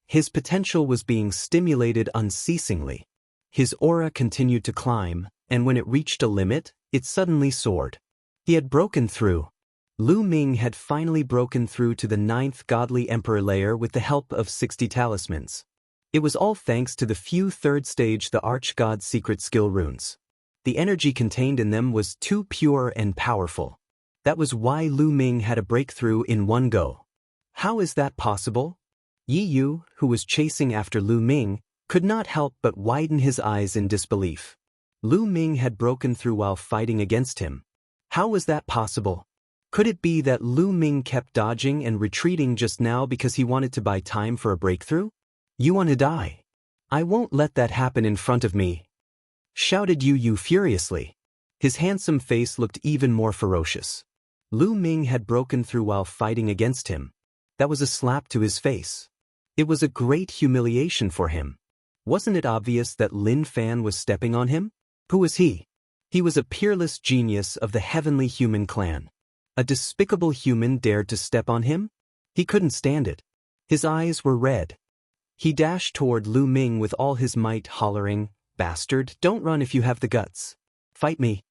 His potential was being stimulated unceasingly. His aura continued to climb, and when it reached a limit, it suddenly soared. He had broken through. Lu Ming had finally broken through to the 9th godly emperor layer with the help of 60 talismans. It was all thanks to the few 3rd stage the Archgod's secret skill runes. The energy contained in them was too pure and powerful. That was why Lu Ming had a breakthrough in one go. How is that possible? Yi Yu, who was chasing after Lu Ming, could not help but widen his eyes in disbelief. Lu Ming had broken through while fighting against him. How was that possible? Could it be that Lu Ming kept dodging and retreating just now because he wanted to buy time for a breakthrough? You want to die? I won't let that happen in front of me, shouted Yu Yu furiously. His handsome face looked even more ferocious. Lu Ming had broken through while fighting against him. That was a slap to his face. It was a great humiliation for him. Wasn't it obvious that Lin Fan was stepping on him? Who was he? He was a peerless genius of the heavenly human clan. A despicable human dared to step on him? He couldn't stand it. His eyes were red. He dashed toward Lu Ming with all his might, hollering, "Bastard, don't run if you have the guts. Fight me.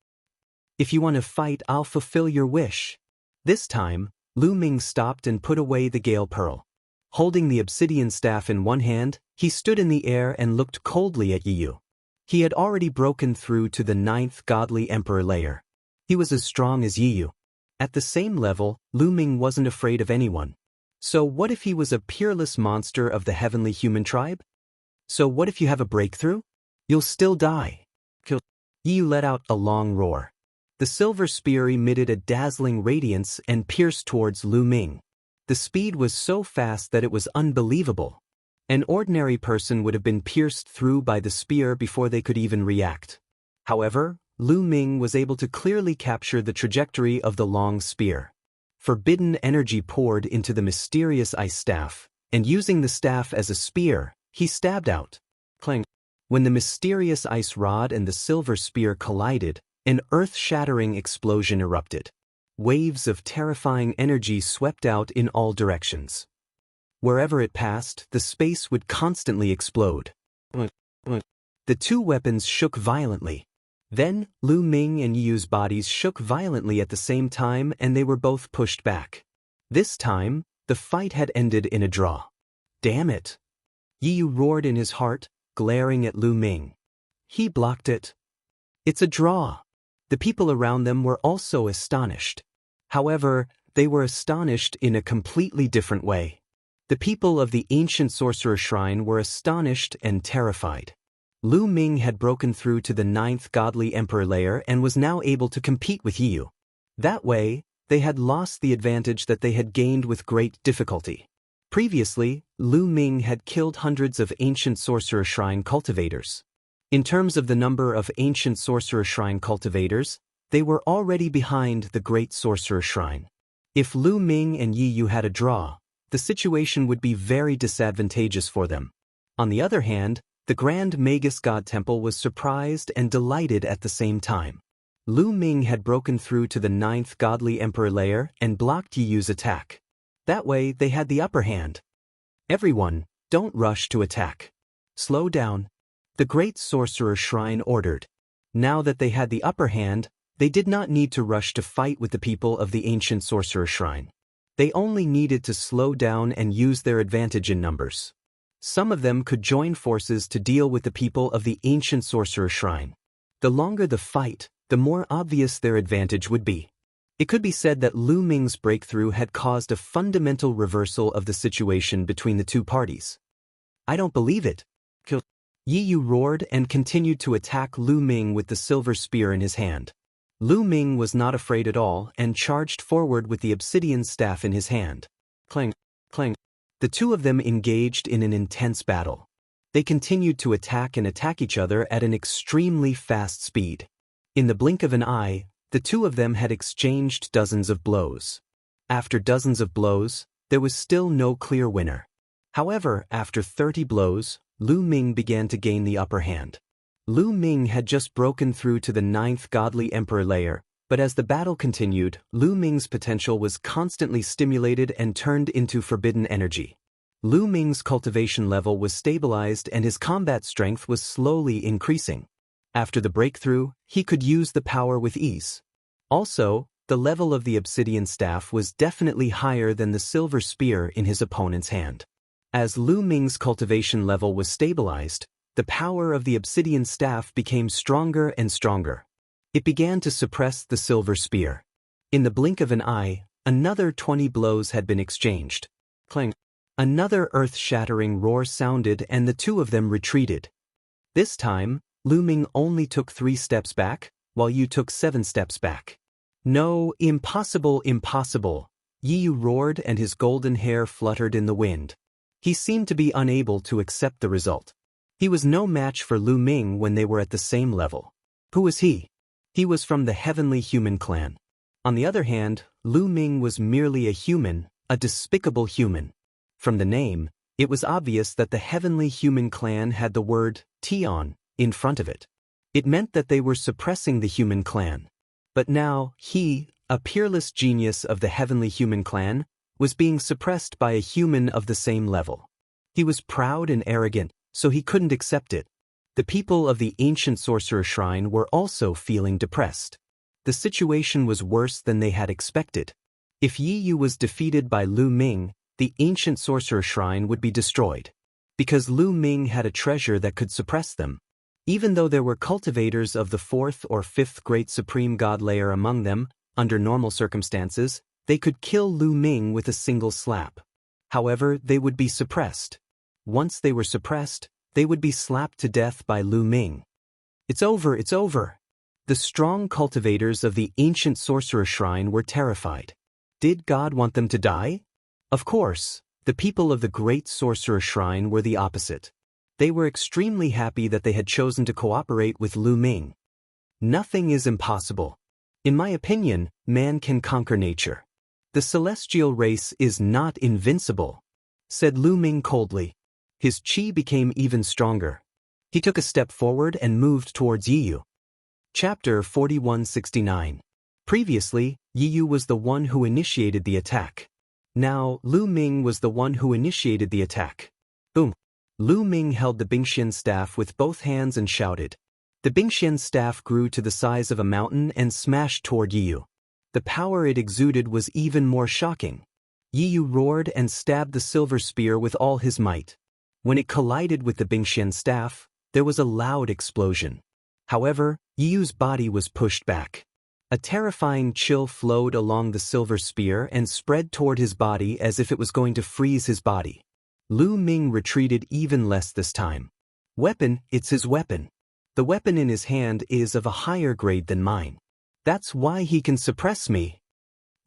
If you want to fight, I'll fulfill your wish." This time, Lu Ming stopped and put away the Gale Pearl. Holding the obsidian staff in one hand, he stood in the air and looked coldly at Yi Yu. He had already broken through to the 9th godly emperor layer. He was as strong as Yi Yu. At the same level, Lu Ming wasn't afraid of anyone. So what if he was a peerless monster of the heavenly human tribe? So what if you have a breakthrough? You'll still die. Yi Yu let out a long roar. The silver spear emitted a dazzling radiance and pierced towards Lu Ming. The speed was so fast that it was unbelievable. An ordinary person would have been pierced through by the spear before they could even react. However, Lu Ming was able to clearly capture the trajectory of the long spear. Forbidden energy poured into the mysterious ice staff, and using the staff as a spear, he stabbed out. Clang. When the mysterious ice rod and the silver spear collided, an earth-shattering explosion erupted. Waves of terrifying energy swept out in all directions. Wherever it passed, the space would constantly explode. The two weapons shook violently. Then, Lu Ming and Yi Yu's bodies shook violently at the same time and they were both pushed back. This time, the fight had ended in a draw. Damn it! Yi Yu roared in his heart, glaring at Lu Ming. He blocked it. It's a draw. The people around them were also astonished. However, they were astonished in a completely different way. The people of the ancient sorcerer shrine were astonished and terrified. Lu Ming had broken through to the 9th godly emperor layer and was now able to compete with Yi Yu. That way, they had lost the advantage that they had gained with great difficulty. Previously, Lu Ming had killed hundreds of ancient sorcerer shrine cultivators. In terms of the number of ancient sorcerer shrine cultivators, they were already behind the great sorcerer shrine. If Lu Ming and Yi Yu had a draw, the situation would be very disadvantageous for them. On the other hand, the Grand Magus God Temple was surprised and delighted at the same time. Lu Ming had broken through to the 9th godly emperor layer and blocked Yi Yu's attack. That way, they had the upper hand. Everyone, don't rush to attack. Slow down. The great sorcerer shrine ordered. Now that they had the upper hand, they did not need to rush to fight with the people of the ancient sorcerer shrine. They only needed to slow down and use their advantage in numbers. Some of them could join forces to deal with the people of the ancient sorcerer shrine. The longer the fight, the more obvious their advantage would be. It could be said that Lu Ming's breakthrough had caused a fundamental reversal of the situation between the two parties. I don't believe it. Yi Yu roared and continued to attack Lu Ming with the silver spear in his hand. Lu Ming was not afraid at all and charged forward with the obsidian staff in his hand. Clang, clang. The two of them engaged in an intense battle. They continued to attack each other at an extremely fast speed. In the blink of an eye, the two of them had exchanged dozens of blows. After dozens of blows, there was still no clear winner. However, after 30 blows, Lu Ming began to gain the upper hand. Lu Ming had just broken through to the 9th Godly Emperor layer, but as the battle continued, Lu Ming's potential was constantly stimulated and turned into forbidden energy. Lu Ming's cultivation level was stabilized and his combat strength was slowly increasing. After the breakthrough, he could use the power with ease. Also, the level of the obsidian staff was definitely higher than the silver spear in his opponent's hand. As Lu Ming's cultivation level was stabilized, the power of the obsidian staff became stronger and stronger. It began to suppress the silver spear. In the blink of an eye, another 20 blows had been exchanged. Clang! Another earth-shattering roar sounded and the two of them retreated. This time, Lu Ming only took 3 steps back, while Yu took 7 steps back. No, impossible, impossible, Yu roared and his golden hair fluttered in the wind. He seemed to be unable to accept the result. He was no match for Lu Ming when they were at the same level. Who was he? He was from the Heavenly Human clan. On the other hand, Lu Ming was merely a human, a despicable human. From the name, it was obvious that the Heavenly Human clan had the word Tian in front of it. It meant that they were suppressing the human clan. But now, he, a peerless genius of the Heavenly Human clan, was being suppressed by a human of the same level. He was proud and arrogant, so he couldn't accept it. The people of the ancient sorcerer shrine were also feeling depressed. The situation was worse than they had expected. If Yi Yu was defeated by Lu Ming, the ancient sorcerer shrine would be destroyed. Because Lu Ming had a treasure that could suppress them. Even though there were cultivators of the 4th or 5th Great Supreme God layer among them, under normal circumstances, they could kill Lu Ming with a single slap. However, they would be suppressed. Once they were suppressed, they would be slapped to death by Lu Ming. It's over, it's over. The strong cultivators of the ancient sorcerer shrine were terrified. Did God want them to die? Of course, the people of the great sorcerer shrine were the opposite. They were extremely happy that they had chosen to cooperate with Lu Ming. Nothing is impossible. In my opinion, man can conquer nature. The celestial race is not invincible, said Lu Ming coldly. His chi became even stronger. He took a step forward and moved towards Yi Yu. Chapter 4169. Previously, Yi Yu was the one who initiated the attack. Now, Lu Ming was the one who initiated the attack. Boom! Lu Ming held the Bingxian staff with both hands and shouted. The Bingxian staff grew to the size of a mountain and smashed toward Yi Yu. The power it exuded was even more shocking. Yi Yu roared and stabbed the silver spear with all his might. When it collided with the Bingxian staff, there was a loud explosion. However, Yi Yu's body was pushed back. A terrifying chill flowed along the silver spear and spread toward his body as if it was going to freeze his body. Lu Ming retreated even less this time. Weapon, it's his weapon. The weapon in his hand is of a higher grade than mine. That's why he can suppress me.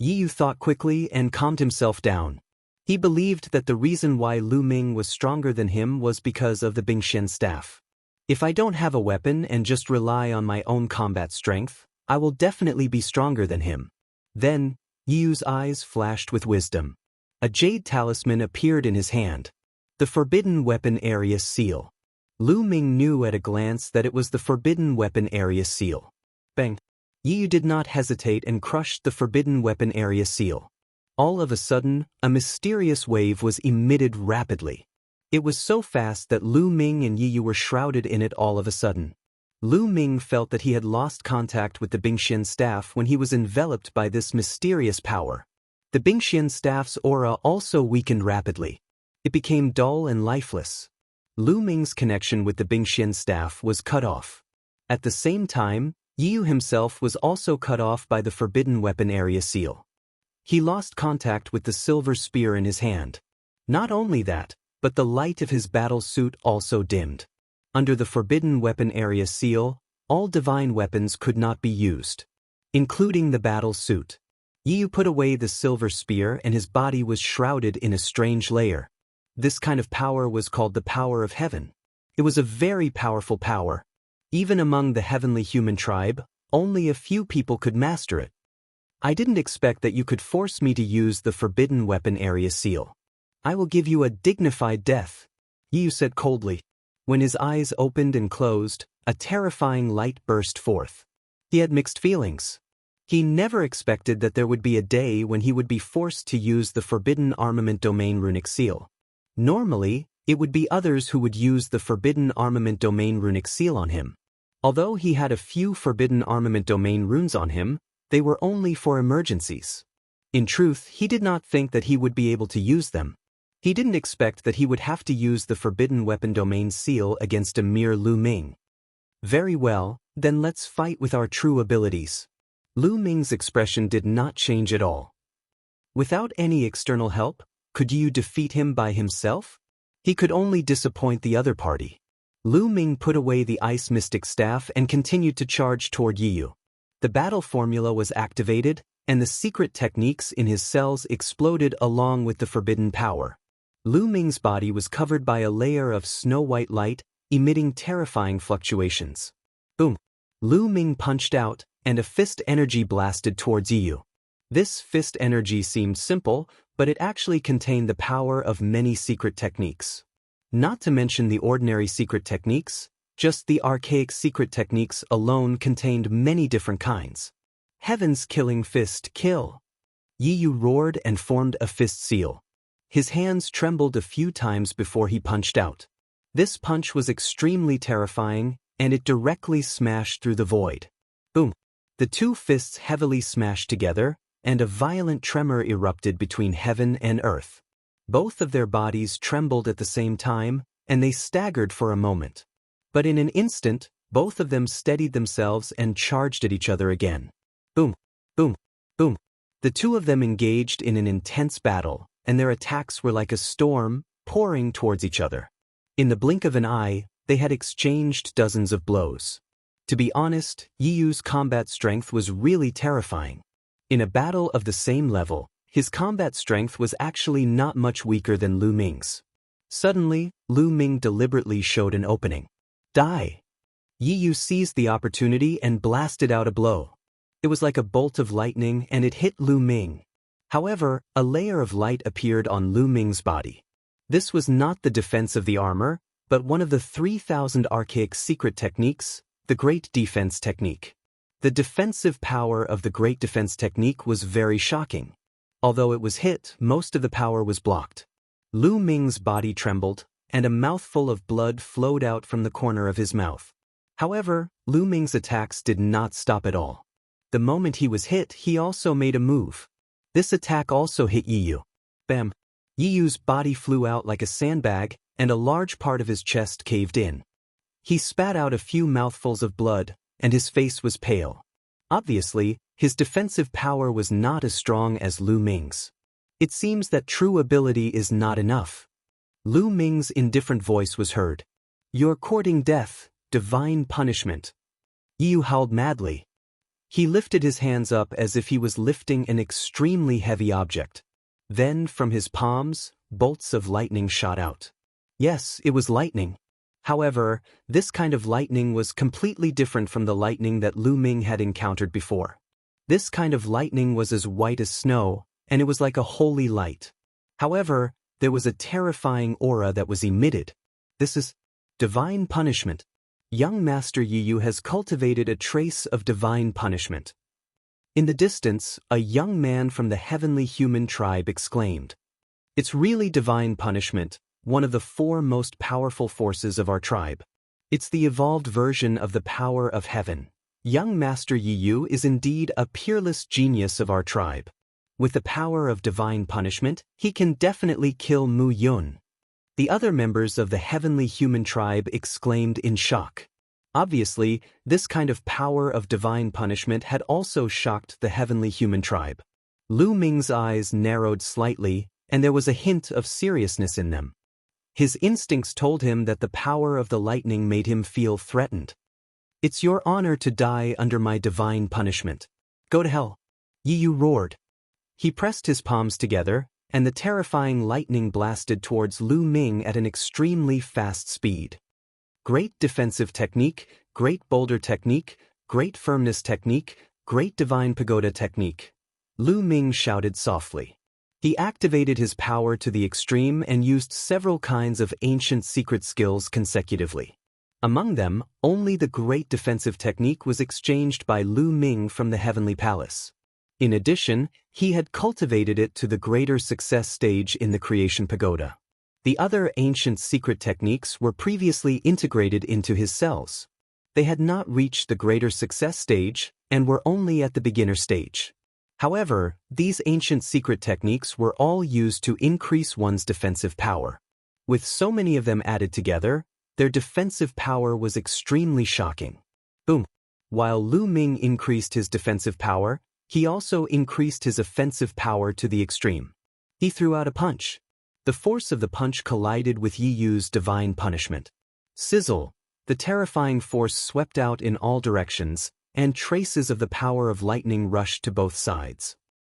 Yi Yu thought quickly and calmed himself down. He believed that the reason why Lu Ming was stronger than him was because of the Bingxian staff. If I don't have a weapon and just rely on my own combat strength, I will definitely be stronger than him. Then, Yi Yu's eyes flashed with wisdom. A jade talisman appeared in his hand. The Forbidden Weapon Area Seal. Lu Ming knew at a glance that it was the Forbidden Weapon Area Seal. Bang! Yi Yu did not hesitate and crushed the Forbidden Weapon Area Seal. All of a sudden, a mysterious wave was emitted rapidly. It was so fast that Lu Ming and Yi Yu were shrouded in it all of a sudden. Lu Ming felt that he had lost contact with the Bingxian staff when he was enveloped by this mysterious power. The Bingxian staff's aura also weakened rapidly. It became dull and lifeless. Lu Ming's connection with the Bingxian staff was cut off. At the same time, Yi Yu himself was also cut off by the Forbidden Weapon Area Seal. He lost contact with the silver spear in his hand. Not only that, but the light of his battle suit also dimmed. Under the Forbidden Weapon Area Seal, all divine weapons could not be used, including the battle suit. Yi Yu put away the silver spear and his body was shrouded in a strange layer. This kind of power was called the power of heaven. It was a very powerful power. Even among the heavenly human tribe, only a few people could master it. I didn't expect that you could force me to use the Forbidden Weapon Area Seal. I will give you a dignified death, Yi Yu said coldly. When his eyes opened and closed, a terrifying light burst forth. He had mixed feelings. He never expected that there would be a day when he would be forced to use the Forbidden Armament Domain runic seal. Normally, it would be others who would use the Forbidden Armament Domain runic seal on him. Although he had a few Forbidden Armament Domain runes on him, they were only for emergencies. In truth, he did not think that he would be able to use them. He didn't expect that he would have to use the Forbidden Weapon Domain seal against a mere Lu Ming. Very well, then let's fight with our true abilities. Lu Ming's expression did not change at all. Without any external help, could you defeat him by himself? He could only disappoint the other party. Lu Ming put away the Ice Mystic Staff and continued to charge toward Yiyu. The battle formula was activated, and the secret techniques in his cells exploded along with the forbidden power. Lu Ming's body was covered by a layer of snow-white light, emitting terrifying fluctuations. Boom! Lu Ming punched out, and a fist energy blasted towards Yiyu. This fist energy seemed simple, but it actually contained the power of many secret techniques. Not to mention the ordinary secret techniques, just the archaic secret techniques alone contained many different kinds. Heaven's killing fist kill! Yiyu roared and formed a fist seal. His hands trembled a few times before he punched out. This punch was extremely terrifying, and it directly smashed through the void. Boom! The two fists heavily smashed together, and a violent tremor erupted between heaven and earth. Both of their bodies trembled at the same time, and they staggered for a moment. But in an instant, both of them steadied themselves and charged at each other again. Boom! Boom! Boom! The two of them engaged in an intense battle, and their attacks were like a storm, pouring towards each other. In the blink of an eye, they had exchanged dozens of blows. To be honest, Yiyu's combat strength was really terrifying. In a battle of the same level, his combat strength was actually not much weaker than Lu Ming's. Suddenly, Lu Ming deliberately showed an opening. Die! Yiyu seized the opportunity and blasted out a blow. It was like a bolt of lightning and it hit Lu Ming. However, a layer of light appeared on Lu Ming's body. This was not the defense of the armor, but one of the 3,000 archaic secret techniques, the Great Defense Technique. The defensive power of the Great Defense Technique was very shocking. Although it was hit, most of the power was blocked. Lu Ming's body trembled, and a mouthful of blood flowed out from the corner of his mouth. However, Lu Ming's attacks did not stop at all. The moment he was hit, he also made a move. This attack also hit Yiyu. Bam! Yiyu's body flew out like a sandbag, and a large part of his chest caved in. He spat out a few mouthfuls of blood, and his face was pale. Obviously, his defensive power was not as strong as Lu Ming's. It seems that true ability is not enough. Lu Ming's indifferent voice was heard. You're courting death, divine punishment. Yiyu howled madly. He lifted his hands up as if he was lifting an extremely heavy object. Then, from his palms, bolts of lightning shot out. Yes, it was lightning. However, this kind of lightning was completely different from the lightning that Lu Ming had encountered before. This kind of lightning was as white as snow, and it was like a holy light. However, there was a terrifying aura that was emitted. This is divine punishment. Young Master Yiyu has cultivated a trace of divine punishment. In the distance, a young man from the heavenly human tribe exclaimed, It's really divine punishment, one of the 4 most powerful forces of our tribe. It's the evolved version of the power of heaven. Young Master Yiyu is indeed a peerless genius of our tribe. With the power of divine punishment, he can definitely kill Mu Yun. The other members of the heavenly human tribe exclaimed in shock. Obviously, this kind of power of divine punishment had also shocked the heavenly human tribe. Lu Ming's eyes narrowed slightly, and there was a hint of seriousness in them. His instincts told him that the power of the lightning made him feel threatened. It's your honor to die under my divine punishment. Go to hell. Yiyu roared. He pressed his palms together, and the terrifying lightning blasted towards Lu Ming at an extremely fast speed. Great defensive technique, great boulder technique, great firmness technique, great divine pagoda technique. Lu Ming shouted softly. He activated his power to the extreme and used several kinds of ancient secret skills consecutively. Among them, only the great defensive technique was exchanged by Lu Ming from the Heavenly Palace. In addition, he had cultivated it to the greater success stage in the Creation Pagoda. The other ancient secret techniques were previously integrated into his cells. They had not reached the greater success stage and were only at the beginner stage. However, these ancient secret techniques were all used to increase one's defensive power. With so many of them added together, their defensive power was extremely shocking. Boom! While Lu Ming increased his defensive power, he also increased his offensive power to the extreme. He threw out a punch. The force of the punch collided with Yi Yu's divine punishment. Sizzle! The terrifying force swept out in all directions, and traces of the power of lightning rushed to both sides.